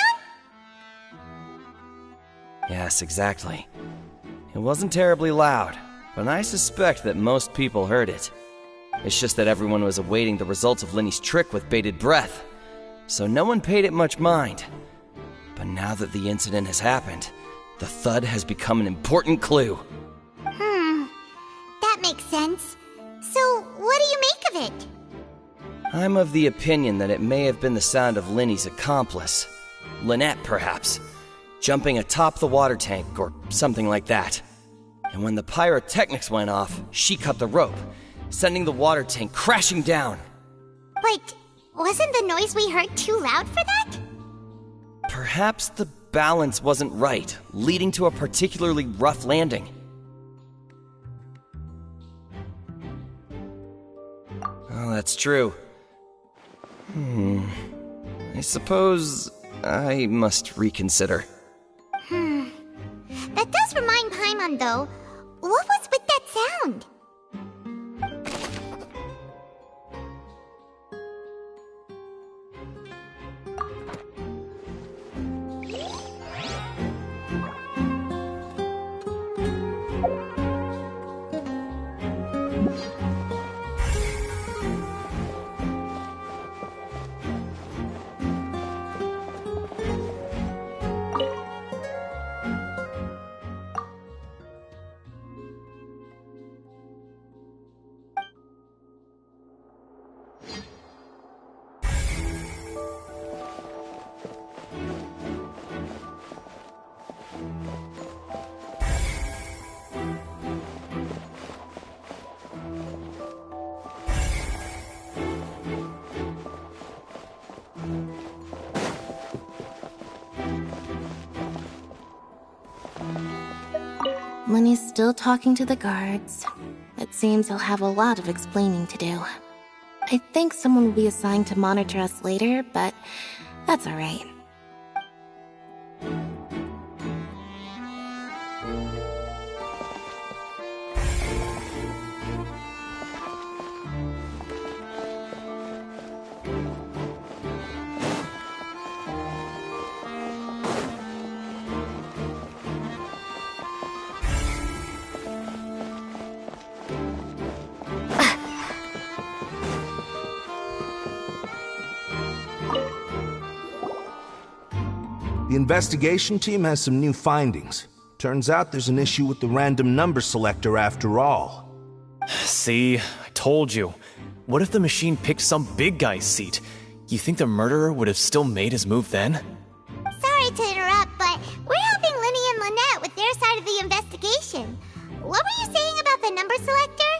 Speaker 11: Yes, exactly. It wasn't terribly loud, but I suspect that most people heard it. It's just that everyone was awaiting the results of Lenny's trick with bated breath, so no one paid it much mind. But now that the incident has happened, the thud has become an important clue.
Speaker 3: That makes sense. So, what do you make of it?
Speaker 11: I'm of the opinion that it may have been the sound of Lenny's accomplice. Lynette, perhaps. Jumping atop the water tank, or something like that. And when the pyrotechnics went off, she cut the rope, sending the water tank crashing down.
Speaker 3: But wasn't the noise we heard too loud for that?
Speaker 11: Perhaps the balance wasn't right, leading to a particularly rough landing. Oh, that's true. I suppose I must reconsider.
Speaker 3: That does remind Paimon, though. What was with that sound?
Speaker 7: Lenny's still talking to the guards. It seems he'll have a lot of explaining to do. I think someone will be assigned to monitor us later, but that's alright.
Speaker 16: The investigation team has some new findings. Turns out there's an issue with the random number selector after all.
Speaker 12: See, I told you. What if the machine picked some big guy's seat? You think the murderer would have still made his move then?
Speaker 3: Sorry to interrupt, but we're helping Lenny and Lynette with their side of the investigation. What were you saying about the number selector?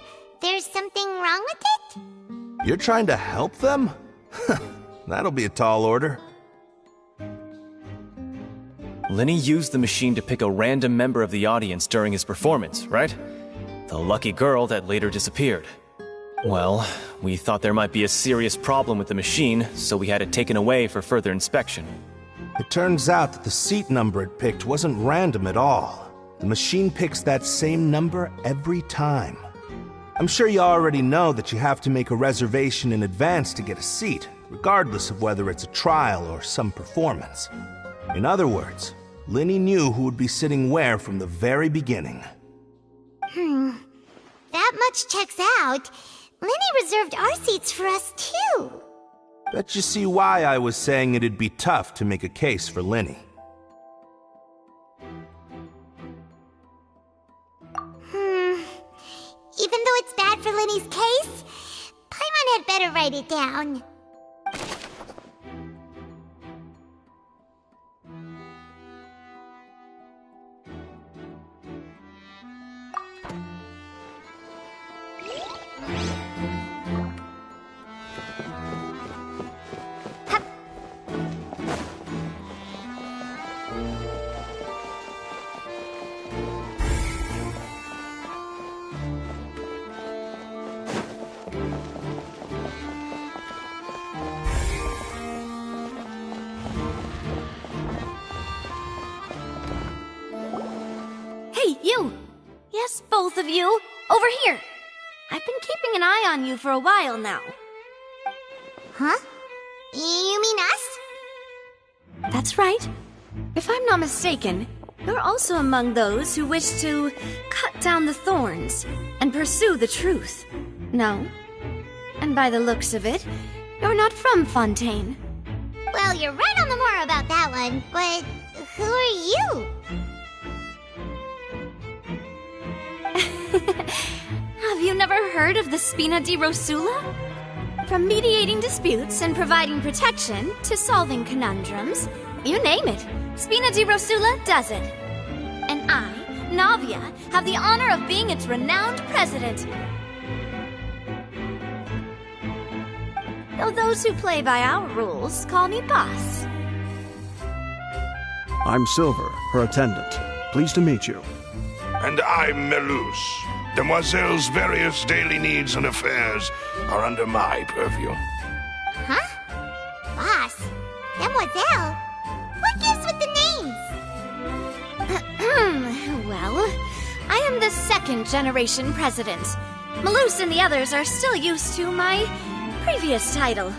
Speaker 3: There's something wrong with it?
Speaker 16: You're trying to help them? That'll be a tall order.
Speaker 12: Lenny used the machine to pick a random member of the audience during his performance, right? The lucky girl that later disappeared. Well, we thought there might be a serious problem with the machine, so we had it taken away for further inspection.
Speaker 16: It turns out that the seat number it picked wasn't random at all. The machine picks that same number every time. I'm sure you already know that you have to make a reservation in advance to get a seat, regardless of whether it's a trial or some performance. In other words, Lenny knew who would be sitting where from the very beginning.
Speaker 3: That much checks out. Lenny reserved our seats for us, too.
Speaker 16: Bet you see why I was saying it'd be tough to make a case for Lenny.
Speaker 3: Even though it's bad for Lenny's case, Paimon had better write it down.
Speaker 2: You! Yes, both of you! Over here! I've been keeping an eye on you for a while now.
Speaker 3: Huh? You mean us?
Speaker 2: That's right. If I'm not mistaken, you're also among those who wish to cut down the thorns and pursue the truth. No? And by the looks of it, you're not from Fontaine.
Speaker 3: Well, you're right on the more about that one, but who are you?
Speaker 2: Have you never heard of the Spina di Rosula? From mediating disputes and providing protection to solving conundrums, you name it, Spina di Rosula does it. And I, Navia, have the honor of being its renowned president. Though those who play by our rules call me boss.
Speaker 14: I'm Silver, her attendant. Pleased to meet you.
Speaker 16: And I'm Melus. Demoiselle's various daily needs and affairs are under my purview.
Speaker 3: Huh? Boss? Demoiselle? What gives with the names?
Speaker 2: Well, I am the second generation president. Melus and the others are still used to my previous title.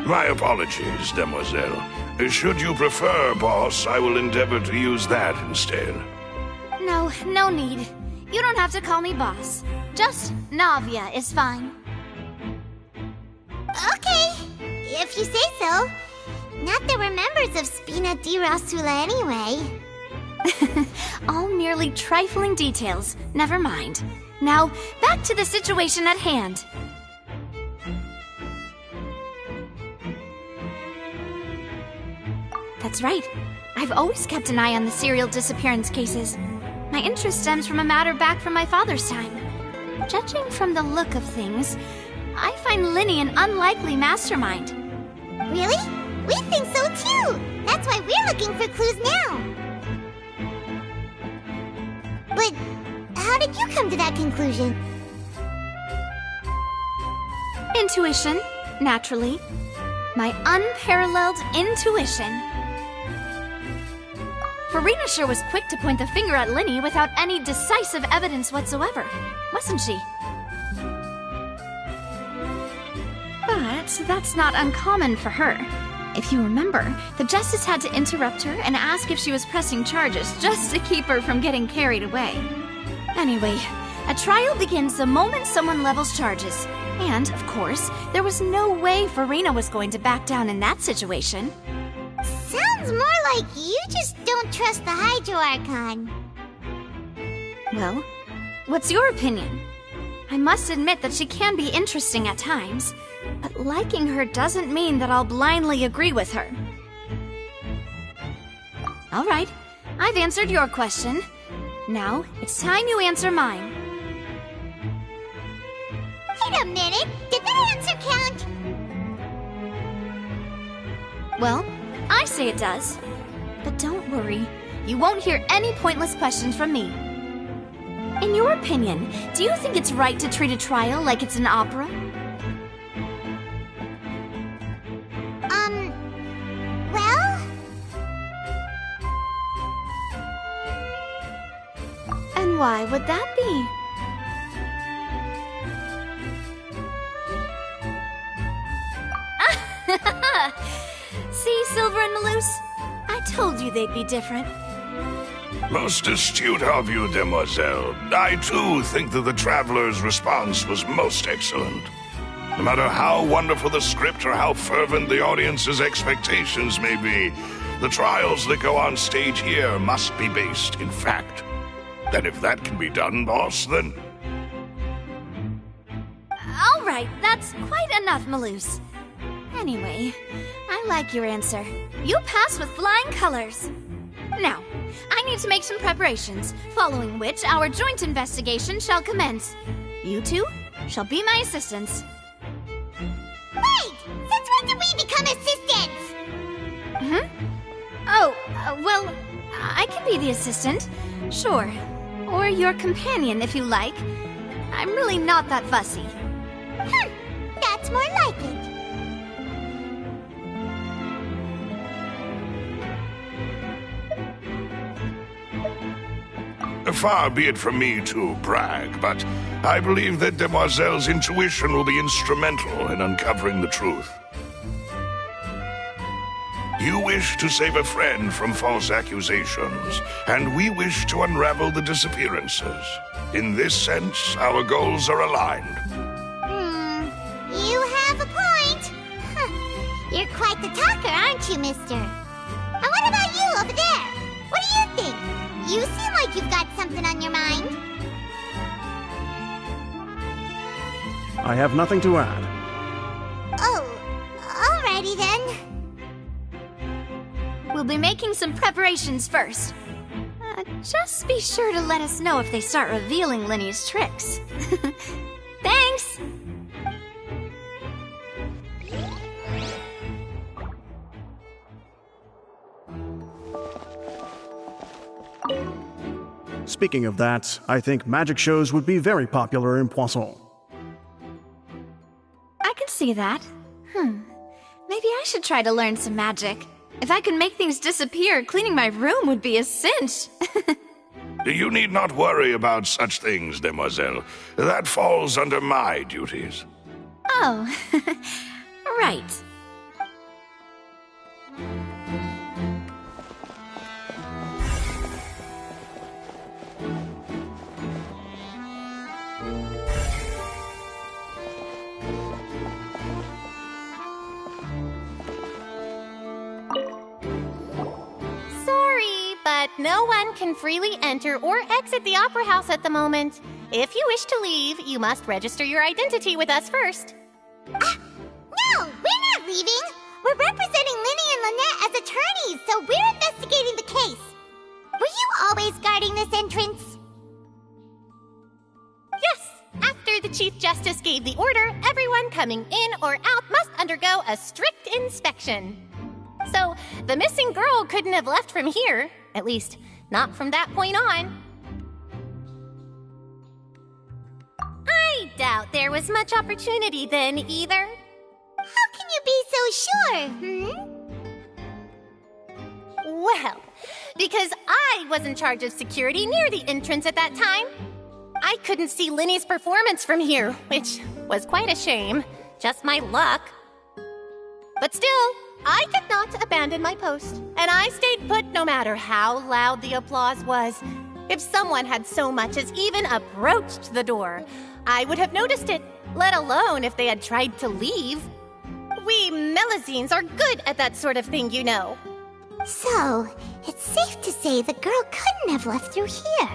Speaker 16: My apologies, Demoiselle. Should you prefer, boss, I will endeavor to use that instead.
Speaker 2: No need. You don't have to call me boss. Just Navia is fine.
Speaker 3: Okay, if you say so. Not that we're members of Spina di Rosula anyway.
Speaker 2: All merely trifling details. Never mind. Now, back to the situation at hand. That's right. I've always kept an eye on the serial disappearance cases. My interest stems from a matter back from my father's time. Judging from the look of things, I find Linny an unlikely mastermind.
Speaker 3: Really? We think so too! That's why we're looking for clues now! But how did you come to that conclusion?
Speaker 2: Intuition, naturally. My unparalleled intuition. Farina sure was quick to point the finger at Linny without any decisive evidence whatsoever, wasn't she? But that's not uncommon for her. If you remember, the Justice had to interrupt her and ask if she was pressing charges just to keep her from getting carried away. Anyway, a trial begins the moment someone levels charges. And, of course, there was no way Farina was going to back down in that situation.
Speaker 3: Sounds more like you just don't trust the Hydro Archon.
Speaker 2: Well, what's your opinion? I must admit that she can be interesting at times, but liking her doesn't mean that I'll blindly agree with her. All right, I've answered your question. Now, it's time you answer mine.
Speaker 3: Wait a minute! Did that answer count?
Speaker 2: Well, I say it does. But don't worry, you won't hear any pointless questions from me. In your opinion, do you think it's right to treat a trial like it's an opera?
Speaker 3: Well?
Speaker 2: And why would that be? See, Silver and Melus? I told you they'd be different.
Speaker 16: Most astute of you, Demoiselle. I, too, think that the Traveler's response was most excellent. No matter how wonderful the script or how fervent the audience's expectations may be, the trials that go on stage here must be based in fact. And if that can be done, boss, then...
Speaker 2: All right, that's quite enough, Melus. Anyway, I like your answer. You pass with flying colors. Now, I need to make some preparations, following which our joint investigation shall commence. You two shall be my assistants.
Speaker 3: Wait! Since when did we become assistants?
Speaker 2: Oh, well, I can be the assistant, sure. Or your companion, if you like. I'm really not that fussy.
Speaker 3: That's more like it.
Speaker 13: Far be it from me to brag, but I believe that Demoiselle's intuition will be instrumental in uncovering the truth. You wish to save a friend from false accusations, and we wish to unravel the disappearances. In this sense, our goals are aligned.
Speaker 3: You have a point. You're quite the talker, aren't you, mister? And what about you over there? What do you think? You seem like you've got something on your mind.
Speaker 14: I have nothing to add.
Speaker 3: Oh, alrighty then.
Speaker 2: We'll be making some preparations first. Just be sure to let us know if they start revealing Linny's tricks. Thanks!
Speaker 14: Speaking of that, I think magic shows would be very popular in Poisson.
Speaker 2: I can see that. Maybe I should try to learn some magic. If I could make things disappear, cleaning my room would be a cinch.
Speaker 13: You need not worry about such things, Demoiselle. That falls under my duties.
Speaker 2: Oh, right.
Speaker 1: But no one can freely enter or exit the Opera House at the moment. If you wish to leave, you must register your identity with us first.
Speaker 3: No, we're not leaving. We're representing Linny and Lynette as attorneys, so we're investigating the case. Were you always guarding this entrance?
Speaker 1: Yes. After the Chief Justice gave the order, everyone coming in or out must undergo a strict inspection. So, the missing girl couldn't have left from here. At least, not from that point on. I doubt there was much opportunity then, either.
Speaker 3: How can you be so sure,
Speaker 1: Well, because I was in charge of security near the entrance at that time. I couldn't see Linny's performance from here, which was quite a shame. Just my luck. But still, I did not abandon my post, and I stayed put no matter how loud the applause was. If someone had so much as even approached the door, I would have noticed it, let alone if they had tried to leave. We Melusines are good at that sort of thing, you know.
Speaker 3: So, it's safe to say the girl couldn't have left through here.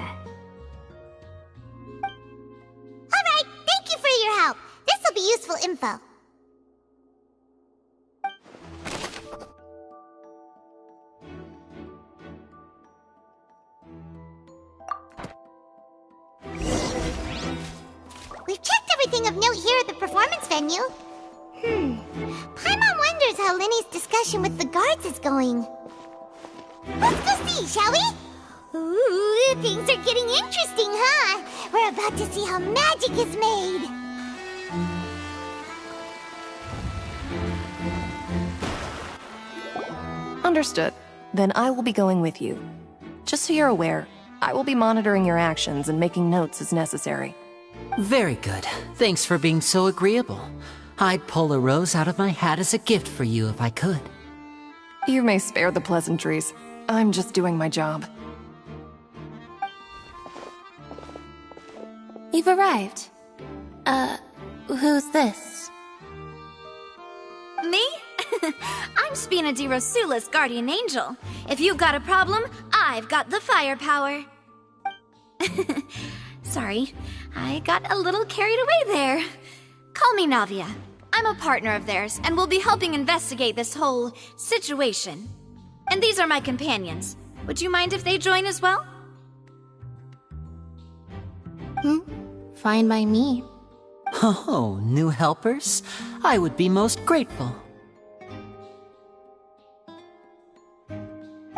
Speaker 3: Alright, thank you for your help. This will be useful info. We've checked everything of note here at the performance venue. Paimon wonders how Linny's discussion with the guards is going. Let's go see, shall we? Ooh, things are getting interesting, huh? We're about to see how magic is made.
Speaker 17: Understood. Then I will be going with you. Just so you're aware, I will be monitoring your actions and making notes as necessary.
Speaker 8: Very good. Thanks for being so agreeable. I'd pull a rose out of my hat as a gift for you if I could.
Speaker 17: You may spare the pleasantries. I'm just doing my job.
Speaker 7: You've arrived. Who's this?
Speaker 2: Me? I'm Spina di Rosula's guardian angel. If you've got a problem, I've got the firepower. Sorry, I got a little carried away there. Call me Navia. I'm a partner of theirs, and will be helping investigate this whole situation. And these are my companions. Would you mind if they join as well?
Speaker 7: Fine by me.
Speaker 8: Oh, new helpers? I would be most grateful.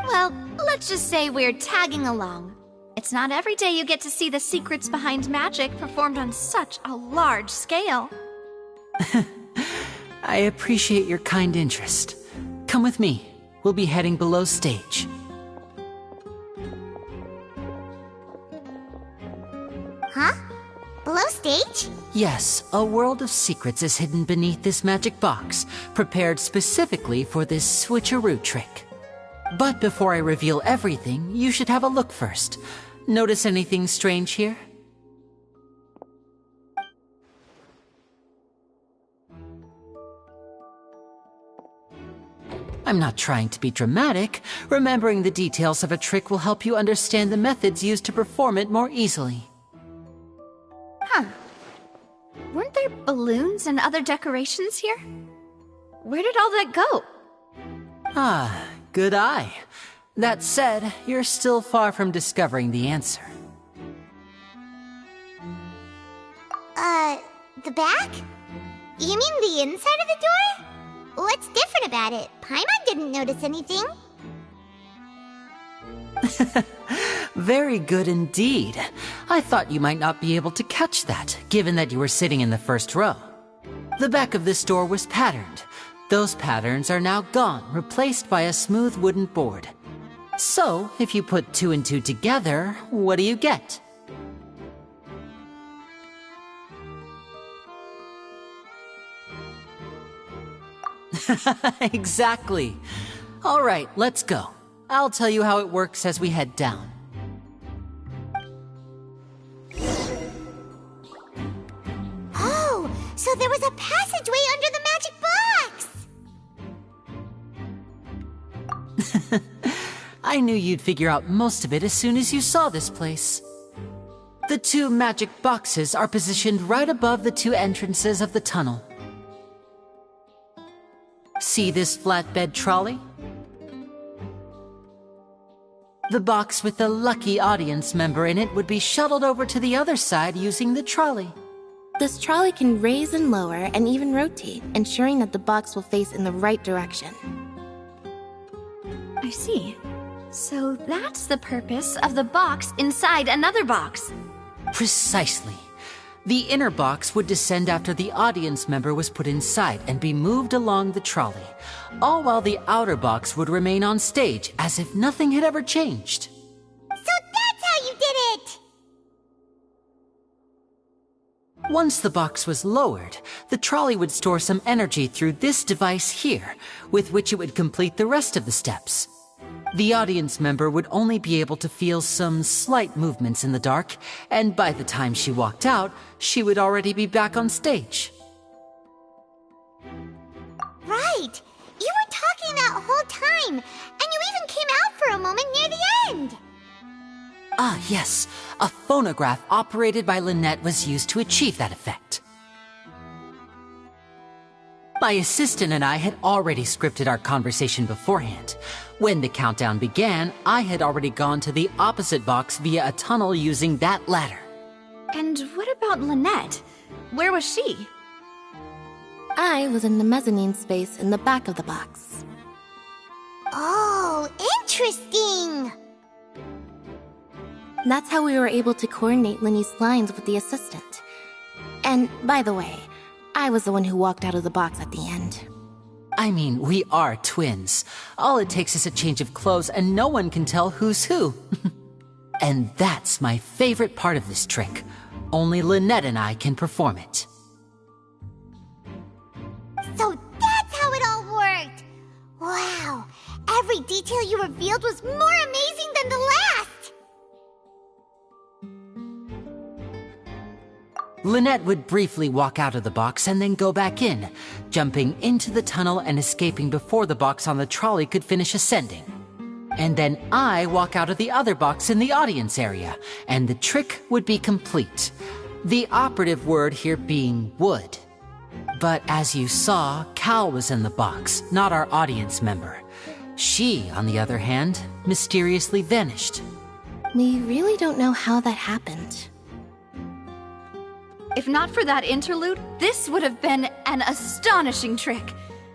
Speaker 2: Well, let's just say we're tagging along. It's not every day you get to see the secrets behind magic performed on such a large scale.
Speaker 8: I appreciate your kind interest. Come with me. We'll be heading below stage.
Speaker 3: stage?
Speaker 8: Yes, a world of secrets is hidden beneath this magic box, prepared specifically for this switcheroo trick. But before I reveal everything, you should have a look first. Notice anything strange here? I'm not trying to be dramatic. Remembering the details of a trick will help you understand the methods used to perform it more easily.
Speaker 2: Huh. Weren't there balloons and other decorations here? Where did all that go?
Speaker 8: Ah, good eye. That said, you're still far from discovering the answer.
Speaker 3: The back? You mean the inside of the door? What's different about it? Paimon didn't notice anything.
Speaker 8: Very good indeed. I thought you might not be able to catch that, given that you were sitting in the first row. The back of this door was patterned. Those patterns are now gone, replaced by a smooth wooden board. So, if you put 2 and 2 together, what do you get? Exactly. All right, let's go. I'll tell you how it works as we head down.
Speaker 3: Oh, so there was a passageway under the magic box!
Speaker 8: I knew you'd figure out most of it as soon as you saw this place. The 2 magic boxes are positioned right above the 2 entrances of the tunnel. See this flatbed trolley? The box with the lucky audience member in it would be shuttled over to the other side using the trolley.
Speaker 7: This trolley can raise and lower and even rotate, ensuring that the box will face in the right direction.
Speaker 2: I see. So that's the purpose of the box inside another box.
Speaker 8: Precisely. The inner box would descend after the audience member was put inside and be moved along the trolley, all while the outer box would remain on stage as if nothing had ever changed.
Speaker 3: So that's how you did it!
Speaker 8: Once the box was lowered, the trolley would store some energy through this device here, with which it would complete the rest of the steps. The audience member would only be able to feel some slight movements in the dark, and by the time she walked out, she would already be back on stage.
Speaker 3: Right! You were talking that whole time, and you even came out for a moment near the end!
Speaker 8: Ah, yes. A phonograph operated by Lynette was used to achieve that effect. My assistant and I had already scripted our conversation beforehand. When the countdown began, I had already gone to the opposite box via a tunnel using that ladder.
Speaker 2: And what about Lynette? Where was she?
Speaker 7: I was in the mezzanine space in the back of the box.
Speaker 3: Oh, interesting!
Speaker 7: That's how we were able to coordinate Linny's lines with the assistant. And, by the way, I was the one who walked out of the box at the end.
Speaker 8: I mean, we are twins. All it takes is a change of clothes and no one can tell who's who. And that's my favorite part of this trick. Only Lynette and I can perform it.
Speaker 3: So that's how it all worked! Wow, every detail you revealed was more amazing than the last!
Speaker 8: Lynette would briefly walk out of the box and then go back in, jumping into the tunnel and escaping before the box on the trolley could finish ascending. And then I walk out of the other box in the audience area, and the trick would be complete. The operative word here being would. But as you saw, Cal was in the box, not our audience member. She, on the other hand, mysteriously vanished.
Speaker 7: We really don't know how that happened.
Speaker 2: If not for that interlude, this would have been an astonishing trick.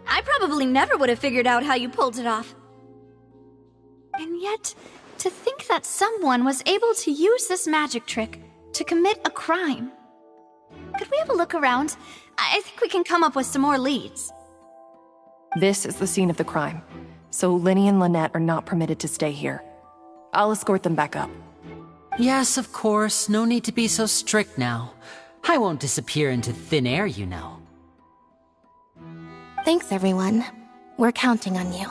Speaker 2: I probably never would have figured out how you pulled it off. And yet, to think that someone was able to use this magic trick to commit a crime. Could we have a look around? I think we can come up with some more leads.
Speaker 17: This is the scene of the crime, so Linny and Lynette are not permitted to stay here. I'll escort them back up.
Speaker 8: Yes, of course. No need to be so strict now. I won't disappear into thin air, you know.
Speaker 7: Thanks, everyone. We're counting on you.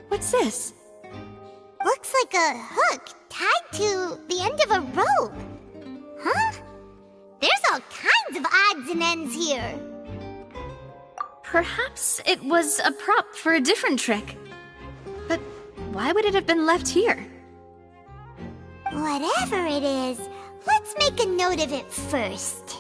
Speaker 2: What's this?
Speaker 3: Looks like a hook tied to the end of a rope. Huh? There's all kinds of odds and ends here.
Speaker 2: Perhaps it was a prop for a different trick. But why would it have been left here?
Speaker 3: Whatever it is, let's make a note of it first.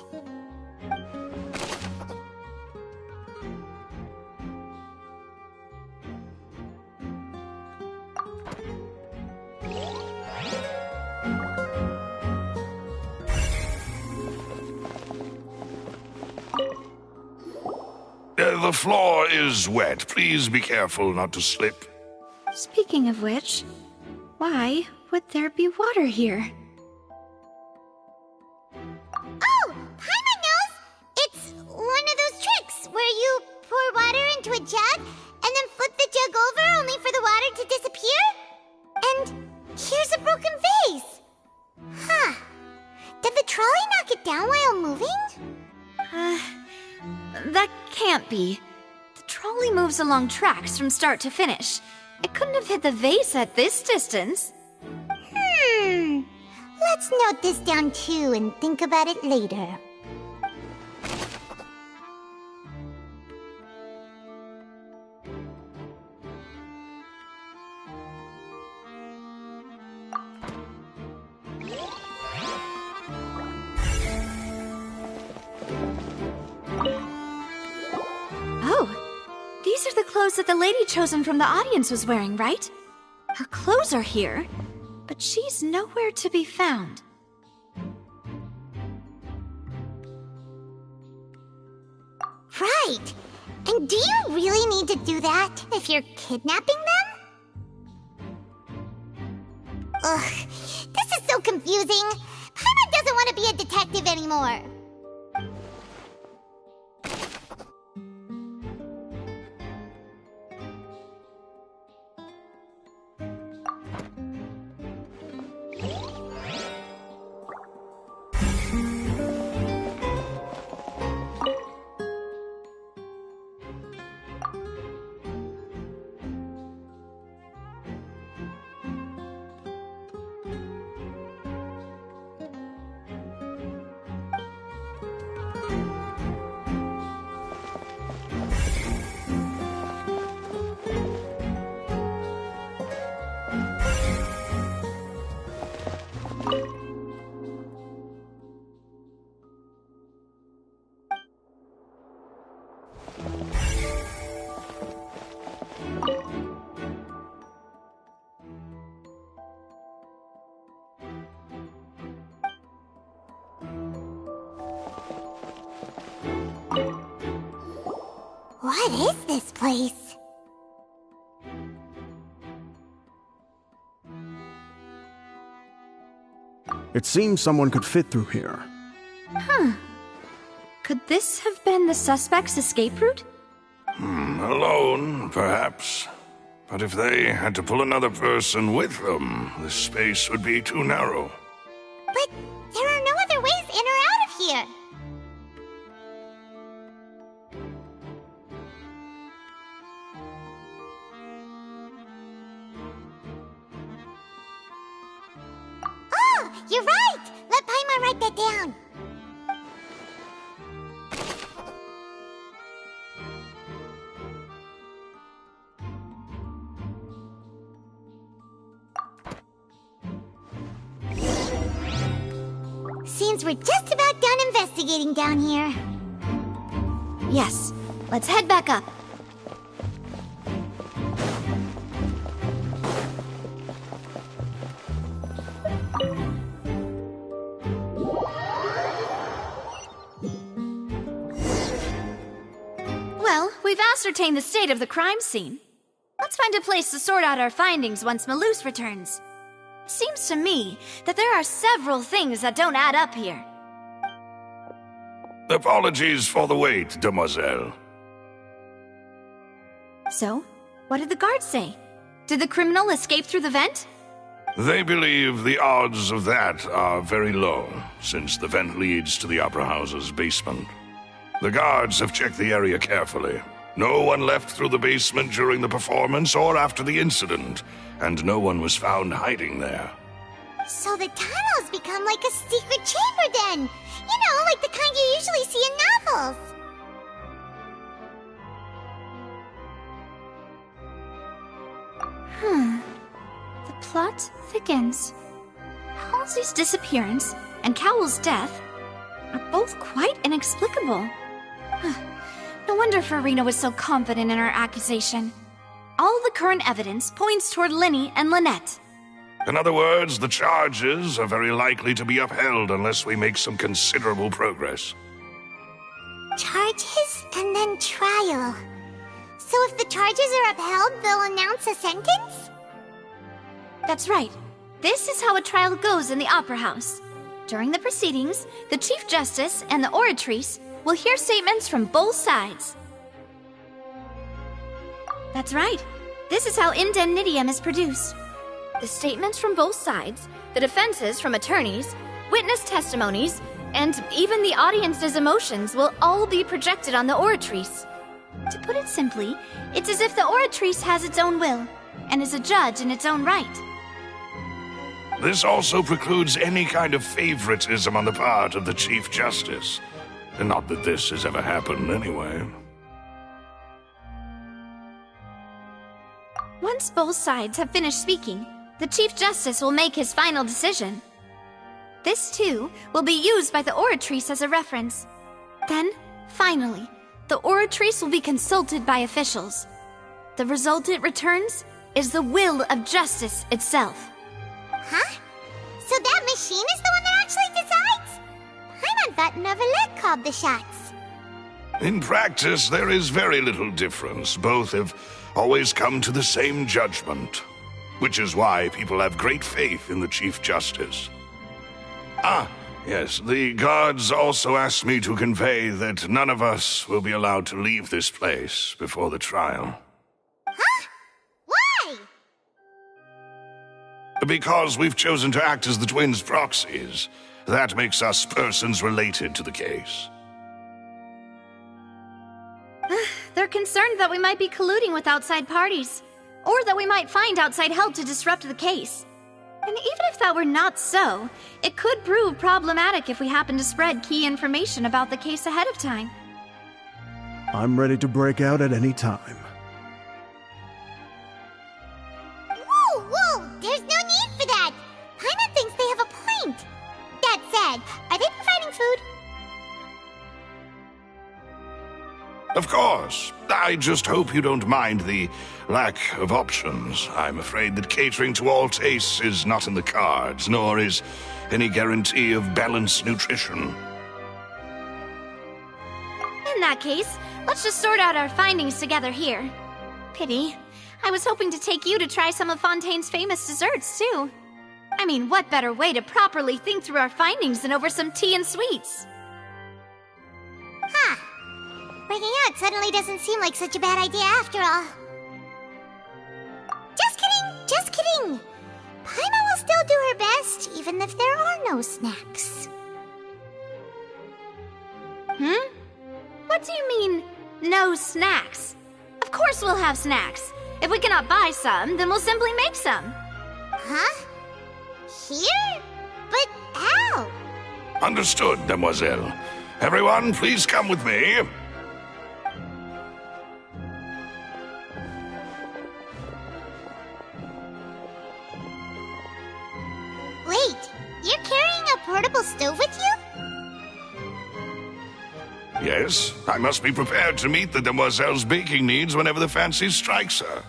Speaker 13: The floor is wet. Please be careful not to slip.
Speaker 2: Speaking of which, why would there be water here?
Speaker 3: Oh! Paimon knows! It's one of those tricks where you pour water into a jug and then flip the jug over only for the water to disappear? And here's a broken vase! Huh. Did the trolley knock it down while moving?
Speaker 2: That can't be. The trolley moves along tracks from start to finish. It couldn't have hit the vase at this distance.
Speaker 3: Let's note this down too and think about it later.
Speaker 2: These are the clothes that the lady chosen from the audience was wearing, right? Her clothes are here, but she's nowhere to be found.
Speaker 3: Right! And do you really need to do that if you're kidnapping them? Ugh, this is so confusing. Paimon doesn't want to be a detective anymore. What is this place?
Speaker 14: It seems someone could fit through here.
Speaker 2: Huh. Could this have been the suspect's escape route?
Speaker 13: Alone, perhaps. But if they had to pull another person with them, this space would be too narrow.
Speaker 3: But there are no other ways in or out of here. You're right! Let Paimon write that down. Seems we're just about done investigating down here.
Speaker 2: Yes, let's head back up. Well, we've ascertained the state of the crime scene. Let's find a place to sort out our findings once Malus returns. Seems to me that there are several things that don't add up here.
Speaker 13: Apologies for the wait, demoiselle.
Speaker 2: So, what did the guards say? Did the criminal escape through the vent?
Speaker 13: They believe the odds of that are very low, since the vent leads to the Opera House's basement. The guards have checked the area carefully. No one left through the basement during the performance or after the incident, and no one was found hiding there.
Speaker 3: So the tunnels become like a secret chamber then! You know, like the kind you usually see in novels!
Speaker 2: The plot thickens. Halsey's disappearance and Cowell's death are both quite inexplicable. No wonder Farina was so confident in her accusation. All the current evidence points toward Linny and Lynette.
Speaker 13: In other words, the charges are very likely to be upheld unless we make some considerable progress.
Speaker 3: Charges and then trial. So if the charges are upheld, they'll announce a sentence?
Speaker 2: That's right. This is how a trial goes in the Opera House. During the proceedings, the Chief Justice and the Oratrice will hear statements from both sides. That's right. This is how indemnitium is produced. The statements from both sides, the defenses from attorneys, witness testimonies, and even the audience's emotions will all be projected on the Oratrice. To put it simply, it's as if the Oratrice has its own will, and is a judge in its own right.
Speaker 13: This also precludes any kind of favoritism on the part of the Chief Justice. Not that this has ever happened anyway.
Speaker 2: Once both sides have finished speaking, the Chief Justice will make his final decision. This, too, will be used by the Oratrice as a reference. Then, finally, the Oratrice will be consulted by officials. The result it returns is the will of justice itself.
Speaker 3: Huh? So that machine is the one that actually decides? Paimon thought Neuvillette called the shots.
Speaker 13: In practice, there is very little difference. Both have always come to the same judgment, which is why people have great faith in the Chief Justice. Ah, yes, the guards also asked me to convey that none of us will be allowed to leave this place before the trial.
Speaker 3: Huh? Why?
Speaker 13: Because we've chosen to act as the twins' proxies. That makes us persons related to the case.
Speaker 2: They're concerned that we might be colluding with outside parties, or that we might find outside help to disrupt the case. And even if that were not so, it could prove problematic if we happen to spread key information about the case ahead of time.
Speaker 14: I'm ready to break out at any time.
Speaker 3: Whoa, whoa! There's no need for that! Paimon thinks they have a point. That said, are they providing food?
Speaker 13: Of course. I just hope you don't mind the lack of options. I'm afraid that catering to all tastes is not in the cards, nor is any guarantee of balanced nutrition.
Speaker 2: In that case, let's just sort out our findings together here. Pity. I was hoping to take you to try some of Fontaine's famous desserts, too. I mean, what better way to properly think through our findings than over some tea and sweets?
Speaker 3: Huh. Breaking out suddenly doesn't seem like such a bad idea after all. Just kidding, just kidding. Paimon will still do her best, even if there are no snacks.
Speaker 2: What do you mean, no snacks? Of course we'll have snacks. If we cannot buy some, then we'll simply make some.
Speaker 3: Huh? Here? But How?
Speaker 13: Understood, Demoiselle. Everyone, please come with me.
Speaker 3: Wait, you're carrying a portable stove with you?
Speaker 13: Yes, I must be prepared to meet the Demoiselle's baking needs whenever the fancy strikes her.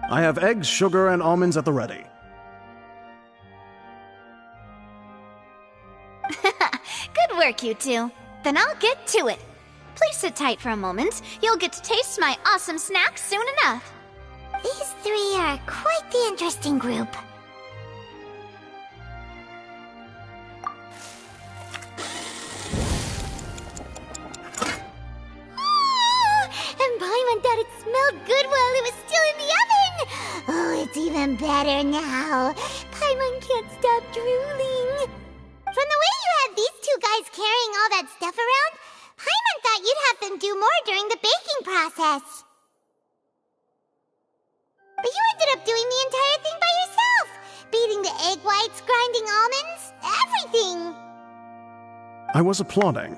Speaker 14: I have eggs, sugar, and almonds at the ready.
Speaker 2: Good work, you two. Then I'll get to it. Please sit tight for a moment. You'll get to taste my awesome snacks soon enough.
Speaker 3: These three are quite the interesting group. And Paimon thought it smelled good while it was still in the oven! Oh, it's even better now. Paimon can't stop drooling. From the way you had these two guys carrying all that stuff around, Paimon thought you'd have them do more during the baking process. But you ended up doing the entire thing by yourself! Beating the egg whites, grinding almonds, everything!
Speaker 14: I was applauding.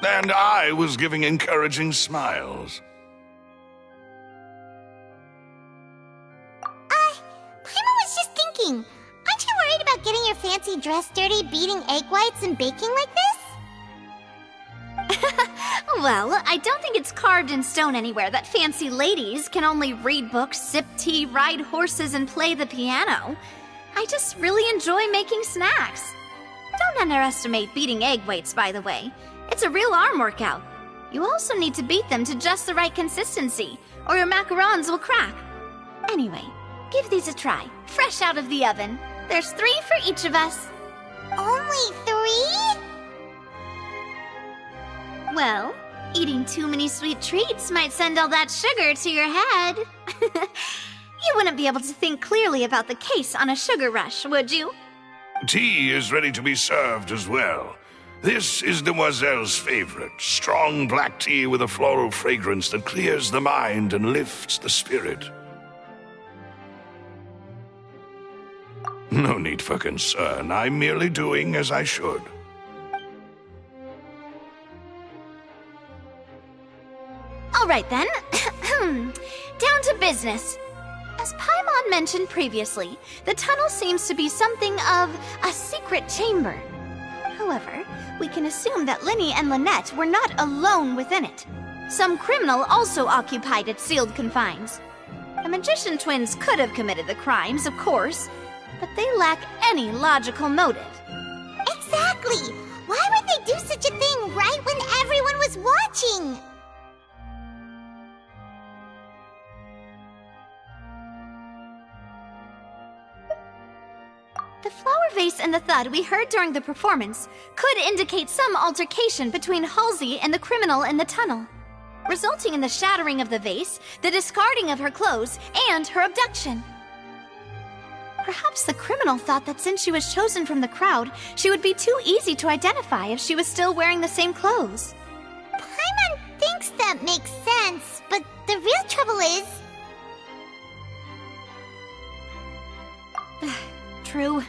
Speaker 13: And I was giving encouraging smiles.
Speaker 3: Paimon was just thinking, aren't you worried about getting your fancy dress dirty beating egg whites and baking like this?
Speaker 2: Well, I don't think it's carved in stone anywhere that fancy ladies can only read books, sip tea, ride horses, and play the piano. I just really enjoy making snacks. Don't underestimate beating egg whites, by the way. It's a real arm workout. You also need to beat them to just the right consistency, or your macarons will crack. Anyway, give these a try, fresh out of the oven. There's 3 for each of us.
Speaker 3: Only 3?
Speaker 2: Well, eating too many sweet treats might send all that sugar to your head. You wouldn't be able to think clearly about the case on a sugar rush, would you?
Speaker 13: Tea is ready to be served as well. This is Demoiselle's favorite, strong black tea with a floral fragrance that clears the mind and lifts the spirit. No need for concern. I'm merely doing as I should.
Speaker 2: All right then. Down to business. As Paimon mentioned previously, the tunnel seems to be something of a secret chamber. However, we can assume that Linny and Lynette were not alone within it. Some criminal also occupied its sealed confines. The magician twins could have committed the crimes, of course, but they lack any logical motive.
Speaker 3: Exactly! Why would they do such a thing right when everyone was watching?
Speaker 2: The flower vase and the thud we heard during the performance could indicate some altercation between Halsey and the criminal in the tunnel, resulting in the shattering of the vase, the discarding of her clothes, and her abduction. Perhaps the criminal thought that since she was chosen from the crowd, she would be too easy to identify if she was still wearing the same clothes.
Speaker 3: Paimon thinks that makes sense, but the real trouble is...
Speaker 2: True.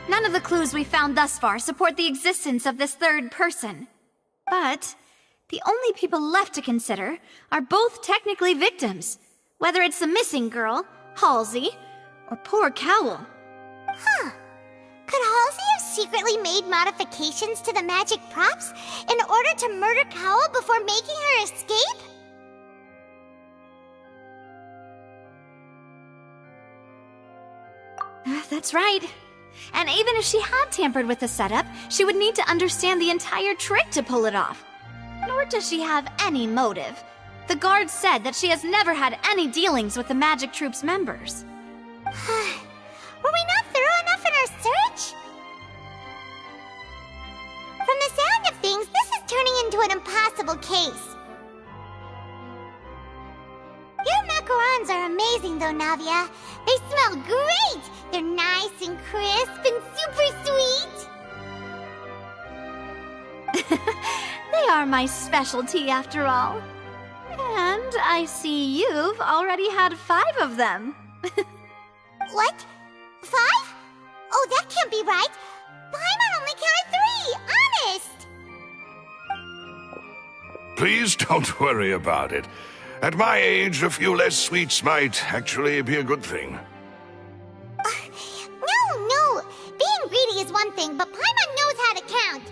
Speaker 2: None of the clues we found thus far support the existence of this third person. But the only people left to consider are both technically victims, whether it's the missing girl, Halsey, or poor Cowl.
Speaker 3: Huh. Could Halsey have secretly made modifications to the magic props in order to murder Cowl before making her escape?
Speaker 2: That's right. And even if she had tampered with the setup, she would need to understand the entire trick to pull it off. Nor does she have any motive. The guard said that she has never had any dealings with the Magic Troop's members.
Speaker 3: Were we not thorough enough in our search? From the sound of things, this is turning into an impossible case. Your macarons are amazing though, Navia. They smell great! They're nice and crisp and super sweet!
Speaker 2: They are my specialty after all. And I see you've already had 5 of them.
Speaker 3: What? 5? Oh, that can't be right. Paimon only counted 3, honest!
Speaker 13: Please don't worry about it. At my age, a few less sweets might actually be a good thing.
Speaker 3: No. Being greedy is one thing, but Paimon knows how to count.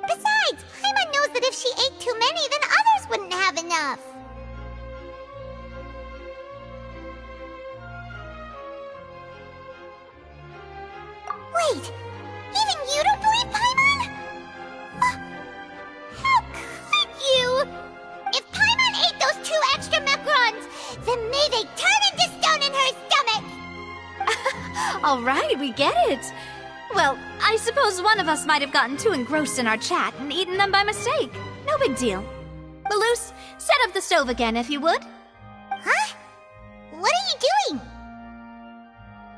Speaker 3: Besides, Paimon knows that if she ate too many, then others wouldn't have enough. Wait, even you don't believe Paimon? How could you? If Paimon ate those 2 extra macarons, then may they turn into stone in her stomach!
Speaker 2: All right, we get it. Well, I suppose one of us might have gotten too engrossed in our chat and eaten them by mistake. No big deal. Maloose, set up the stove again if you would.
Speaker 3: Huh? What are you doing?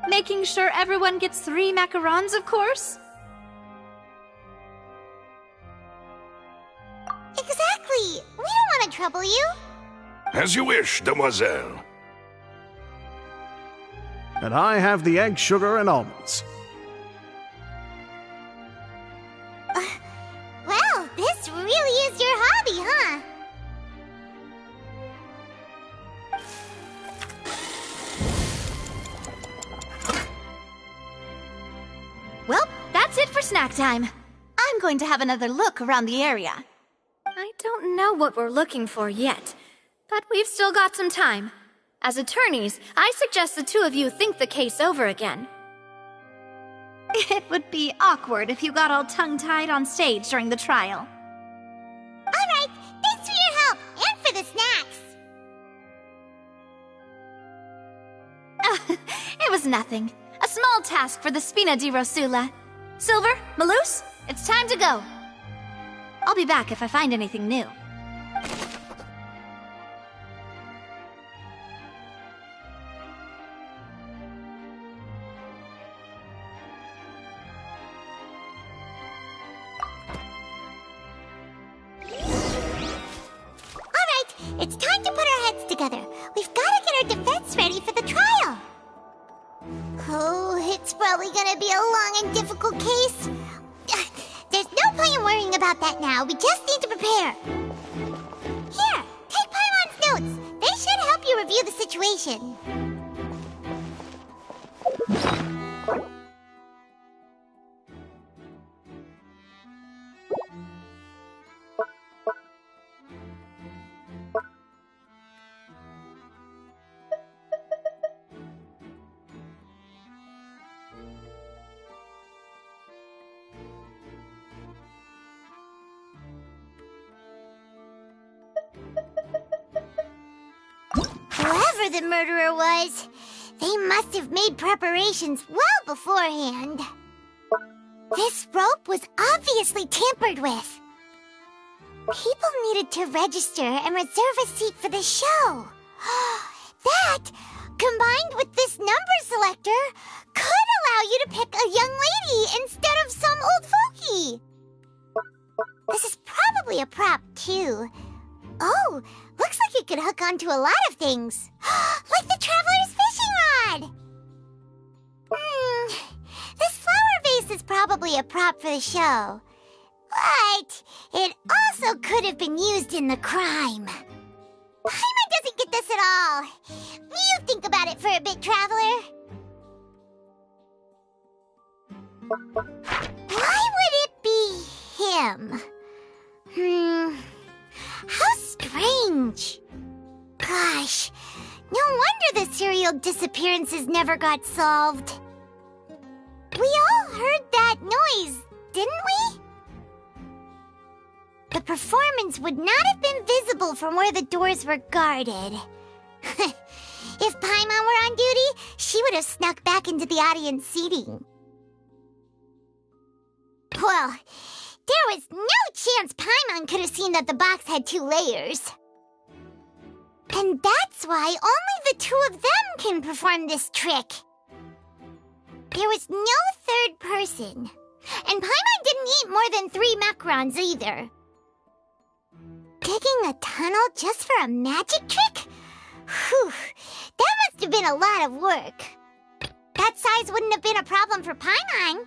Speaker 2: Making sure everyone gets 3 macarons, of course.
Speaker 3: Exactly. We don't want to trouble you.
Speaker 13: As you wish, demoiselle.
Speaker 14: And I have the egg, sugar, and almonds.
Speaker 3: Well, this really is your hobby, huh?
Speaker 2: Well, that's it for snack time. I'm going to have another look around the area. I don't know what we're looking for yet, but we've still got some time. As attorneys, I suggest the 2 of you think the case over again. It would be awkward if you got all tongue-tied on stage during the trial.
Speaker 3: All right, thanks for your help, and for the snacks.
Speaker 2: It was nothing. A small task for the Spina di Rosula. Silver, Maloose, it's time to go. I'll be back if I find anything new.
Speaker 3: It's time to put our heads together. We've got to get our defense ready for the trial. Oh, it's probably gonna be a long and difficult case. There's no point in worrying about that now. We just need to prepare. Here, take Paimon's notes. They should help you review the situation. Whoever the murderer was, they must have made preparations well beforehand. This rope was obviously tampered with. People needed to register and reserve a seat for the show. That, combined with this number selector, could allow you to pick a young lady instead of some old fogey. This is probably a prop, too. Oh, looks like it could hook onto a lot of things. Like the Traveler's fishing rod! This flower vase is probably a prop for the show. But it also could have been used in the crime. Paimon doesn't get this at all. You think about it for a bit, Traveler. Why would it be him? How strange. Gosh, no wonder the serial disappearances never got solved. We all heard that noise, didn't we? The performance would not have been visible from where the doors were guarded. If Paimon were on duty, she would have snuck back into the audience seating. Well, there was no chance Paimon could have seen that the box had 2 layers. And that's why only the 2 of them can perform this trick. There was no third person. And Paimon didn't eat more than 3 macarons either. Digging a tunnel just for a magic trick? Whew, that must have been a lot of work. That size wouldn't have been a problem for Paimon.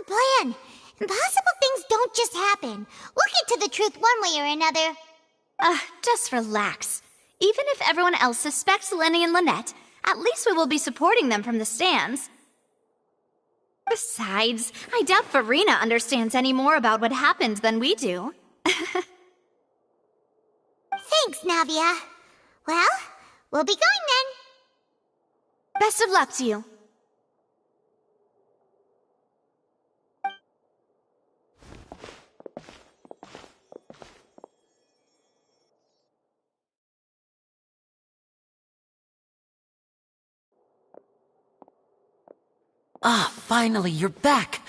Speaker 3: Plan. Impossible things don't just happen. We'll get to the truth one way or another.
Speaker 2: Just relax. Even if everyone else suspects Lenny and Lynette, at least we will be supporting them from the stands. Besides, I doubt Farina understands any more about what happened than we do.
Speaker 3: Thanks, Navia. Well, we'll be going then.
Speaker 2: Best of luck to you.
Speaker 8: Finally, you're back.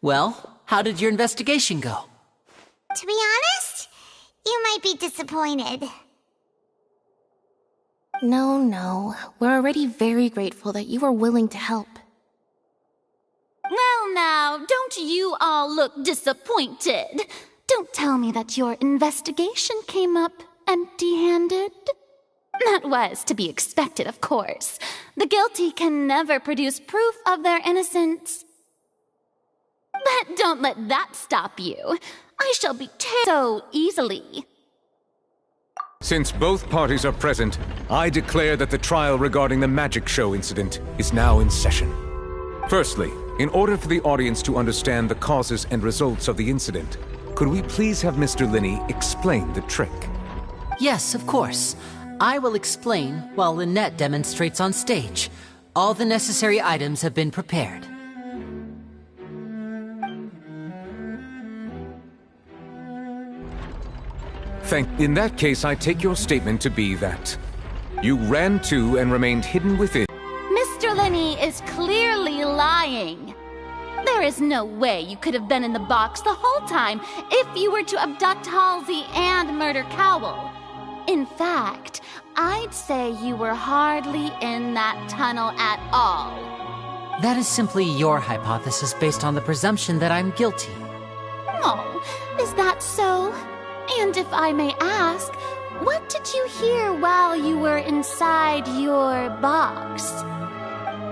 Speaker 8: Well, how did your investigation go?
Speaker 3: To be honest, you might be disappointed.
Speaker 7: No. We're already very grateful that you were willing to help.
Speaker 9: Well now, don't you all look disappointed. Don't tell me that your investigation came up empty-handed. That was to be expected, of course. The guilty can never produce proof of their innocence. But don't let that stop you. I shall be so easily.
Speaker 21: Since both parties are present, I declare that the trial regarding the magic show incident is now in session. Firstly, in order for the audience to understand the causes and results of the incident, could we please have Mr. Linney explain the trick?
Speaker 8: Yes, of course. I will explain while Lynette demonstrates on stage. All the necessary items have been prepared.
Speaker 21: In that case, I take your statement to be that you ran to and remained hidden within.
Speaker 9: Mr. Linney is clearly lying. There is no way you could have been in the box the whole time if you were to abduct Halsey and murder Cowell. In fact, I'd say you were hardly in that tunnel at all.
Speaker 8: That is simply your hypothesis based on the presumption that I'm guilty.
Speaker 9: Oh, is that so? And if I may ask, what did you hear while you were inside your box?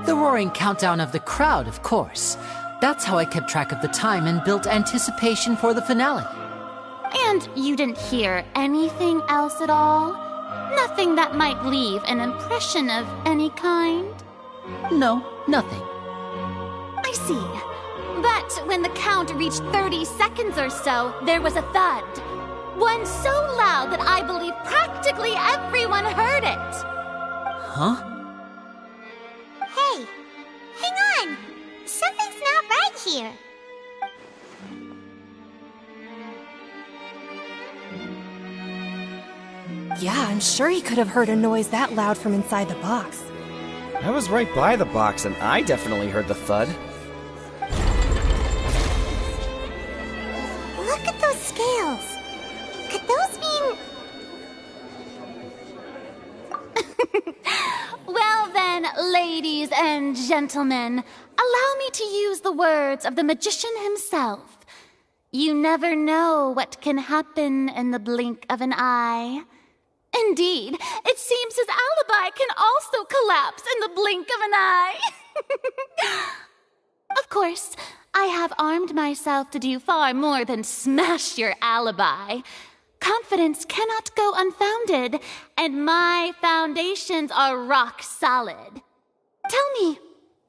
Speaker 8: The roaring countdown of the crowd, of course. That's how I kept track of the time and built anticipation for the finale.
Speaker 9: And you didn't hear anything else at all? Nothing that might leave an impression of any kind?
Speaker 8: No, nothing.
Speaker 9: I see. But when the count reached 30 seconds or so, there was a thud. One so loud that I believe practically everyone heard it.
Speaker 8: Huh?
Speaker 3: Hey, hang on. Something's not right here.
Speaker 15: Yeah, I'm sure he could have heard a noise that loud from inside the box.
Speaker 11: I was right by the box and I definitely heard the thud.
Speaker 3: Look at those scales. Could those mean...
Speaker 9: Well then, ladies and gentlemen, allow me to use the words of the magician himself. You never know what can happen in the blink of an eye. Indeed, it seems his alibi can also collapse in the blink of an eye. Of course, I have armed myself to do far more than smash your alibi. Confidence cannot go unfounded, and my foundations are rock solid. Tell me,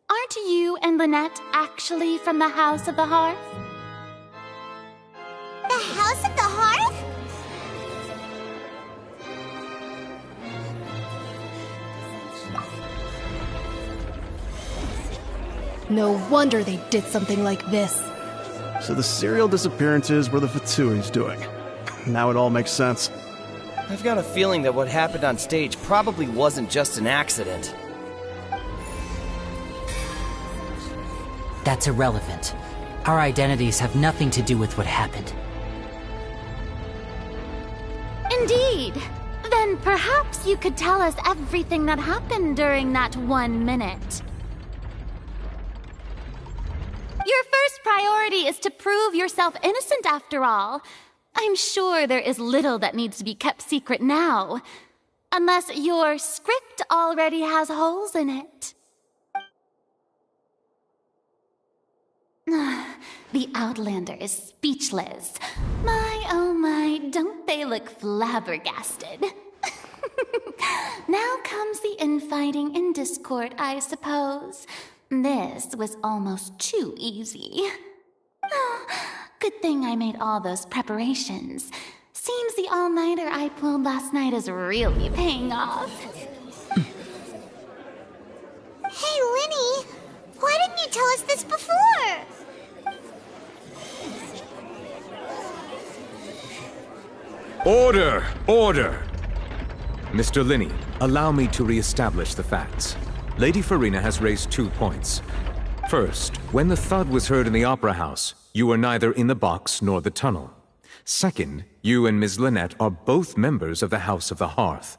Speaker 9: aren't you and Lynette actually from the House of the Hearth?
Speaker 3: The House of the Hearth?
Speaker 15: No wonder they did something like this.
Speaker 14: So the serial disappearances were the Fatui's doing. Now it all makes sense.
Speaker 11: I've got a feeling that what happened on stage probably wasn't just an accident.
Speaker 8: That's irrelevant. Our identities have nothing to do with what happened.
Speaker 9: Indeed. Then perhaps you could tell us everything that happened during that 1 minute. Your first priority is to prove yourself innocent after all. I'm sure there is little that needs to be kept secret now. Unless your script already has holes in it. The Outlander is speechless. My, oh my, don't they look flabbergasted? Now comes the infighting and discord, I suppose. This was almost too easy. Good thing I made all those preparations. Seems the all-nighter I pulled last night is really paying off.
Speaker 3: Hey, Linny! Why didn't you tell us this before?
Speaker 21: Order! Order! Mr. Linney, allow me to re-establish the facts. Lady Farina has raised 2 points. First, when the thud was heard in the Opera House, you were neither in the box nor the tunnel. Second, you and Ms. Lynette are both members of the House of the Hearth.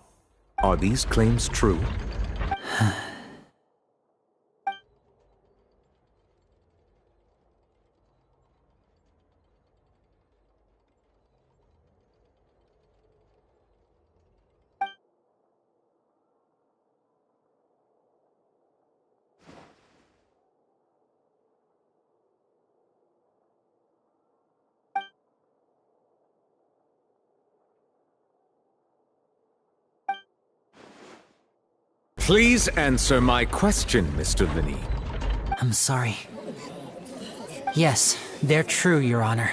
Speaker 21: Are these claims true? Please answer my question, Mr. Linney.
Speaker 8: I'm sorry. Yes, they're true, Your Honor.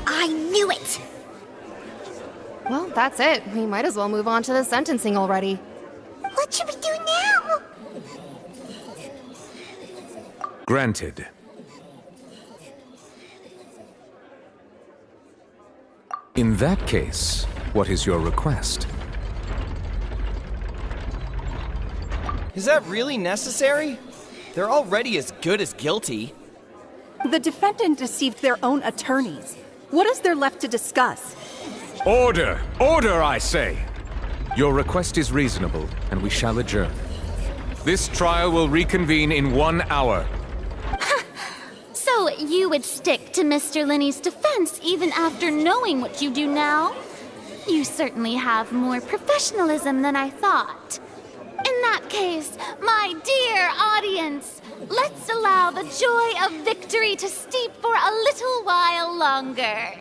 Speaker 3: I knew it!
Speaker 15: Well, that's it. We might as well move on to the sentencing already.
Speaker 3: What should we do now?
Speaker 21: Granted. In that case, what is your request?
Speaker 11: Is that really necessary? They're already as good as guilty.
Speaker 18: The defendant deceived their own attorneys. What is there left to discuss?
Speaker 21: Order! Order, I say! Your request is reasonable, and we shall adjourn. This trial will reconvene in 1 hour.
Speaker 9: So you would stick to Mr. Linney's defense even after knowing what you do now? You certainly have more professionalism than I thought. In that case, my dear audience, let's allow the joy of victory to steep for a little while longer.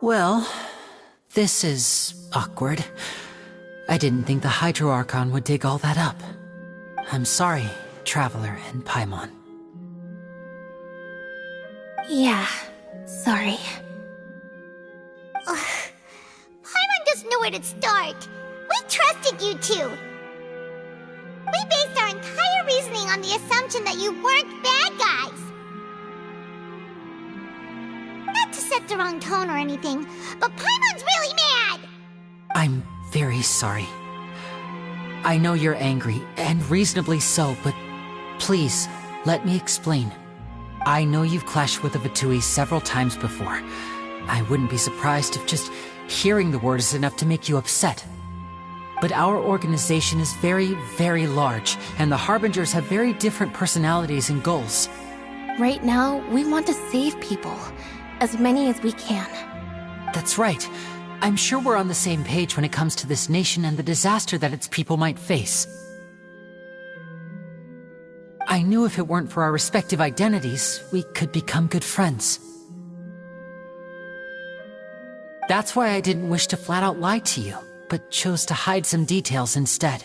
Speaker 8: Well, this is awkward. I didn't think the Hydro Archon would dig all that up. I'm sorry, Traveler and Paimon.
Speaker 1: Yeah, sorry.
Speaker 3: Paimon doesn't know where to start. We trusted you two. We based our entire reasoning on the assumption that you weren't bad guys. Not to set the wrong tone or anything, but Paimon's really mad!
Speaker 8: I'm very sorry. I know you're angry, and reasonably so, but please, let me explain. I know you've clashed with the Fatui several times before. I wouldn't be surprised if just hearing the word is enough to make you upset. But our organization is very, very large, and the Harbingers have very different personalities and goals.
Speaker 7: Right now, we want to save people. As many as we can.
Speaker 8: That's right. I'm sure we're on the same page when it comes to this nation and the disaster that its people might face. I knew if it weren't for our respective identities, we could become good friends. That's why I didn't wish to flat out lie to you, but chose to hide some details instead.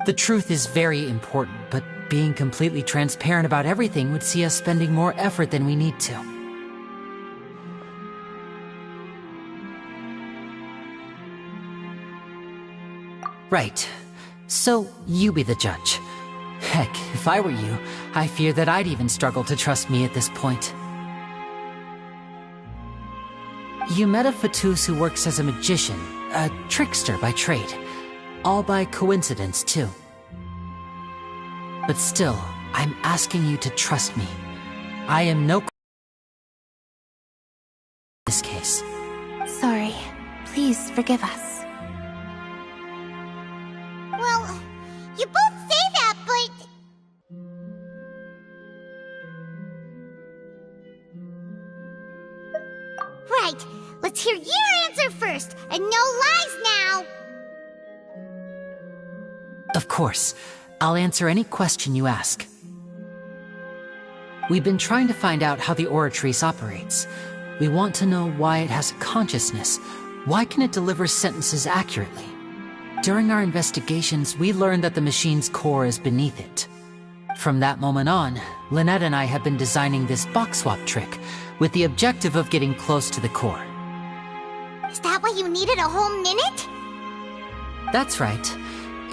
Speaker 8: The truth is very important, but being completely transparent about everything would see us spending more effort than we need to. Right. So, you be the judge. Heck, if I were you, I fear that I'd even struggle to trust me at this point. You met a Fatus who works as a magician, a trickster by trade. All by coincidence, too. But still, I'm asking you to trust me. I am no in this case.
Speaker 7: Sorry. Please forgive us.
Speaker 3: Well, you both say that, but... Right, let's hear your answer first, and no lies now!
Speaker 8: Of course. I'll answer any question you ask. We've been trying to find out how the Oratrice operates. We want to know why it has a consciousness. Why can it deliver sentences accurately? During our investigations, we learned that the machine's core is beneath it. From that moment on, Lynette and I have been designing this box swap trick, with the objective of getting close to the core.
Speaker 3: Is that why you needed a whole minute?
Speaker 8: That's right.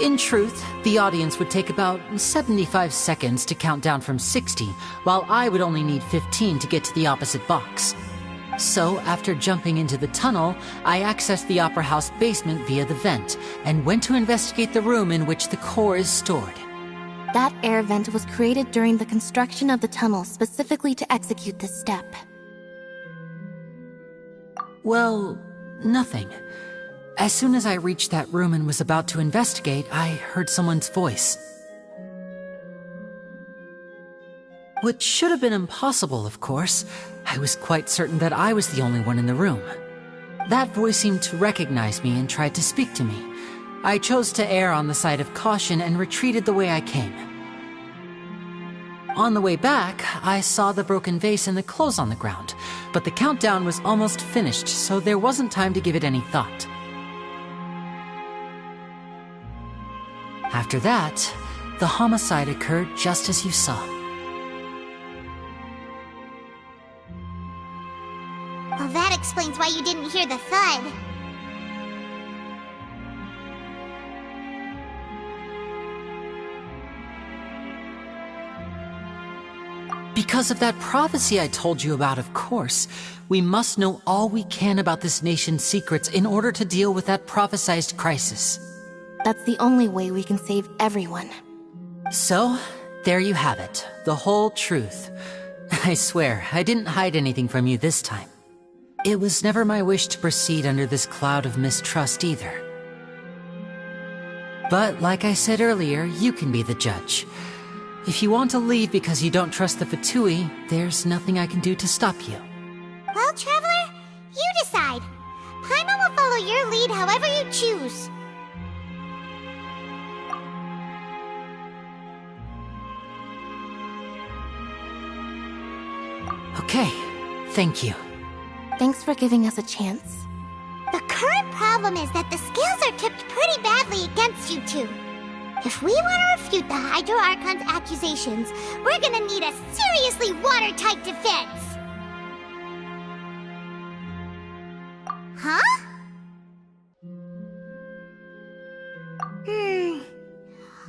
Speaker 8: In truth, the audience would take about 75 seconds to count down from 60, while I would only need 15 to get to the opposite box. So, after jumping into the tunnel, I accessed the Opera House basement via the vent, and went to investigate the room in which the core is stored.
Speaker 7: That air vent was created during the construction of the tunnel specifically to execute this step.
Speaker 8: Well, nothing. As soon as I reached that room and was about to investigate, I heard someone's voice. Which should have been impossible, of course. I was quite certain that I was the only one in the room. That voice seemed to recognize me and tried to speak to me. I chose to err on the side of caution and retreated the way I came. On the way back, I saw the broken vase and the clothes on the ground, but the countdown was almost finished, so there wasn't time to give it any thought. After that, the homicide occurred just as you saw.
Speaker 3: Well, that explains why you didn't hear the thud.
Speaker 8: Because of that prophecy I told you about, of course. We must know all we can about this nation's secrets in order to deal with that prophesized crisis.
Speaker 7: That's the only way we can save everyone.
Speaker 8: So, there you have it. The whole truth. I swear, I didn't hide anything from you this time. It was never my wish to proceed under this cloud of mistrust either. But like I said earlier, you can be the judge. If you want to leave because you don't trust the Fatui, there's nothing I can do to stop you.
Speaker 3: Well, Traveler, you decide. Paimon will follow your lead however you choose.
Speaker 8: Okay, thank you.
Speaker 7: Thanks for giving us a chance.
Speaker 3: The current problem is that the scales are tipped pretty badly against you two. If we want to refute the Hydro Archon's accusations, we're gonna need a seriously watertight defense. Huh?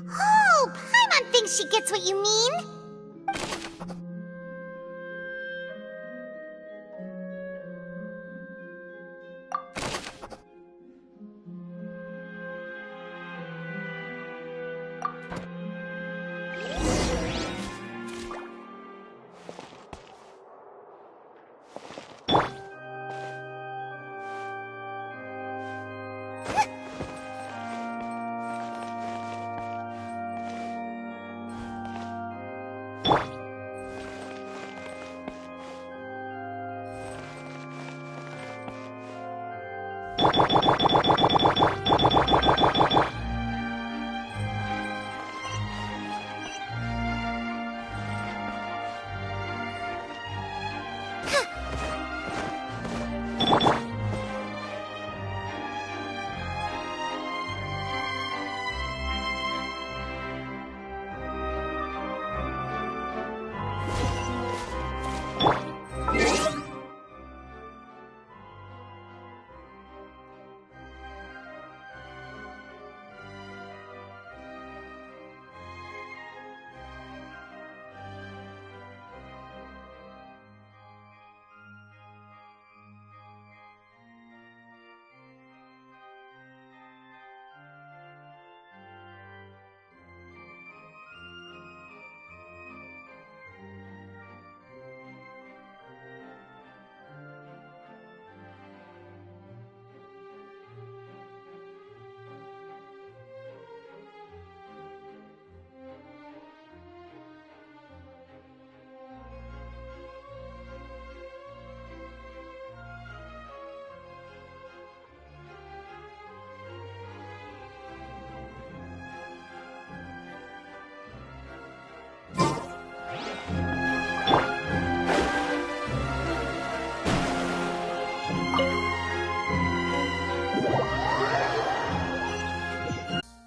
Speaker 3: Oh, Paimon thinks she gets what you mean.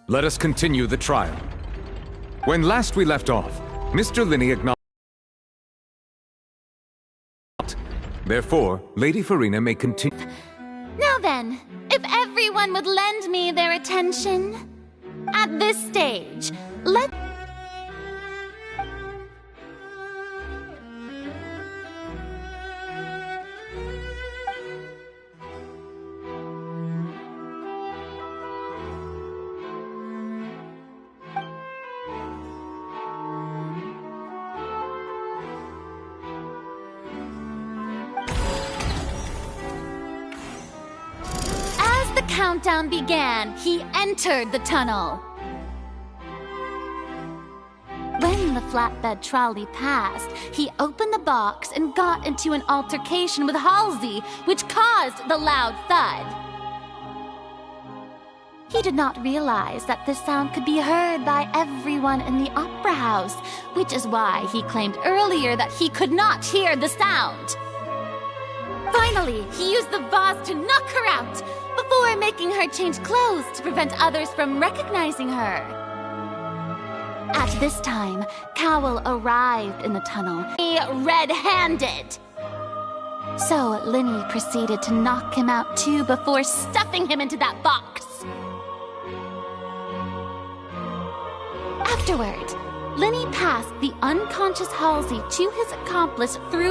Speaker 21: Let us continue the trial. When last we left off, Mr. Linney acknowledged. Therefore, Lady Farina may continue.
Speaker 9: Now then, if everyone would lend me their attention. At this stage, let... countdown began, he entered the tunnel. When the flatbed trolley passed, he opened the box and got into an altercation with Halsey, which caused the loud thud. He did not realize that this sound could be heard by everyone in the opera house, which is why he claimed earlier that he could not hear the sound. Finally, he used the vase to knock her out, before making her change clothes to prevent others from recognizing her. At this time, Cowell arrived in the tunnel, red-handed. So Linny proceeded to knock him out too before stuffing him into that box. Afterward, Linny passed the unconscious Halsey to his accomplice through